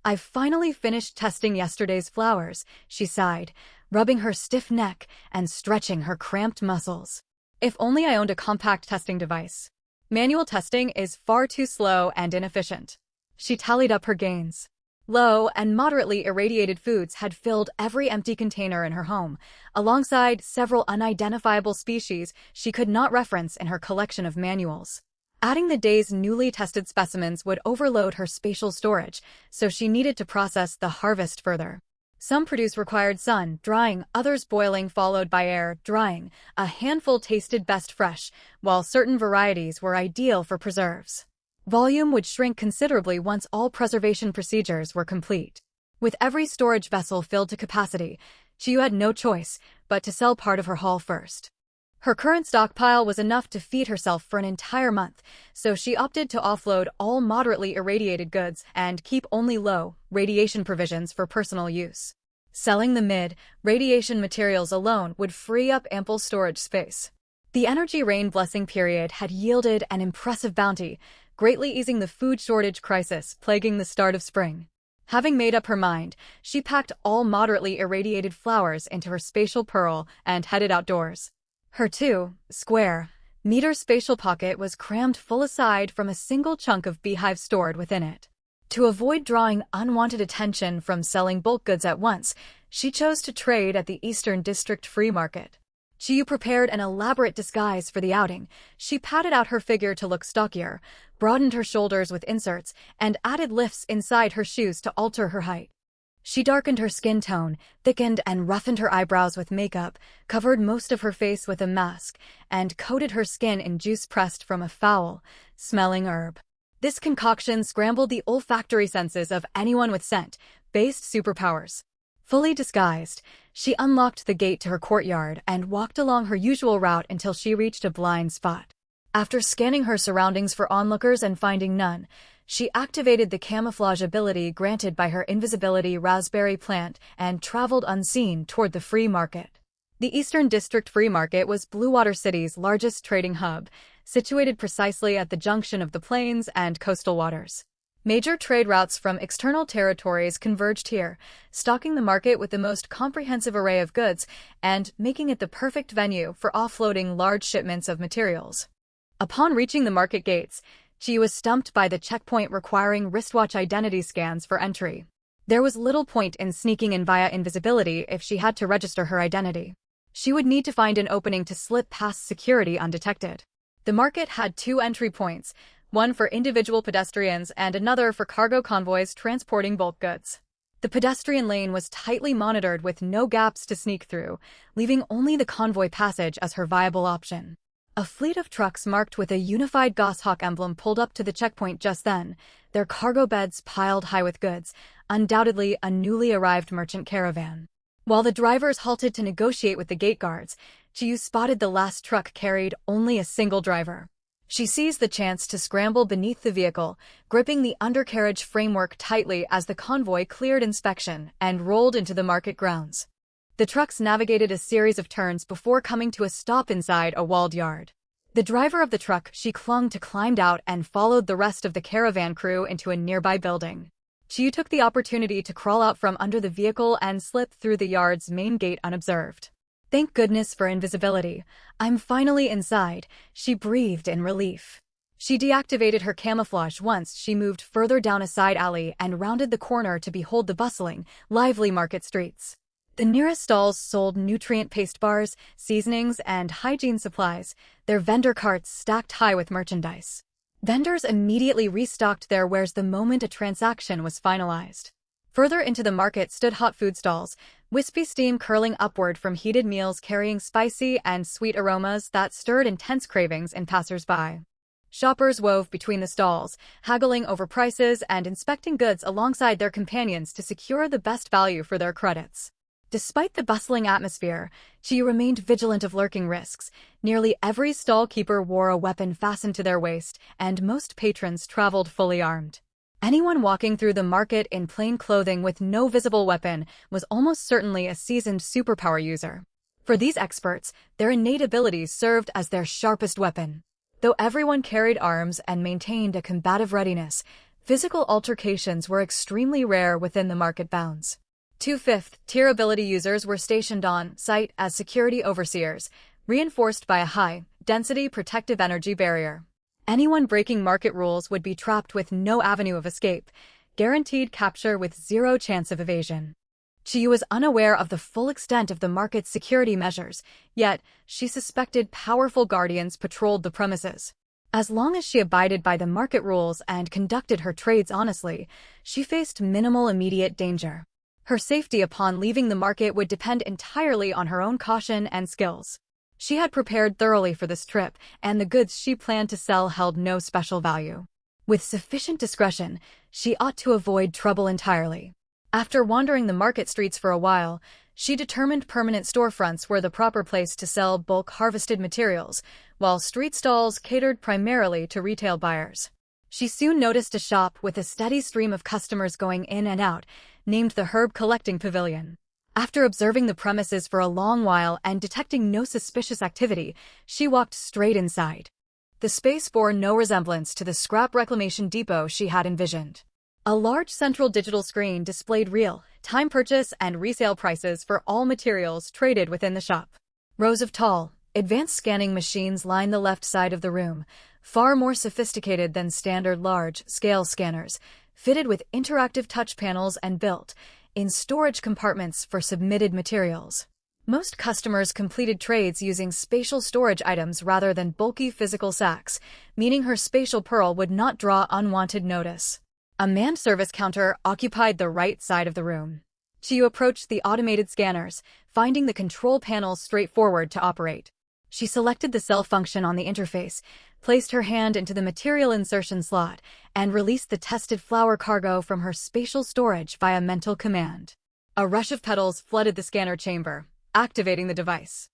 "I've finally finished testing yesterday's flowers," she sighed, rubbing her stiff neck and stretching her cramped muscles. "If only I owned a compact testing device. Manual testing is far too slow and inefficient." She tallied up her gains. Low and moderately irradiated foods had filled every empty container in her home, alongside several unidentifiable species she could not reference in her collection of manuals. Adding the day's newly tested specimens would overload her spatial storage, so she needed to process the harvest further. Some produce required sun drying, others boiling followed by air drying. A handful tasted best fresh, while certain varieties were ideal for preserves. Volume would shrink considerably once all preservation procedures were complete. With every storage vessel filled to capacity, Chiyu had no choice but to sell part of her haul first. Her current stockpile was enough to feed herself for an entire month, so she opted to offload all moderately irradiated goods and keep only low radiation provisions for personal use. Selling the mid-radiation materials alone would free up ample storage space. The energy rain blessing period had yielded an impressive bounty, greatly easing the food shortage crisis plaguing the start of spring. Having made up her mind, she packed all moderately irradiated flowers into her spatial pearl and headed outdoors. Her 2-square-meter spatial pocket was crammed full aside from a single chunk of beehive stored within it. To avoid drawing unwanted attention from selling bulk goods at once, she chose to trade at the Eastern District Free Market. Chiyu prepared an elaborate disguise for the outing. She padded out her figure to look stockier, broadened her shoulders with inserts, and added lifts inside her shoes to alter her height. She darkened her skin tone, thickened and roughened her eyebrows with makeup, covered most of her face with a mask, and coated her skin in juice pressed from a foul-smelling herb. This concoction scrambled the olfactory senses of anyone with scent-based superpowers. Fully disguised, she unlocked the gate to her courtyard and walked along her usual route until she reached a blind spot. After scanning her surroundings for onlookers and finding none, she activated the camouflage ability granted by her invisibility raspberry plant and traveled unseen toward the free market. The Eastern District Free Market was Bluewater City's largest trading hub, situated precisely at the junction of the plains and coastal waters. Major trade routes from external territories converged here, stocking the market with the most comprehensive array of goods and making it the perfect venue for offloading large shipments of materials. Upon reaching the market gates, she was stumped by the checkpoint requiring wristwatch identity scans for entry. There was little point in sneaking in via invisibility if she had to register her identity. She would need to find an opening to slip past security undetected. The market had 2 entry points, one for individual pedestrians and another for cargo convoys transporting bulk goods. The pedestrian lane was tightly monitored with no gaps to sneak through, leaving only the convoy passage as her viable option. A fleet of trucks marked with a unified goshawk emblem pulled up to the checkpoint just then, their cargo beds piled high with goods, undoubtedly a newly arrived merchant caravan. While the drivers halted to negotiate with the gate guards, Chiyu spotted the last truck carried only a single driver. She seized the chance to scramble beneath the vehicle, gripping the undercarriage framework tightly as the convoy cleared inspection and rolled into the market grounds. The trucks navigated a series of turns before coming to a stop inside a walled yard. The driver of the truck she clung to climbed out and followed the rest of the caravan crew into a nearby building. Chiyu took the opportunity to crawl out from under the vehicle and slip through the yard's main gate unobserved. Thank goodness for invisibility. I'm finally inside, she breathed in relief. She deactivated her camouflage once she moved further down a side alley and rounded the corner to behold the bustling, lively market streets. The nearest stalls sold nutrient paste bars, seasonings, and hygiene supplies, their vendor carts stacked high with merchandise. Vendors immediately restocked their wares the moment a transaction was finalized. Further into the market stood hot food stalls, wispy steam curling upward from heated meals carrying spicy and sweet aromas that stirred intense cravings in passers-by. Shoppers wove between the stalls, haggling over prices and inspecting goods alongside their companions to secure the best value for their credits. Despite the bustling atmosphere, Chiyu remained vigilant of lurking risks. Nearly every stall keeper wore a weapon fastened to their waist, and most patrons traveled fully armed. Anyone walking through the market in plain clothing with no visible weapon was almost certainly a seasoned superpower user. For these experts, their innate abilities served as their sharpest weapon. Though everyone carried arms and maintained a combative readiness, physical altercations were extremely rare within the market bounds. 2 5th-tier ability users were stationed on site as security overseers, reinforced by a high-density protective energy barrier. Anyone breaking market rules would be trapped with no avenue of escape, guaranteed capture with zero chance of evasion. Chiyu was unaware of the full extent of the market's security measures, yet she suspected powerful guardians patrolled the premises. As long as she abided by the market rules and conducted her trades honestly, she faced minimal immediate danger. Her safety upon leaving the market would depend entirely on her own caution and skills. She had prepared thoroughly for this trip, and the goods she planned to sell held no special value. With sufficient discretion, she ought to avoid trouble entirely. After wandering the market streets for a while, she determined permanent storefronts were the proper place to sell bulk harvested materials, while street stalls catered primarily to retail buyers. She soon noticed a shop with a steady stream of customers going in and out, named the Herb Collecting Pavilion. After observing the premises for a long while and detecting no suspicious activity, she walked straight inside. The space bore no resemblance to the scrap reclamation depot she had envisioned. A large central digital screen displayed real-time purchase and resale prices for all materials traded within the shop. Rows of tall, advanced scanning machines lined the left side of the room, far more sophisticated than standard large-scale scanners, fitted with interactive touch panels and built in storage compartments for submitted materials. Most customers completed trades using spatial storage items rather than bulky physical sacks, meaning her spatial pearl would not draw unwanted notice. A manned service counter occupied the right side of the room. Chiyu approached the automated scanners, finding the control panels straightforward to operate. She selected the cell function on the interface, placed her hand into the material insertion slot, and released the tested flour cargo from her spatial storage via mental command. A rush of petals flooded the scanner chamber, activating the device.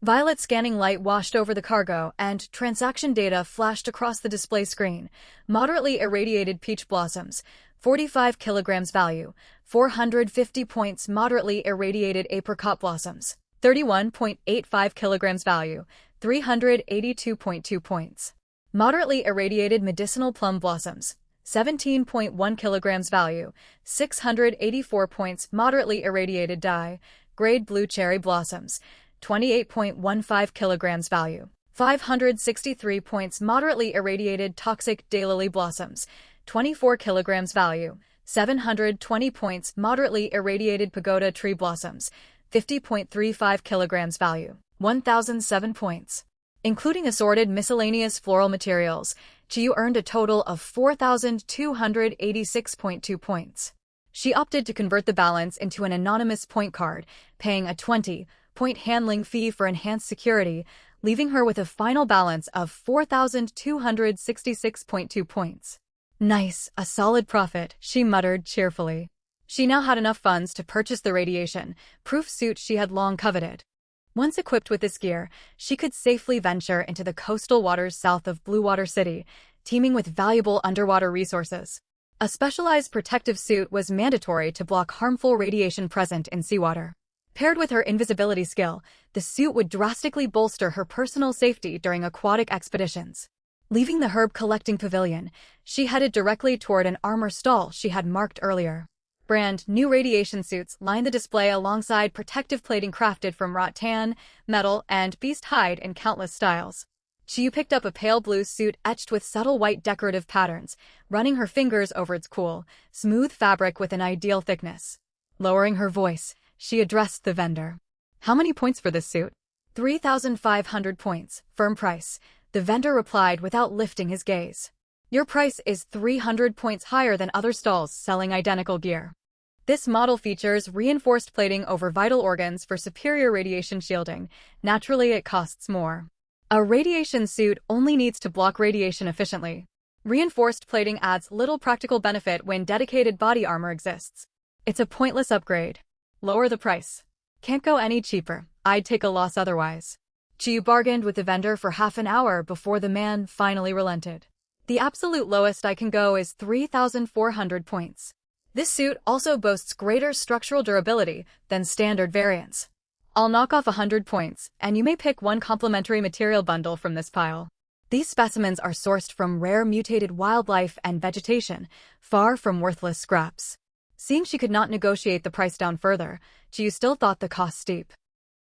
Violet scanning light washed over the cargo, and transaction data flashed across the display screen. Moderately irradiated peach blossoms, 45 kilograms value, 450 points. Moderately irradiated apricot blossoms, 31.85 kilograms value, 382.2 points. Moderately irradiated medicinal plum blossoms, 17.1 kilograms value, 684 points. Moderately irradiated dye, grade blue cherry blossoms, 28.15 kilograms value, 563 points. Moderately irradiated toxic daylily blossoms, 24 kilograms value, 720 points. Moderately irradiated pagoda tree blossoms, 50.35 kilograms value, 1,007 points. Including assorted miscellaneous floral materials, Chiyu earned a total of 4,286.2 points. She opted to convert the balance into an anonymous point card, paying a 20-point handling fee for enhanced security, leaving her with a final balance of 4,266.2 points. Nice, a solid profit, she muttered cheerfully. She now had enough funds to purchase the radiation-proof suit she had long coveted. Once equipped with this gear, she could safely venture into the coastal waters south of Blue Water City, teeming with valuable underwater resources. A specialized protective suit was mandatory to block harmful radiation present in seawater. Paired with her invisibility skill, the suit would drastically bolster her personal safety during aquatic expeditions. Leaving the herb-collecting pavilion, she headed directly toward an armor stall she had marked earlier. Brand new radiation suits lined the display alongside protective plating crafted from rattan, metal, and beast hide in countless styles. Chiyu picked up a pale blue suit etched with subtle white decorative patterns, running her fingers over its cool, smooth fabric with an ideal thickness. Lowering her voice, she addressed the vendor. "How many points for this suit?" 3,500 points, firm price, the vendor replied without lifting his gaze. "Your price is 300 points higher than other stalls selling identical gear. This model features reinforced plating over vital organs for superior radiation shielding. Naturally, it costs more. A radiation suit only needs to block radiation efficiently. Reinforced plating adds little practical benefit when dedicated body armor exists. It's a pointless upgrade. Lower the price. Can't go any cheaper. I'd take a loss otherwise." Chiyu bargained with the vendor for half an hour before the man finally relented. "The absolute lowest I can go is 3,400 points. This suit also boasts greater structural durability than standard variants. I'll knock off 100 points, and you may pick one complimentary material bundle from this pile." These specimens are sourced from rare mutated wildlife and vegetation, far from worthless scraps. Seeing she could not negotiate the price down further, Chiyu still thought the cost steep.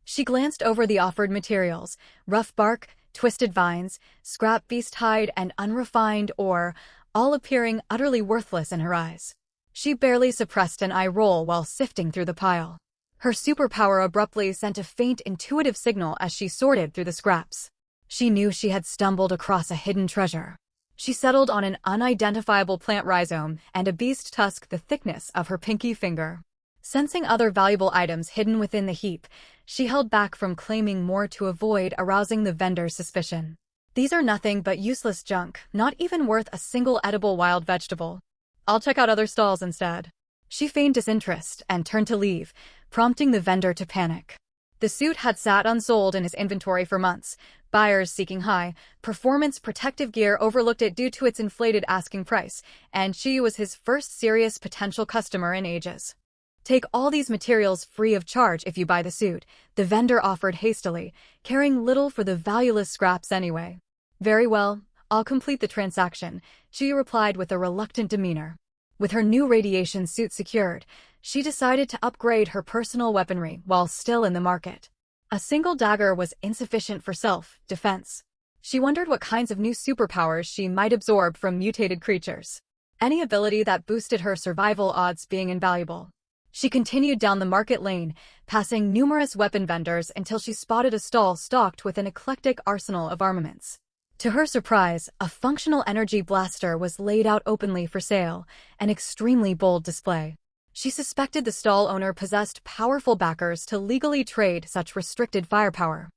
She glanced over the offered materials: rough bark, twisted vines, scrap beast hide, and unrefined ore, all appearing utterly worthless in her eyes. She barely suppressed an eye roll while sifting through the pile. Her superpower abruptly sent a faint intuitive signal as she sorted through the scraps. She knew she had stumbled across a hidden treasure. She settled on an unidentifiable plant rhizome and a beast tusk the thickness of her pinky finger. Sensing other valuable items hidden within the heap, she held back from claiming more to avoid arousing the vendor's suspicion. "These are nothing but useless junk, not even worth a single edible wild vegetable. I'll check out other stalls instead." She feigned disinterest and turned to leave, prompting the vendor to panic. The suit had sat unsold in his inventory for months. Buyers seeking high, performance protective gear overlooked it due to its inflated asking price, and she was his first serious potential customer in ages. "Take all these materials free of charge if you buy the suit," the vendor offered hastily, caring little for the valueless scraps anyway. "Very well, I'll complete the transaction," Chiyu replied with a reluctant demeanor. With her new radiation suit secured, she decided to upgrade her personal weaponry while still in the market. A single dagger was insufficient for self-defense. She wondered what kinds of new superpowers she might absorb from mutated creatures. Any ability that boosted her survival odds being invaluable. She continued down the market lane, passing numerous weapon vendors until she spotted a stall stocked with an eclectic arsenal of armaments. To her surprise, a functional energy blaster was laid out openly for sale, an extremely bold display. She suspected the stall owner possessed powerful backers to legally trade such restricted firepower.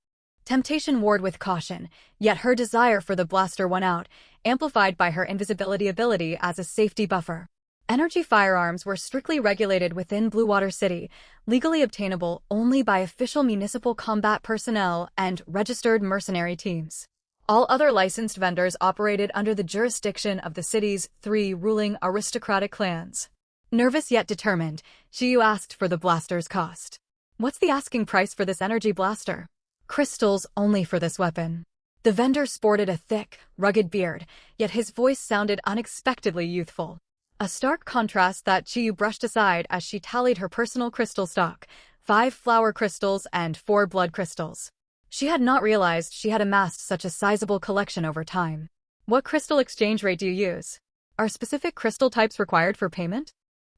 Temptation warred with caution, yet her desire for the blaster won out, amplified by her invisibility ability as a safety buffer. Energy firearms were strictly regulated within Bluewater City, legally obtainable only by official municipal combat personnel and registered mercenary teams. All other licensed vendors operated under the jurisdiction of the city's 3 ruling aristocratic clans. Nervous yet determined, Chiyu asked for the blaster's cost. "What's the asking price for this energy blaster?" "Crystals only for this weapon." The vendor sported a thick, rugged beard, yet his voice sounded unexpectedly youthful. A stark contrast that Chiyu brushed aside as she tallied her personal crystal stock: 5 flower crystals and 4 blood crystals. She had not realized she had amassed such a sizable collection over time. "What crystal exchange rate do you use? Are specific crystal types required for payment?"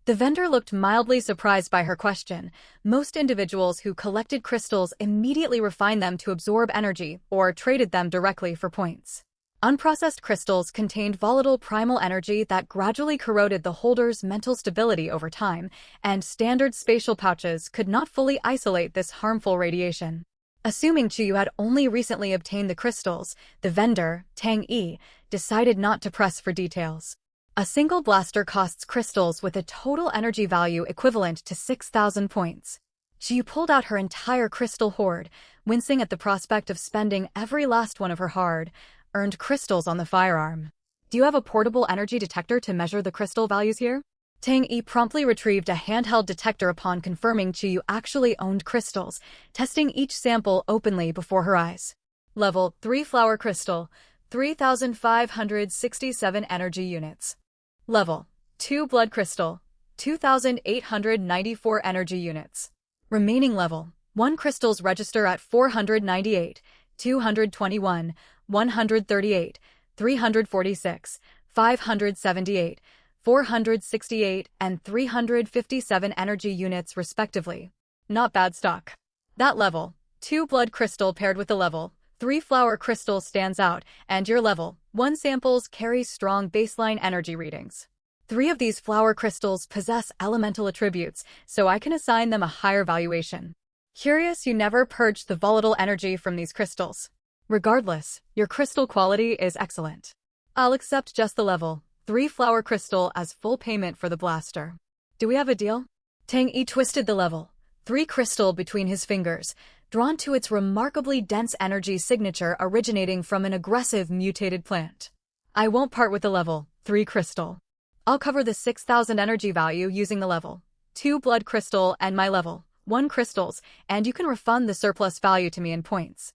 The vendor looked mildly surprised by her question. Most individuals who collected crystals immediately refined them to absorb energy or traded them directly for points. Unprocessed crystals contained volatile primal energy that gradually corroded the holder's mental stability over time, and standard spatial pouches could not fully isolate this harmful radiation. Assuming Chiyu had only recently obtained the crystals, the vendor, Tang Yi, decided not to press for details. A single blaster costs crystals with a total energy value equivalent to 6,000 points. Chiyu pulled out her entire crystal hoard, wincing at the prospect of spending every last one of her hard-earned crystals on the firearm. "Do you have a portable energy detector to measure the crystal values here?" Tang Yi promptly retrieved a handheld detector upon confirming Qiyu actually owned crystals, testing each sample openly before her eyes. Level 3 Flower Crystal, 3,567 energy units. Level 2 Blood Crystal, 2,894 energy units. Remaining level 1 crystals register at 498, 221, 138, 346, 578, 468, and 357 energy units respectively. Not bad stock. That level 2 blood crystal paired with the level 3 flower crystal stands out, and your level 1 samples carry strong baseline energy readings. 3 of these flower crystals possess elemental attributes, so I can assign them a higher valuation. Curious you never purged the volatile energy from these crystals. Regardless, your crystal quality is excellent. I'll accept just the level 3 flower crystal as full payment for the blaster. Do we have a deal? Tang Yi twisted the level 3 crystal between his fingers, drawn to its remarkably dense energy signature originating from an aggressive mutated plant. I won't part with the level 3 crystal. I'll cover the 6,000 energy value using the level 2 blood crystal and my level 1 crystals, and you can refund the surplus value to me in points.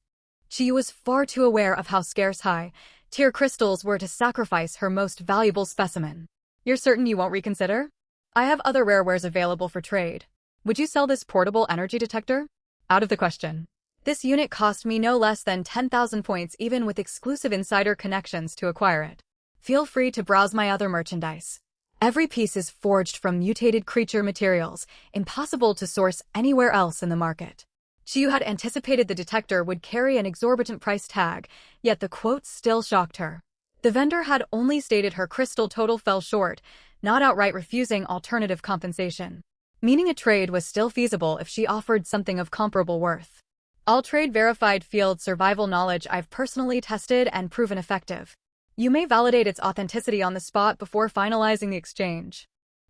Qiyu was far too aware of how scarce high-tier crystals were to sacrifice her most valuable specimen. You're certain you won't reconsider? I have other rare wares available for trade. Would you sell this portable energy detector? Out of the question. This unit cost me no less than 10,000 points even with exclusive insider connections to acquire it. Feel free to browse my other merchandise. Every piece is forged from mutated creature materials, impossible to source anywhere else in the market. Qiyu had anticipated the detector would carry an exorbitant price tag, yet the quote still shocked her. The vendor had only stated her crystal total fell short, not outright refusing alternative compensation. Meaning a trade was still feasible if she offered something of comparable worth. All trade verified field survival knowledge I've personally tested and proven effective. You may validate its authenticity on the spot before finalizing the exchange.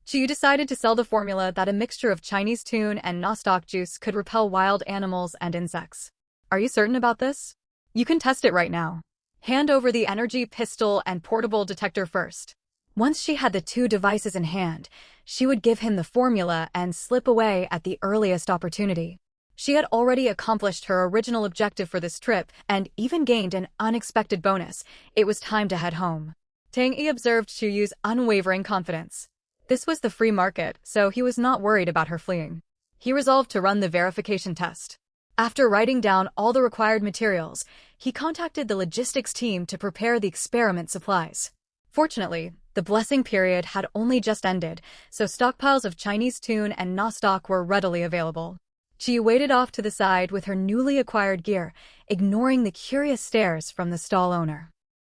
Qiyu decided to sell the formula that a mixture of Chinese tune and nostoc juice could repel wild animals and insects. Are you certain about this? You can test it right now. Hand over the energy pistol and portable detector first. Once she had the 2 devices in hand, she would give him the formula and slip away at the earliest opportunity. She had already accomplished her original objective for this trip and even gained an unexpected bonus. It was time to head home. Tang Yi observed Qiyu's unwavering confidence. This was the free market, so he was not worried about her fleeing. He resolved to run the verification test. After writing down all the required materials, he contacted the logistics team to prepare the experiment supplies. Fortunately, the blessing period had only just ended, so stockpiles of Chinese tune and nostoc were readily available. She waited off to the side with her newly acquired gear, ignoring the curious stares from the stall owner.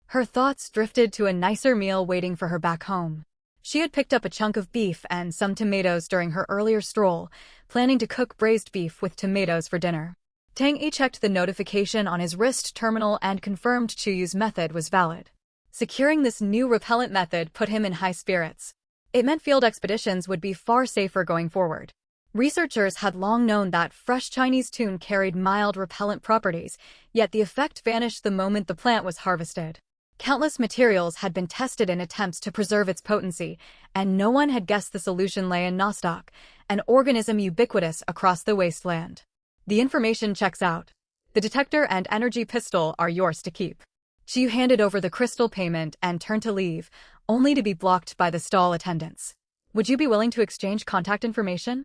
Her thoughts drifted to a nicer meal waiting for her back home. She had picked up a chunk of beef and some tomatoes during her earlier stroll, planning to cook braised beef with tomatoes for dinner. Tang Yi checked the notification on his wrist terminal and confirmed Qiyu's method was valid. Securing this new repellent method put him in high spirits. It meant field expeditions would be far safer going forward. Researchers had long known that fresh Chinese tune carried mild repellent properties, yet the effect vanished the moment the plant was harvested. Countless materials had been tested in attempts to preserve its potency, and no one had guessed the solution lay in nostoc, an organism ubiquitous across the wasteland. The information checks out. The detector and energy pistol are yours to keep. Qiyu handed over the crystal payment and turned to leave, only to be blocked by the stall attendants. Would you be willing to exchange contact information?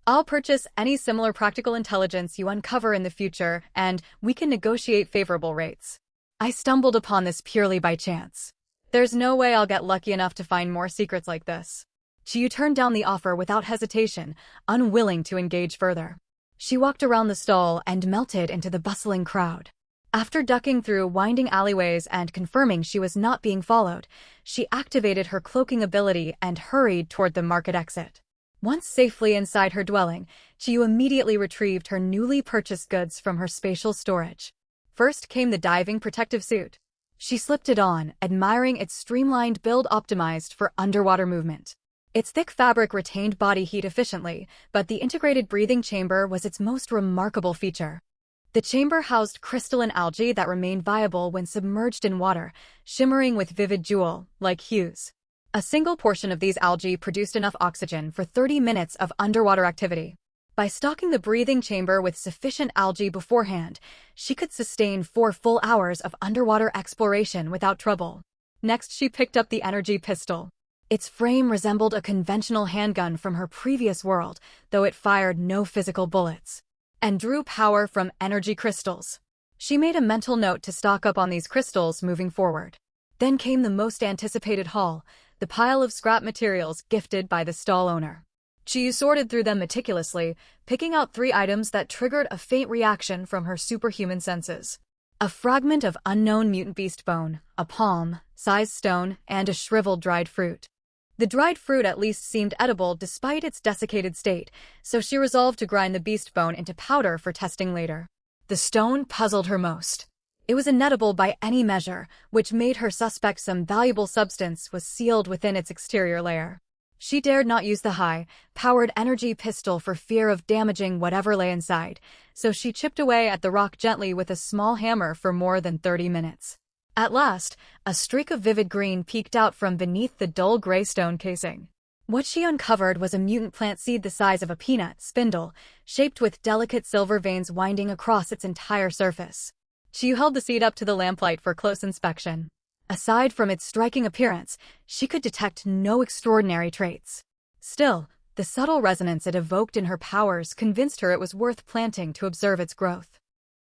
I'll purchase any similar practical intelligence you uncover in the future, and we can negotiate favorable rates. I stumbled upon this purely by chance. There's no way I'll get lucky enough to find more secrets like this. Qiyu turned down the offer without hesitation, unwilling to engage further. She walked around the stall and melted into the bustling crowd. After ducking through winding alleyways and confirming she was not being followed, she activated her cloaking ability and hurried toward the market exit. Once safely inside her dwelling, Qiyu immediately retrieved her newly purchased goods from her spatial storage. First came the diving protective suit. She slipped it on, admiring its streamlined build optimized for underwater movement. Its thick fabric retained body heat efficiently, but the integrated breathing chamber was its most remarkable feature. The chamber housed crystalline algae that remained viable when submerged in water, shimmering with vivid jewel-like hues. A single portion of these algae produced enough oxygen for 30 minutes of underwater activity. By stocking the breathing chamber with sufficient algae beforehand, she could sustain 4 full hours of underwater exploration without trouble. Next, she picked up the energy pistol. Its frame resembled a conventional handgun from her previous world, though it fired no physical bullets, and drew power from energy crystals. She made a mental note to stock up on these crystals moving forward. Then came the most anticipated haul, the pile of scrap materials gifted by the stall owner. She sorted through them meticulously, picking out 3 items that triggered a faint reaction from her superhuman senses. A fragment of unknown mutant beast bone, a palm-sized stone, and a shriveled dried fruit. The dried fruit at least seemed edible despite its desiccated state, so she resolved to grind the beast bone into powder for testing later. The stone puzzled her most. It was inedible by any measure, which made her suspect some valuable substance was sealed within its exterior layer. She dared not use the high-powered energy pistol for fear of damaging whatever lay inside, so she chipped away at the rock gently with a small hammer for more than 30 minutes. At last, a streak of vivid green peeked out from beneath the dull gray stone casing. What she uncovered was a mutant plant seed the size of a peanut spindle, shaped with delicate silver veins winding across its entire surface. She held the seed up to the lamplight for close inspection. Aside from its striking appearance, she could detect no extraordinary traits. Still, the subtle resonance it evoked in her powers convinced her it was worth planting to observe its growth.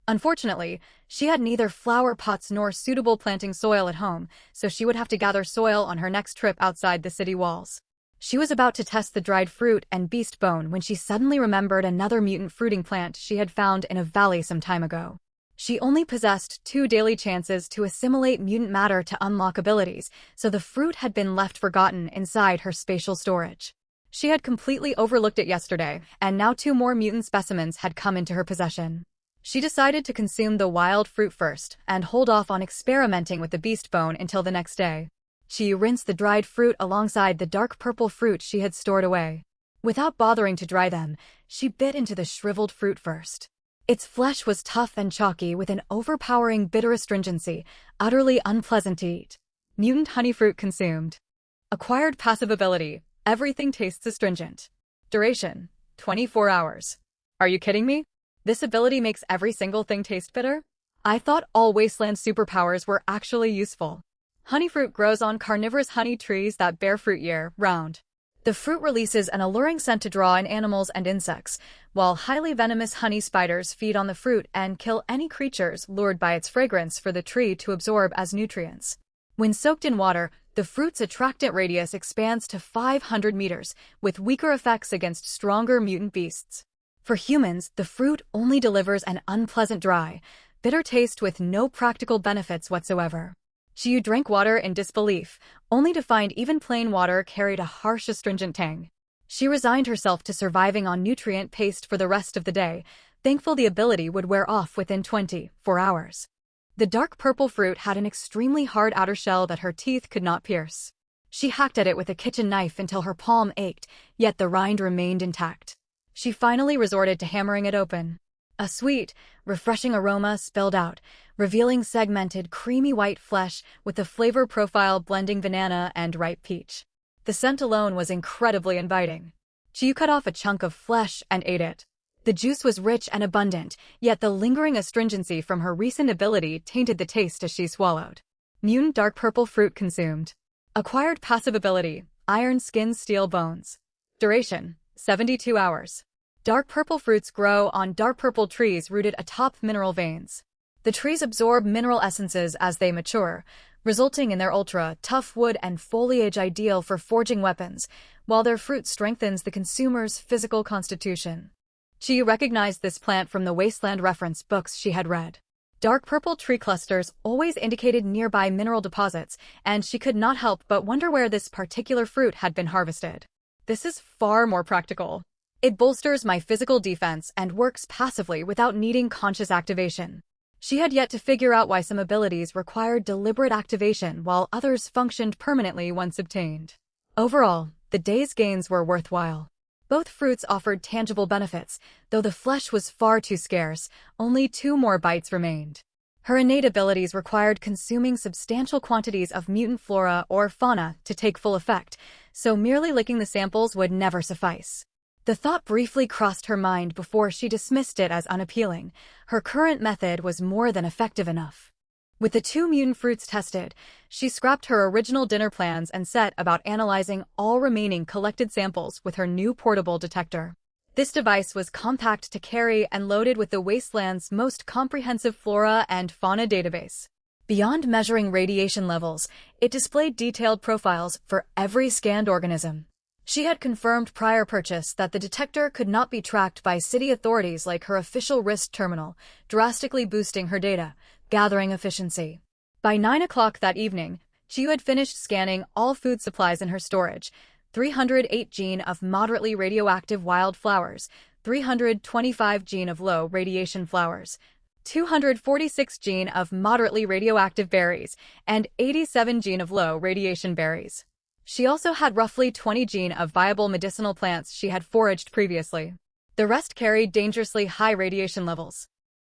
Unfortunately, she had neither flower pots nor suitable planting soil at home, so she would have to gather soil on her next trip outside the city walls. She was about to test the dried fruit and beast bone when she suddenly remembered another mutant fruiting plant she had found in a valley some time ago. She only possessed 2 daily chances to assimilate mutant matter to unlock abilities, so the fruit had been left forgotten inside her spatial storage. She had completely overlooked it yesterday, and now 2 more mutant specimens had come into her possession. She decided to consume the wild fruit first and hold off on experimenting with the beast bone until the next day. She rinsed the dried fruit alongside the dark purple fruit she had stored away. Without bothering to dry them, she bit into the shriveled fruit first. Its flesh was tough and chalky with an overpowering bitter astringency, utterly unpleasant to eat. Mutant honey fruit consumed. Acquired passive ability, everything tastes astringent. Duration, 24 hours. Are you kidding me? This ability makes every single thing taste bitter? I thought all wasteland superpowers were actually useful. Honey fruit grows on carnivorous honey trees that bear fruit year-round. The fruit releases an alluring scent to draw in animals and insects, while highly venomous honey spiders feed on the fruit and kill any creatures lured by its fragrance for the tree to absorb as nutrients. When soaked in water, the fruit's attractant radius expands to 500 meters, with weaker effects against stronger mutant beasts. For humans, the fruit only delivers an unpleasant dry, bitter taste with no practical benefits whatsoever. She drank water in disbelief, only to find even plain water carried a harsh astringent tang. She resigned herself to surviving on nutrient paste for the rest of the day, thankful the ability would wear off within 24 hours. The dark purple fruit had an extremely hard outer shell that her teeth could not pierce. She hacked at it with a kitchen knife until her palm ached, yet the rind remained intact. She finally resorted to hammering it open. A sweet, refreshing aroma spilled out, revealing segmented, creamy white flesh with the flavor profile blending banana and ripe peach. The scent alone was incredibly inviting. Chiyu cut off a chunk of flesh and ate it. The juice was rich and abundant, yet the lingering astringency from her recent ability tainted the taste as she swallowed. Mutant dark purple fruit consumed. Acquired passive ability, iron skin steel bones. Duration, 72 hours. Dark purple fruits grow on dark purple trees rooted atop mineral veins. The trees absorb mineral essences as they mature, resulting in their ultra-tough wood and foliage ideal for forging weapons, while their fruit strengthens the consumer's physical constitution. She recognized this plant from the wasteland reference books she had read. Dark purple tree clusters always indicated nearby mineral deposits, and she could not help but wonder where this particular fruit had been harvested. This is far more practical. It bolsters my physical defense and works passively without needing conscious activation. She had yet to figure out why some abilities required deliberate activation while others functioned permanently once obtained. Overall, the day's gains were worthwhile. Both fruits offered tangible benefits, though the flesh was far too scarce, only 2 more bites remained. Her innate abilities required consuming substantial quantities of mutant flora or fauna to take full effect, so merely licking the samples would never suffice. The thought briefly crossed her mind before she dismissed it as unappealing. Her current method was more than effective enough. With the 2 mutant fruits tested, she scrapped her original dinner plans and set about analyzing all remaining collected samples with her new portable detector. This device was compact to carry and loaded with the wasteland's most comprehensive flora and fauna database. Beyond measuring radiation levels, it displayed detailed profiles for every scanned organism. She had confirmed prior purchase that the detector could not be tracked by city authorities like her official wrist terminal, drastically boosting her data gathering efficiency. By 9 o'clock that evening, Chiu had finished scanning all food supplies in her storage: 308 gene of moderately radioactive wild flowers, 325 gene of low radiation flowers, 246 gene of moderately radioactive berries, and 87 gene of low radiation berries. She also had roughly 20 gene of viable medicinal plants she had foraged previously. The rest carried dangerously high radiation levels.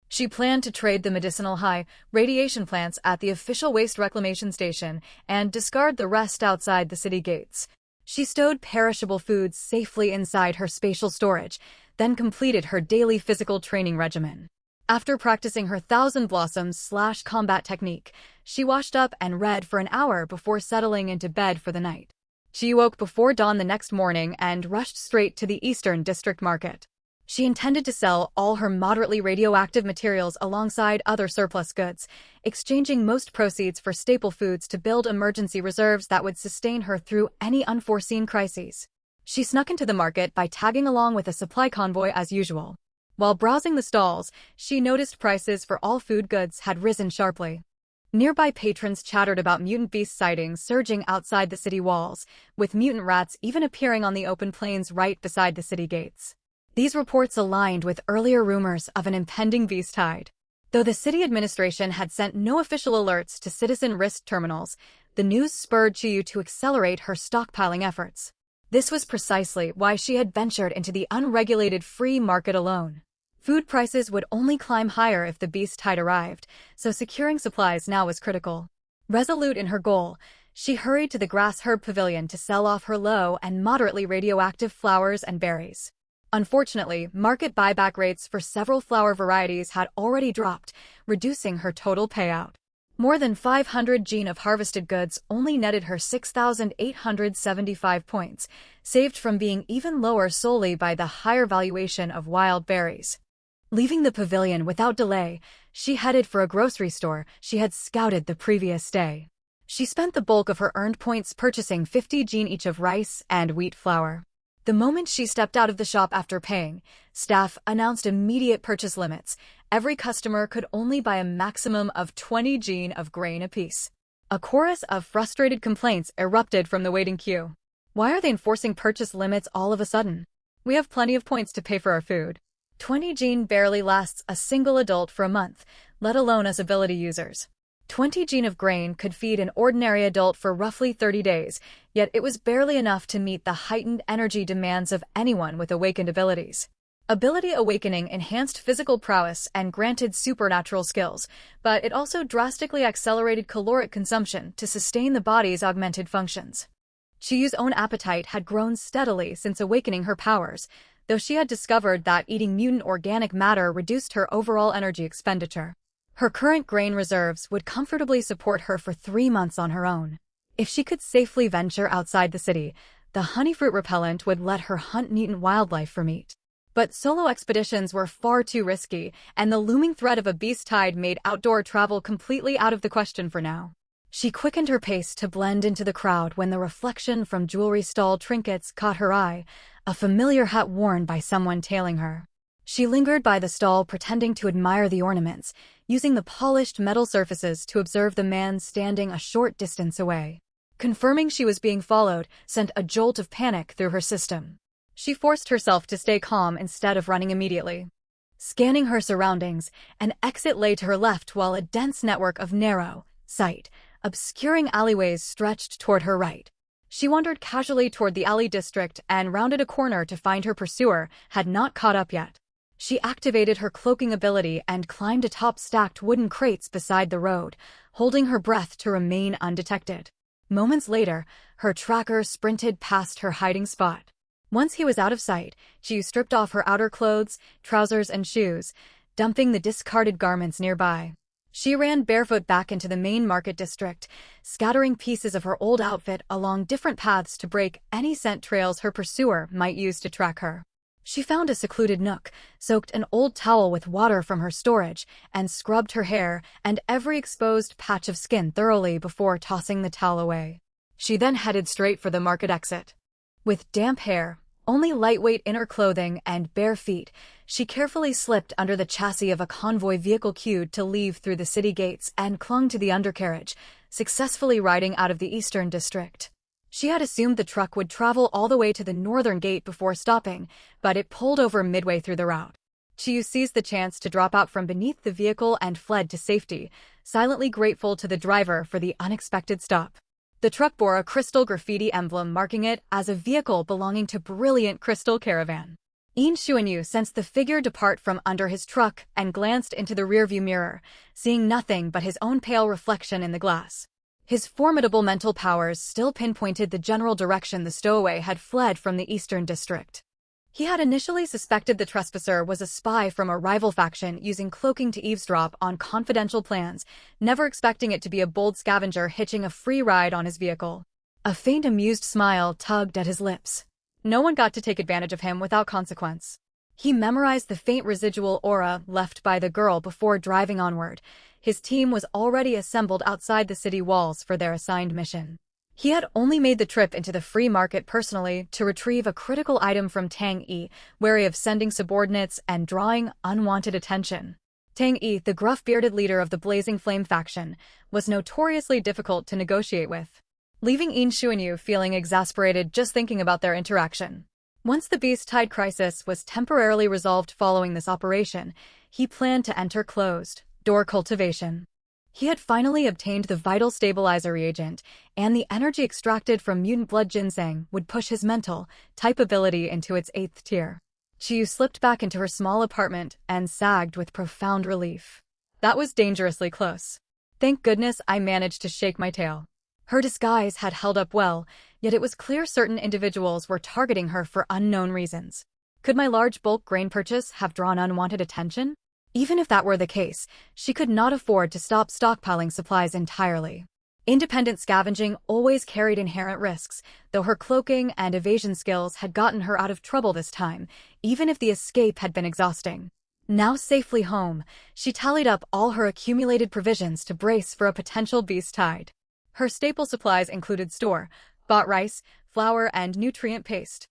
She planned to trade the medicinal high radiation plants at the official waste reclamation station and discard the rest outside the city gates. She stowed perishable foods safely inside her spatial storage, then completed her daily physical training regimen. After practicing her Thousand Blossoms/combat technique, she washed up and read for an hour before settling into bed for the night. She woke before dawn the next morning and rushed straight to the Eastern District Market. She intended to sell all her moderately radioactive materials alongside other surplus goods, exchanging most proceeds for staple foods to build emergency reserves that would sustain her through any unforeseen crises. She snuck into the market by tagging along with a supply convoy as usual. While browsing the stalls, she noticed prices for all food goods had risen sharply. Nearby patrons chattered about mutant beast sightings surging outside the city walls, with mutant rats even appearing on the open plains right beside the city gates. These reports aligned with earlier rumors of an impending beast tide. Though the city administration had sent no official alerts to citizen wrist terminals, the news spurred Chiyu to accelerate her stockpiling efforts. This was precisely why she had ventured into the unregulated free market alone. Food prices would only climb higher if the beast tide arrived, so securing supplies now was critical. Resolute in her goal, she hurried to the grass herb pavilion to sell off her low and moderately radioactive flowers and berries. Unfortunately, market buyback rates for several flower varieties had already dropped, reducing her total payout. More than 500 gene of harvested goods only netted her 6,875 points, saved from being even lower solely by the higher valuation of wild berries. Leaving the pavilion without delay, she headed for a grocery store she had scouted the previous day. She spent the bulk of her earned points purchasing 50 gene each of rice and wheat flour. The moment she stepped out of the shop after paying, staff announced immediate purchase limits. Every customer could only buy a maximum of 20 gene of grain apiece. A chorus of frustrated complaints erupted from the waiting queue. Why are they enforcing purchase limits all of a sudden? We have plenty of points to pay for our food. 20 gene barely lasts a single adult for a month, let alone us ability users. 20 gene of grain could feed an ordinary adult for roughly 30 days, yet it was barely enough to meet the heightened energy demands of anyone with awakened abilities. Ability awakening enhanced physical prowess and granted supernatural skills, but it also drastically accelerated caloric consumption to sustain the body's augmented functions. Chiyu's own appetite had grown steadily since awakening her powers, though she had discovered that eating mutant organic matter reduced her overall energy expenditure. Her current grain reserves would comfortably support her for 3 months on her own. If she could safely venture outside the city, the honeyfruit repellent would let her hunt mutant wildlife for meat. But solo expeditions were far too risky, and the looming threat of a beast tide made outdoor travel completely out of the question for now. She quickened her pace to blend into the crowd when the reflection from jewelry stall trinkets caught her eye, a familiar hat worn by someone tailing her. She lingered by the stall pretending to admire the ornaments, using the polished metal surfaces to observe the man standing a short distance away. Confirming she was being followed sent a jolt of panic through her system. She forced herself to stay calm instead of running immediately. Scanning her surroundings, an exit lay to her left while a dense network of narrow, sight, obscuring alleyways stretched toward her right. She wandered casually toward the alley district and rounded a corner to find her pursuer had not caught up yet. She activated her cloaking ability and climbed atop stacked wooden crates beside the road, holding her breath to remain undetected. Moments later, her tracker sprinted past her hiding spot. Once he was out of sight, Chiyu stripped off her outer clothes, trousers, and shoes, dumping the discarded garments nearby. She ran barefoot back into the main market district, scattering pieces of her old outfit along different paths to break any scent trails her pursuer might use to track her. She found a secluded nook, soaked an old towel with water from her storage, and scrubbed her hair and every exposed patch of skin thoroughly before tossing the towel away. She then headed straight for the market exit. With damp hair, only lightweight inner clothing, and bare feet, she carefully slipped under the chassis of a convoy vehicle queued to leave through the city gates and clung to the undercarriage, successfully riding out of the eastern district. She had assumed the truck would travel all the way to the northern gate before stopping, but it pulled over midway through the route. Chiyu seized the chance to drop out from beneath the vehicle and fled to safety, silently grateful to the driver for the unexpected stop. The truck bore a crystal graffiti emblem marking it as a vehicle belonging to Brilliant Crystal Caravan. Yin Xuanyu sensed the figure depart from under his truck and glanced into the rearview mirror, seeing nothing but his own pale reflection in the glass. His formidable mental powers still pinpointed the general direction the stowaway had fled from the eastern district. He had initially suspected the trespasser was a spy from a rival faction using cloaking to eavesdrop on confidential plans, never expecting it to be a bold scavenger hitching a free ride on his vehicle. A faint amused smile tugged at his lips. No one got to take advantage of him without consequence. He memorized the faint residual aura left by the girl before driving onward. His team was already assembled outside the city walls for their assigned mission. He had only made the trip into the free market personally to retrieve a critical item from Tang Yi, wary of sending subordinates and drawing unwanted attention. Tang Yi, the gruff-bearded leader of the Blazing Flame faction, was notoriously difficult to negotiate with, leaving Yin Xuanyu feeling exasperated just thinking about their interaction. Once the beast-tide crisis was temporarily resolved following this operation, he planned to enter closed-door cultivation. He had finally obtained the vital stabilizer reagent, and the energy extracted from mutant blood ginseng would push his mental type ability into its 8th tier. Chiyu slipped back into her small apartment and sagged with profound relief. That was dangerously close. Thank goodness I managed to shake my tail. Her disguise had held up well, yet it was clear certain individuals were targeting her for unknown reasons. Could my large bulk grain purchase have drawn unwanted attention? Even if that were the case, she could not afford to stop stockpiling supplies entirely. Independent scavenging always carried inherent risks, though her cloaking and evasion skills had gotten her out of trouble this time, even if the escape had been exhausting. Now safely home, she tallied up all her accumulated provisions to brace for a potential beast tide. Her staple supplies included store-bought rice, flour, and nutrient paste.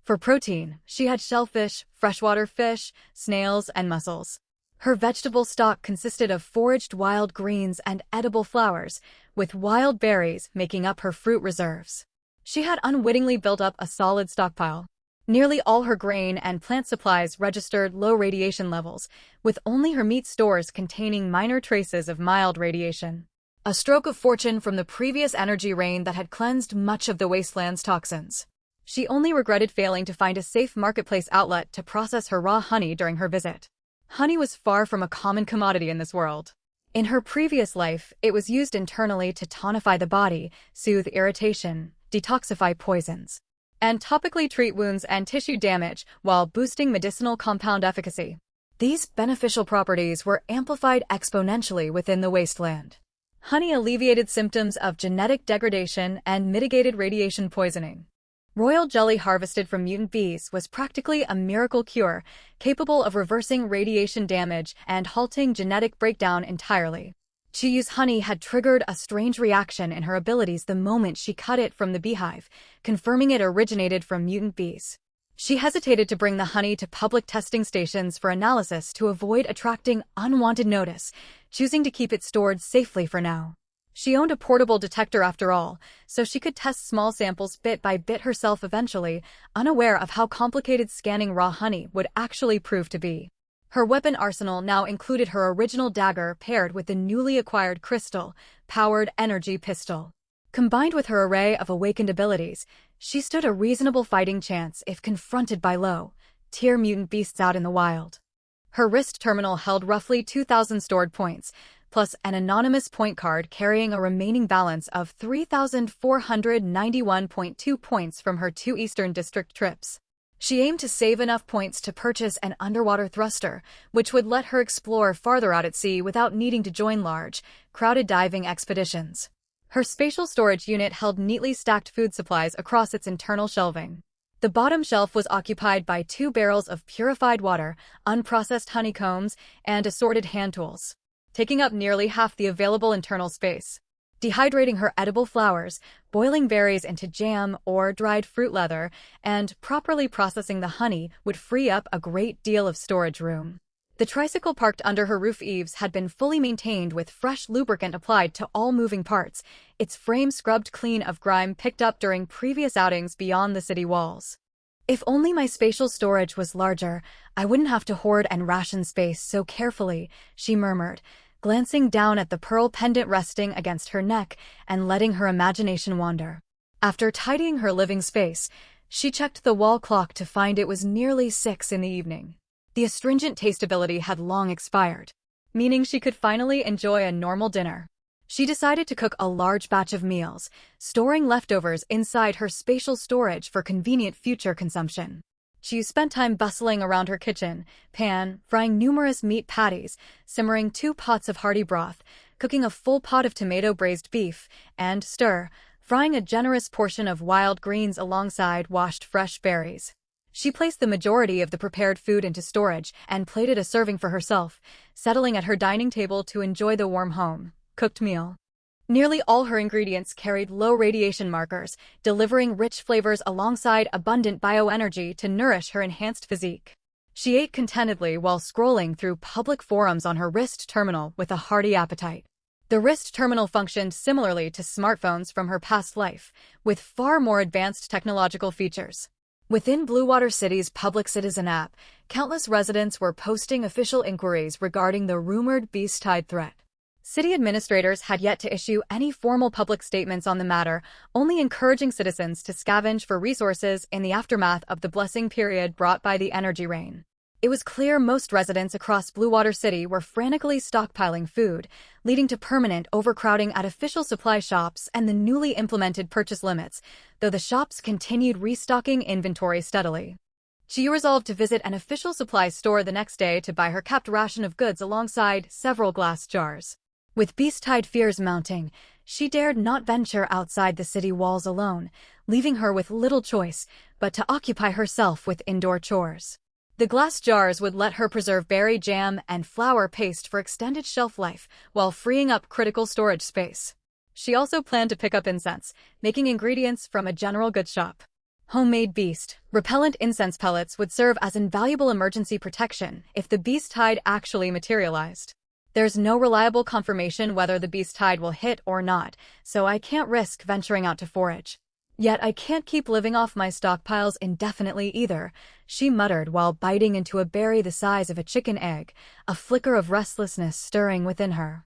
For protein, she had shellfish, freshwater fish, snails, and mussels. Her vegetable stock consisted of foraged wild greens and edible flowers, with wild berries making up her fruit reserves. She had unwittingly built up a solid stockpile. Nearly all her grain and plant supplies registered low radiation levels, with only her meat stores containing minor traces of mild radiation. A stroke of fortune from the previous energy rain that had cleansed much of the wasteland's toxins. She only regretted failing to find a safe marketplace outlet to process her raw honey during her visit. Honey was far from a common commodity in this world. In her previous life, it was used internally to tonify the body, soothe irritation, detoxify poisons, and topically treat wounds and tissue damage while boosting medicinal compound efficacy. These beneficial properties were amplified exponentially within the wasteland. Honey alleviated symptoms of genetic degradation and mitigated radiation poisoning. Royal jelly harvested from mutant bees was practically a miracle cure, capable of reversing radiation damage and halting genetic breakdown entirely. Chiyu's honey had triggered a strange reaction in her abilities the moment she cut it from the beehive, confirming it originated from mutant bees. She hesitated to bring the honey to public testing stations for analysis to avoid attracting unwanted notice, choosing to keep it stored safely for now. She owned a portable detector after all, so she could test small samples bit by bit herself eventually, unaware of how complicated scanning raw honey would actually prove to be. Her weapon arsenal now included her original dagger paired with the newly acquired crystal-powered energy pistol. Combined with her array of awakened abilities, she stood a reasonable fighting chance if confronted by low-tier mutant beasts out in the wild. Her wrist terminal held roughly 2,000 stored points, plus an anonymous point card carrying a remaining balance of 3,491.2 points from her 2 Eastern District trips. She aimed to save enough points to purchase an underwater thruster, which would let her explore farther out at sea without needing to join large, crowded diving expeditions. Her spatial storage unit held neatly stacked food supplies across its internal shelving. The bottom shelf was occupied by 2 barrels of purified water, unprocessed honeycombs, and assorted hand tools, taking up nearly half the available internal space. Dehydrating her edible flowers, boiling berries into jam or dried fruit leather, and properly processing the honey would free up a great deal of storage room. The tricycle parked under her roof eaves had been fully maintained with fresh lubricant applied to all moving parts, its frame scrubbed clean of grime picked up during previous outings beyond the city walls. If only my spatial storage was larger, I wouldn't have to hoard and ration space so carefully, she murmured, glancing down at the pearl pendant resting against her neck and letting her imagination wander. After tidying her living space, she checked the wall clock to find it was nearly 6 in the evening. The astringent tasteability had long expired, meaning she could finally enjoy a normal dinner. She decided to cook a large batch of meals, storing leftovers inside her spatial storage for convenient future consumption. She spent time bustling around her kitchen, frying numerous meat patties, simmering 2 pots of hearty broth, cooking a full pot of tomato braised beef, and frying a generous portion of wild greens alongside washed fresh berries. She placed the majority of the prepared food into storage and plated a serving for herself, settling at her dining table to enjoy the warm home-cooked meal. Nearly all her ingredients carried low radiation markers, delivering rich flavors alongside abundant bioenergy to nourish her enhanced physique. She ate contentedly while scrolling through public forums on her wrist terminal with a hearty appetite. The wrist terminal functioned similarly to smartphones from her past life, with far more advanced technological features. Within Blue Water City's public citizen app, countless residents were posting official inquiries regarding the rumored beast tide threat. City administrators had yet to issue any formal public statements on the matter, only encouraging citizens to scavenge for resources in the aftermath of the blessing period brought by the energy rain. It was clear most residents across Blue Water City were frantically stockpiling food, leading to permanent overcrowding at official supply shops and the newly implemented purchase limits, though the shops continued restocking inventory steadily. She resolved to visit an official supply store the next day to buy her capped ration of goods alongside several glass jars. With beast tide fears mounting, she dared not venture outside the city walls alone, leaving her with little choice but to occupy herself with indoor chores. The glass jars would let her preserve berry jam and flour paste for extended shelf life while freeing up critical storage space. She also planned to pick up incense, making ingredients from a general goods shop. Homemade beast repellent incense pellets would serve as invaluable emergency protection if the beast tide actually materialized. There's no reliable confirmation whether the beast tide will hit or not, so I can't risk venturing out to forage. Yet I can't keep living off my stockpiles indefinitely either, she muttered while biting into a berry the size of a chicken egg, a flicker of restlessness stirring within her.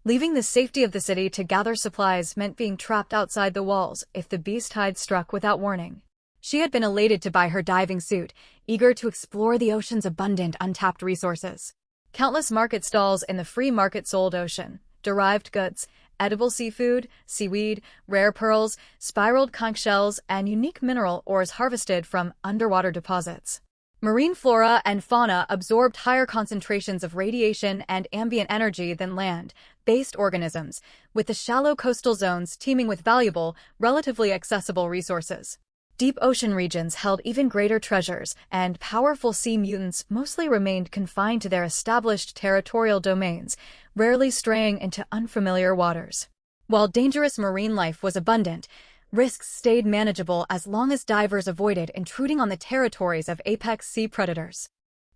Leaving the safety of the city to gather supplies meant being trapped outside the walls if the beast tide struck without warning. She had been elated to buy her diving suit, eager to explore the ocean's abundant untapped resources. Countless market stalls in the free market sold ocean-derived goods, edible seafood, seaweed, rare pearls, spiraled conch shells, and unique mineral ores harvested from underwater deposits. Marine flora and fauna absorbed higher concentrations of radiation and ambient energy than land-based organisms, with the shallow coastal zones teeming with valuable, relatively accessible resources. Deep ocean regions held even greater treasures, and powerful sea mutants mostly remained confined to their established territorial domains, rarely straying into unfamiliar waters. While dangerous marine life was abundant, risks stayed manageable as long as divers avoided intruding on the territories of apex sea predators.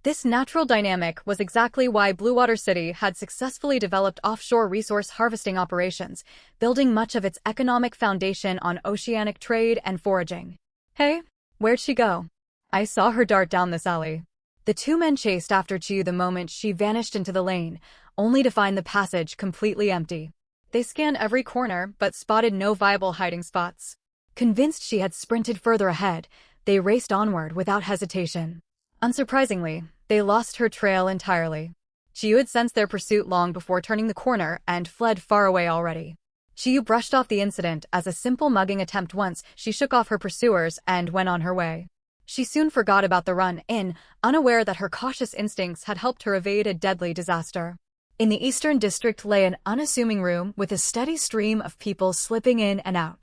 This natural dynamic was exactly why Blue Water City had successfully developed offshore resource harvesting operations, building much of its economic foundation on oceanic trade and foraging. Hey, where'd she go? I saw her dart down this alley. The 2 men chased after Chiyu the moment she vanished into the lane, only to find the passage completely empty. They scanned every corner but spotted no viable hiding spots. Convinced she had sprinted further ahead, they raced onward without hesitation. Unsurprisingly, They lost her trail entirely. Chiyu had sensed their pursuit long before turning the corner and fled far away already. Chiyu brushed off the incident as a simple mugging attempt once she shook off her pursuers and went on her way. She soon forgot about the run-in, unaware that her cautious instincts had helped her evade a deadly disaster. In the Eastern District lay an unassuming room with a steady stream of people slipping in and out.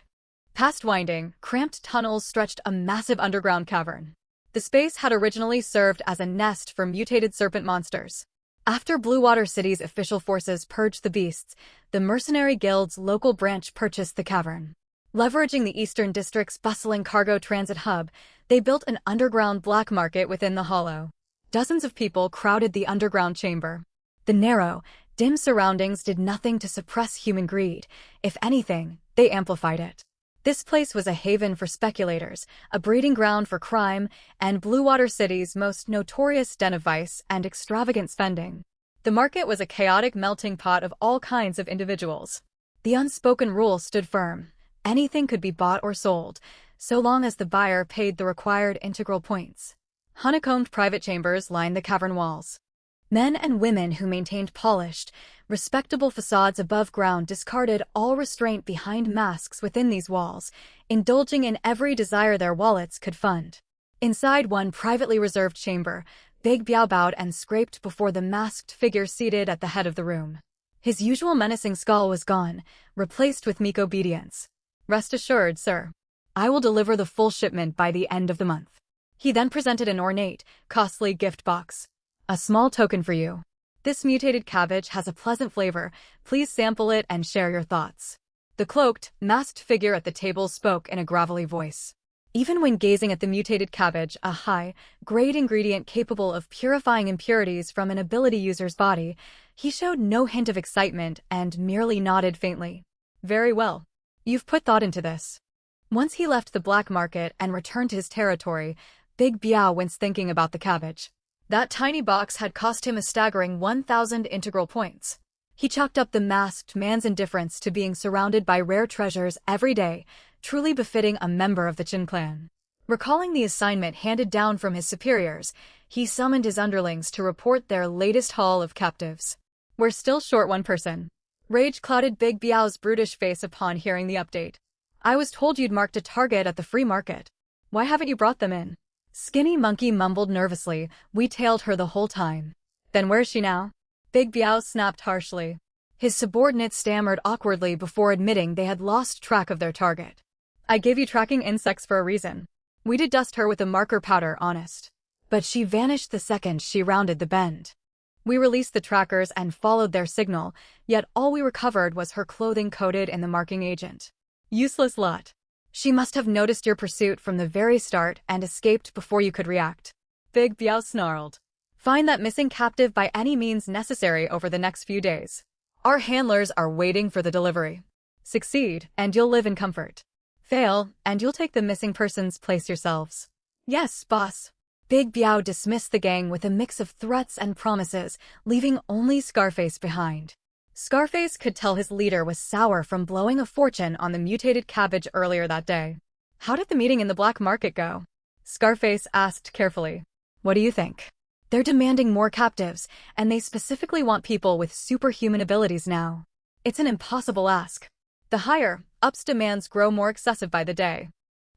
Past winding, cramped tunnels stretched a massive underground cavern. The space had originally served as a nest for mutated serpent monsters. After Bluewater City's official forces purged the beasts, the Mercenary Guild's local branch purchased the cavern. Leveraging the Eastern District's bustling cargo transit hub, they built an underground black market within the hollow. Dozens of people crowded the underground chamber. The narrow, dim surroundings did nothing to suppress human greed. If anything, they amplified it. This place was a haven for speculators, a breeding ground for crime, and Bluewater City's most notorious den of vice and extravagant spending. The market was a chaotic melting pot of all kinds of individuals. The unspoken rule stood firm. Anything could be bought or sold, so long as the buyer paid the required integral points. Honeycombed private chambers lined the cavern walls. Men and women who maintained polished, respectable facades above ground discarded all restraint behind masks within these walls, indulging in every desire their wallets could fund. Inside one privately reserved chamber, Big Biao bowed and scraped before the masked figure seated at the head of the room. His usual menacing scowl was gone, replaced with meek obedience. "Rest assured, sir. I will deliver the full shipment by the end of the month." He then presented an ornate, costly gift box. "A small token for you. This mutated cabbage has a pleasant flavor. Please sample it and share your thoughts." The cloaked, masked figure at the table spoke in a gravelly voice. Even when gazing at the mutated cabbage, a high-grade ingredient capable of purifying impurities from an ability user's body, he showed no hint of excitement and merely nodded faintly. "Very well. You've put thought into this." Once he left the black market and returned to his territory, Big Biao winced thinking about the cabbage. That tiny box had cost him a staggering 1,000 integral points. He chalked up the masked man's indifference to being surrounded by rare treasures every day, truly befitting a member of the Qin clan. Recalling the assignment handed down from his superiors, he summoned his underlings to report their latest haul of captives. "We're still short one person." Rage clouded Big Biao's brutish face upon hearing the update. "I was told you'd marked a target at the free market. Why haven't you brought them in?" Skinny Monkey mumbled nervously. "We tailed her the whole time." "Then where's she now?" Big Biao snapped harshly. His subordinates stammered awkwardly before admitting they had lost track of their target. "I gave you tracking insects for a reason. We did dust her with a marker powder, honest. But she vanished the second she rounded the bend. We released the trackers and followed their signal, yet all we recovered was her clothing coated in the marking agent. Useless lot. She must have noticed your pursuit from the very start and escaped before you could react." Big Biao snarled. "Find that missing captive by any means necessary over the next few days. Our handlers are waiting for the delivery. Succeed, and you'll live in comfort. Fail, and you'll take the missing person's place yourselves." "Yes, boss." Big Biao dismissed the gang with a mix of threats and promises, leaving only Scarface behind. Scarface could tell his leader was sour from blowing a fortune on the mutated cabbage earlier that day. "How did the meeting in the black market go?" Scarface asked carefully. "What do you think?" "They're demanding more captives, and they specifically want people with superhuman abilities now. It's an impossible ask. The higher-ups demands grow more excessive by the day.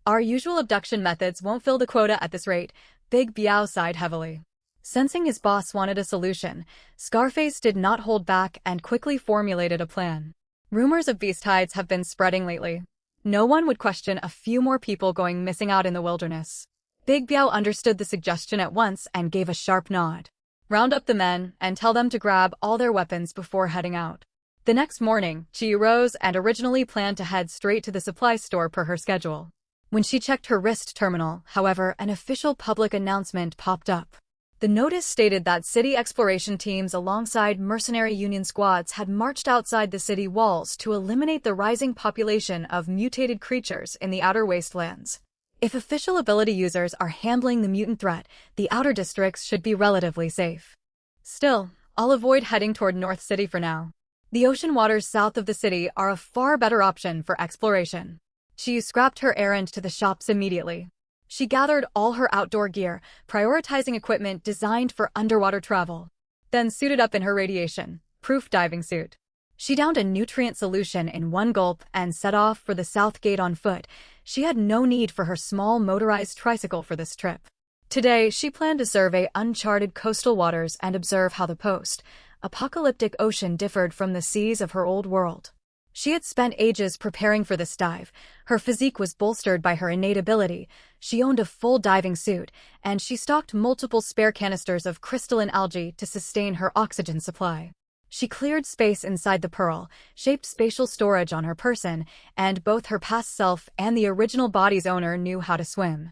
Our usual abduction methods won't fill the quota at this rate." Big Biao sighed heavily. Sensing his boss wanted a solution, Scarface did not hold back and quickly formulated a plan. Rumors of beast hides have been spreading lately. No one would question a few more people going missing out in the wilderness. Big Biao understood the suggestion at once and gave a sharp nod. "Round up the men and tell them to grab all their weapons before heading out." The next morning, Chi rose and originally planned to head straight to the supply store per her schedule. When she checked her wrist terminal, however, an official public announcement popped up. The notice stated that city exploration teams alongside mercenary union squads had marched outside the city walls to eliminate the rising population of mutated creatures in the outer wastelands. If official ability users are handling the mutant threat, the outer districts should be relatively safe. Still, I'll avoid heading toward North City for now. The ocean waters south of the city are a far better option for exploration. She scrapped her errand to the shops immediately. She gathered all her outdoor gear, prioritizing equipment designed for underwater travel, then suited up in her radiation-proof diving suit. She downed a nutrient solution in one gulp and set off for the South Gate on foot. She had no need for her small motorized tricycle for this trip. Today, she planned to survey uncharted coastal waters and observe how the post-apocalyptic ocean differed from the seas of her old world. She had spent ages preparing for this dive. Her physique was bolstered by her innate ability. She owned a full diving suit, and she stocked multiple spare canisters of crystalline algae to sustain her oxygen supply. She cleared space inside the pearl-shaped spatial storage on her person, and both her past self and the original body's owner knew how to swim.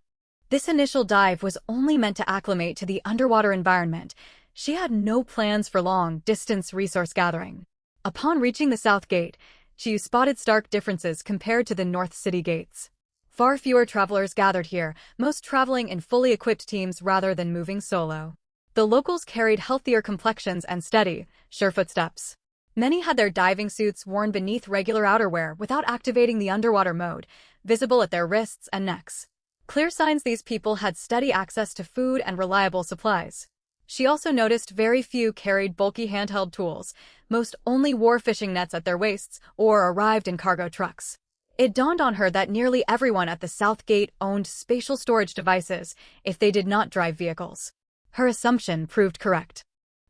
This initial dive was only meant to acclimate to the underwater environment. She had no plans for long-distance resource gathering. Upon reaching the South Gate, she spotted stark differences compared to the North City gates. Far fewer travelers gathered here, most traveling in fully equipped teams rather than moving solo. The locals carried healthier complexions and steady, sure footsteps. Many had their diving suits worn beneath regular outerwear without activating the underwater mode, visible at their wrists and necks. Clear signs these people had steady access to food and reliable supplies. She also noticed very few carried bulky handheld tools. Most only wore fishing nets at their waists or arrived in cargo trucks. It dawned on her that nearly everyone at the South Gate owned spatial storage devices if they did not drive vehicles. Her assumption proved correct.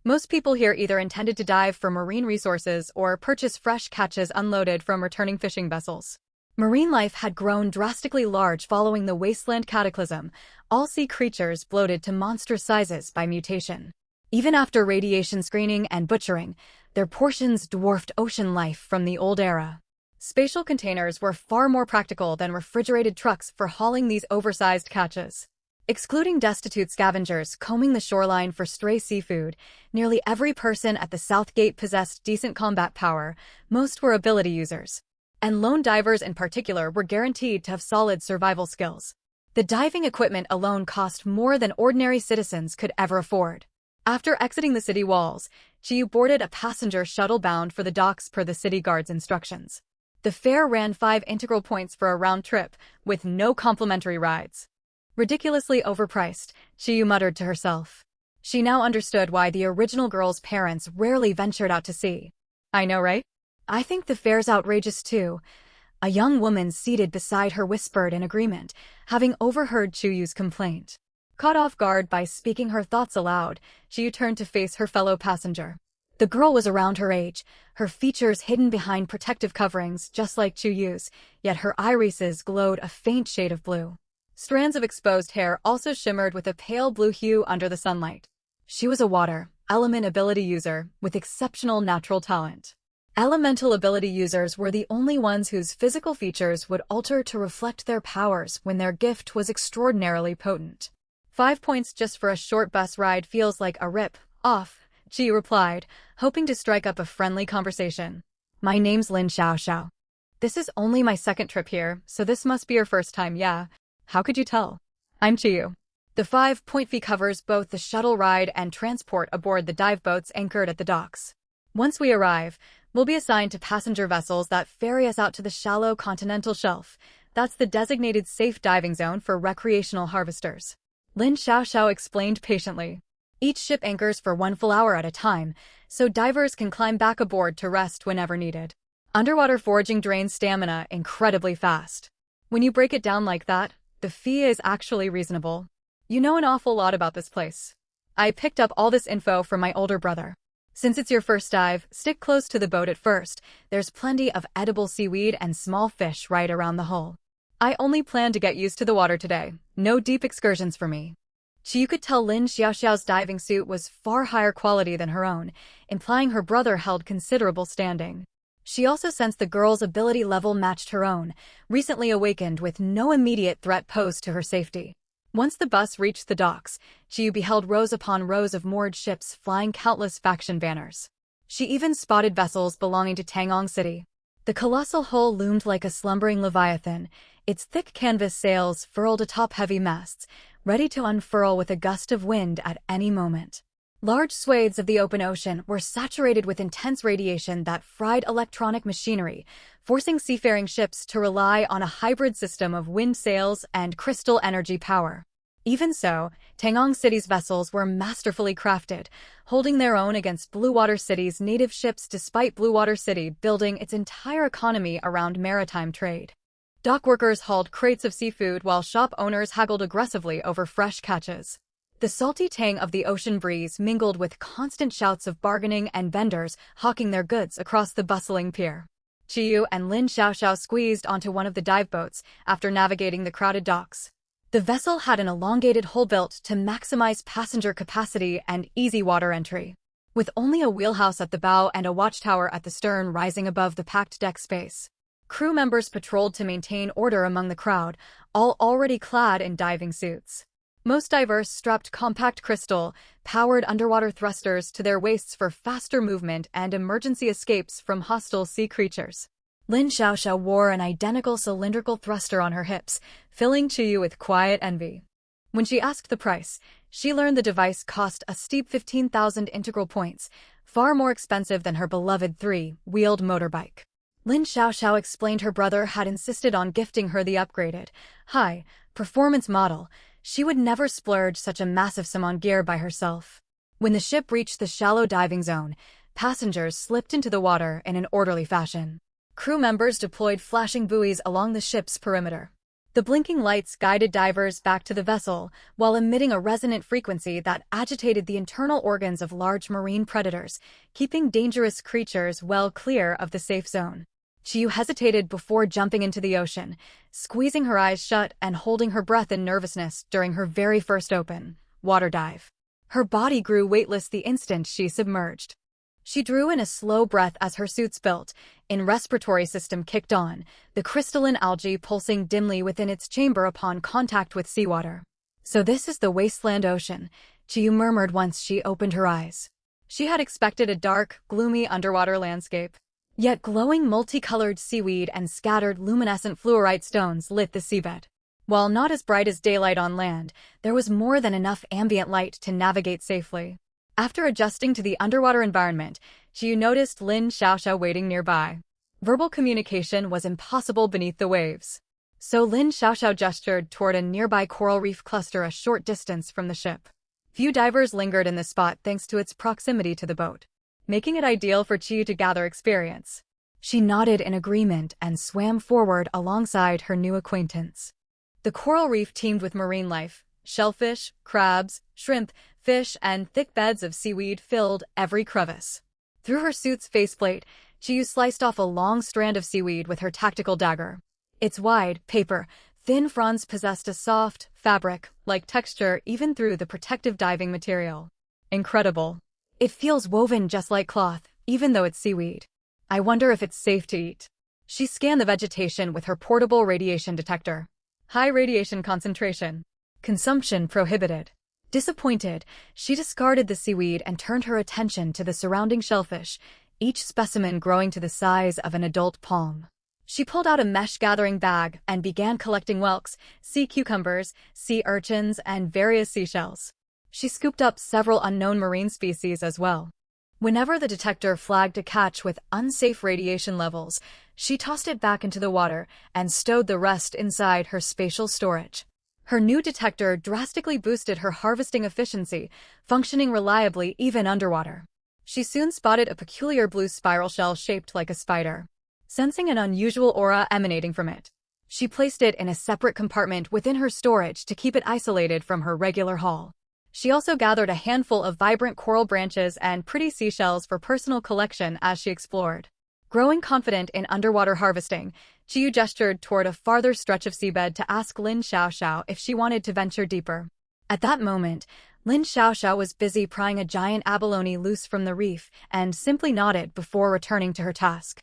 Most people here either intended to dive for marine resources or purchase fresh catches unloaded from returning fishing vessels. Marine life had grown drastically large following the wasteland cataclysm. All sea creatures bloated to monstrous sizes by mutation. Even after radiation screening and butchering, their portions dwarfed ocean life from the old era. Spatial containers were far more practical than refrigerated trucks for hauling these oversized catches. Excluding destitute scavengers combing the shoreline for stray seafood, nearly every person at the South Gate possessed decent combat power. Most were ability users. And lone divers in particular were guaranteed to have solid survival skills. The diving equipment alone cost more than ordinary citizens could ever afford. After exiting the city walls, Chiyu boarded a passenger shuttle bound for the docks per the city guard's instructions. The fare ran 5 integral points for a round trip, with no complimentary rides. Ridiculously overpriced, Chiyu muttered to herself. She now understood why the original girl's parents rarely ventured out to sea. I know, right? I think the fare's outrageous too. A young woman seated beside her whispered in agreement, having overheard Chuyu's complaint. Caught off guard by speaking her thoughts aloud, Chiyu turned to face her fellow passenger. The girl was around her age, her features hidden behind protective coverings just like Chuyu's, yet her irises glowed a faint shade of blue. Strands of exposed hair also shimmered with a pale blue hue under the sunlight. She was a water element ability user with exceptional natural talent. Elemental ability users were the only ones whose physical features would alter to reflect their powers when their gift was extraordinarily potent. 5 points just for a short bus ride feels like a rip-off, Chi replied, hoping to strike up a friendly conversation. My name's Lin Xiaoxiao. This is only my second trip here, so this must be your first time, yeah? How could you tell? I'm Chiyu. The 5-point fee covers both the shuttle ride and transport aboard the dive boats anchored at the docks. Once we arrive, we'll be assigned to passenger vessels that ferry us out to the shallow continental shelf. That's the designated safe diving zone for recreational harvesters. Lin Xiaoxiao explained patiently. Each ship anchors for 1 full hour at a time, so divers can climb back aboard to rest whenever needed. Underwater foraging drains stamina incredibly fast. When you break it down like that, the fee is actually reasonable. You know an awful lot about this place. I picked up all this info from my older brother. Since it's your first dive, stick close to the boat at first. There's plenty of edible seaweed and small fish right around the hull. I only plan to get used to the water today. No deep excursions for me. Chiyu could tell Lin Xiaoxiao's diving suit was far higher quality than her own, implying her brother held considerable standing. She also sensed the girl's ability level matched her own, recently awakened with no immediate threat posed to her safety. Once the bus reached the docks, Chiyu beheld rows upon rows of moored ships flying countless faction banners. She even spotted vessels belonging to Tangong City. The colossal hull loomed like a slumbering leviathan, its thick canvas sails furled atop heavy masts, ready to unfurl with a gust of wind at any moment. Large swathes of the open ocean were saturated with intense radiation that fried electronic machinery, forcing seafaring ships to rely on a hybrid system of wind sails and crystal energy power. Even so, Tangong City's vessels were masterfully crafted, holding their own against Blue Water City's native ships despite Blue Water City building its entire economy around maritime trade. Dock workers hauled crates of seafood while shop owners haggled aggressively over fresh catches. The salty tang of the ocean breeze mingled with constant shouts of bargaining and vendors hawking their goods across the bustling pier. Chiyu and Lin Xiaoxiao squeezed onto one of the dive boats after navigating the crowded docks. The vessel had an elongated hull built to maximize passenger capacity and easy water entry. With only a wheelhouse at the bow and a watchtower at the stern rising above the packed deck space. Crew members patrolled to maintain order among the crowd, all already clad in diving suits. Most divers strapped compact crystal-powered underwater thrusters to their waists for faster movement and emergency escapes from hostile sea creatures. Lin Xiaoxiao wore an identical cylindrical thruster on her hips, filling Chiyu with quiet envy. When she asked the price, she learned the device cost a steep 15,000 integral points, far more expensive than her beloved three-wheeled motorbike. Lin Xiaoxiao explained her brother had insisted on gifting her the upgraded, high-performance model. She would never splurge such a massive sum on gear by herself. When the ship reached the shallow diving zone, passengers slipped into the water in an orderly fashion. Crew members deployed flashing buoys along the ship's perimeter. The blinking lights guided divers back to the vessel, while emitting a resonant frequency that agitated the internal organs of large marine predators, keeping dangerous creatures well clear of the safe zone. Chiyu hesitated before jumping into the ocean, squeezing her eyes shut and holding her breath in nervousness during her very first open water dive. Her body grew weightless the instant she submerged. She drew in a slow breath as her suits built, in respiratory system kicked on, the crystalline algae pulsing dimly within its chamber upon contact with seawater. So this is the wasteland ocean, Chiyu murmured once she opened her eyes. She had expected a dark, gloomy underwater landscape. Yet glowing multicolored seaweed and scattered luminescent fluorite stones lit the seabed. While not as bright as daylight on land, there was more than enough ambient light to navigate safely. After adjusting to the underwater environment, Chiyu noticed Lin Xiaoxiao waiting nearby. Verbal communication was impossible beneath the waves. So Lin Xiaoxiao gestured toward a nearby coral reef cluster a short distance from the ship. Few divers lingered in the spot thanks to its proximity to the boat, making it ideal for Chiyu to gather experience. She nodded in agreement and swam forward alongside her new acquaintance. The coral reef teemed with marine life. Shellfish, crabs, shrimp, fish, and thick beds of seaweed filled every crevice. Through her suit's faceplate, Chiyu sliced off a long strand of seaweed with her tactical dagger. Its wide, thin fronds possessed a soft, fabric-like texture even through the protective diving material. Incredible. It feels woven just like cloth, even though it's seaweed. I wonder if it's safe to eat. She scanned the vegetation with her portable radiation detector. High radiation concentration. Consumption prohibited. Disappointed, she discarded the seaweed and turned her attention to the surrounding shellfish, each specimen growing to the size of an adult palm. She pulled out a mesh-gathering bag and began collecting whelks, sea cucumbers, sea urchins, and various seashells. She scooped up several unknown marine species as well. Whenever the detector flagged a catch with unsafe radiation levels, she tossed it back into the water and stowed the rest inside her spatial storage. Her new detector drastically boosted her harvesting efficiency, functioning reliably even underwater. She soon spotted a peculiar blue spiral shell shaped like a spider. Sensing an unusual aura emanating from it, she placed it in a separate compartment within her storage to keep it isolated from her regular haul. She also gathered a handful of vibrant coral branches and pretty seashells for personal collection as she explored. Growing confident in underwater harvesting, Chiyu gestured toward a farther stretch of seabed to ask Lin Xiaoxiao if she wanted to venture deeper. At that moment, Lin Xiaoxiao was busy prying a giant abalone loose from the reef and simply nodded before returning to her task.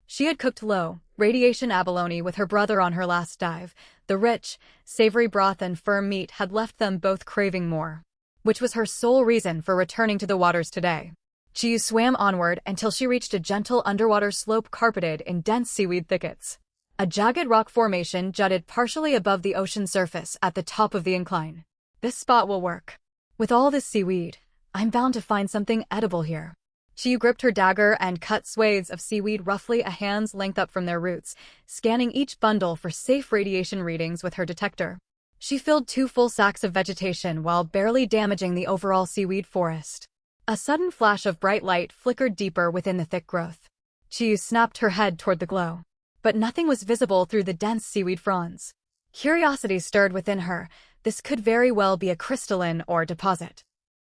She had cooked low, radiation abalone with her brother on her last dive. The rich, savory broth and firm meat had left them both craving more, which was her sole reason for returning to the waters today. Chiyu swam onward until she reached a gentle underwater slope carpeted in dense seaweed thickets. A jagged rock formation jutted partially above the ocean surface at the top of the incline. This spot will work. With all this seaweed, I'm bound to find something edible here. She gripped her dagger and cut swathes of seaweed roughly a hand's length up from their roots, scanning each bundle for safe radiation readings with her detector. She filled 2 full sacks of vegetation while barely damaging the overall seaweed forest. A sudden flash of bright light flickered deeper within the thick growth. She snapped her head toward the glow. But nothing was visible through the dense seaweed fronds. Curiosity stirred within her. This could very well be a crystalline ore deposit.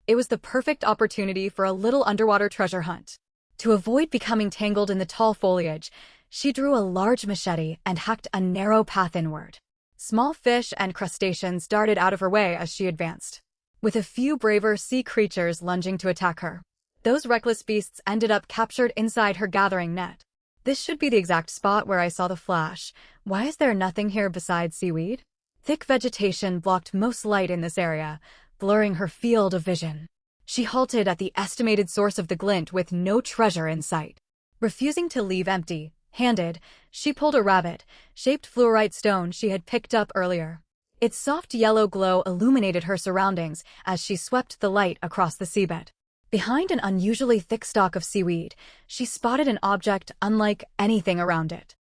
It was the perfect opportunity for a little underwater treasure hunt. To avoid becoming tangled in the tall foliage, she drew a large machete and hacked a narrow path inward. Small fish and crustaceans darted out of her way as she advanced, with a few braver sea creatures lunging to attack her. Those reckless beasts ended up captured inside her gathering net. This should be the exact spot where I saw the flash. Why is there nothing here besides seaweed? Thick vegetation blocked most light in this area, blurring her field of vision. She halted at the estimated source of the glint with no treasure in sight. Refusing to leave empty-handed, she pulled a rabbit-shaped fluorite stone she had picked up earlier. Its soft yellow glow illuminated her surroundings as she swept the light across the seabed. Behind an unusually thick stalk of seaweed, she spotted an object unlike anything around it.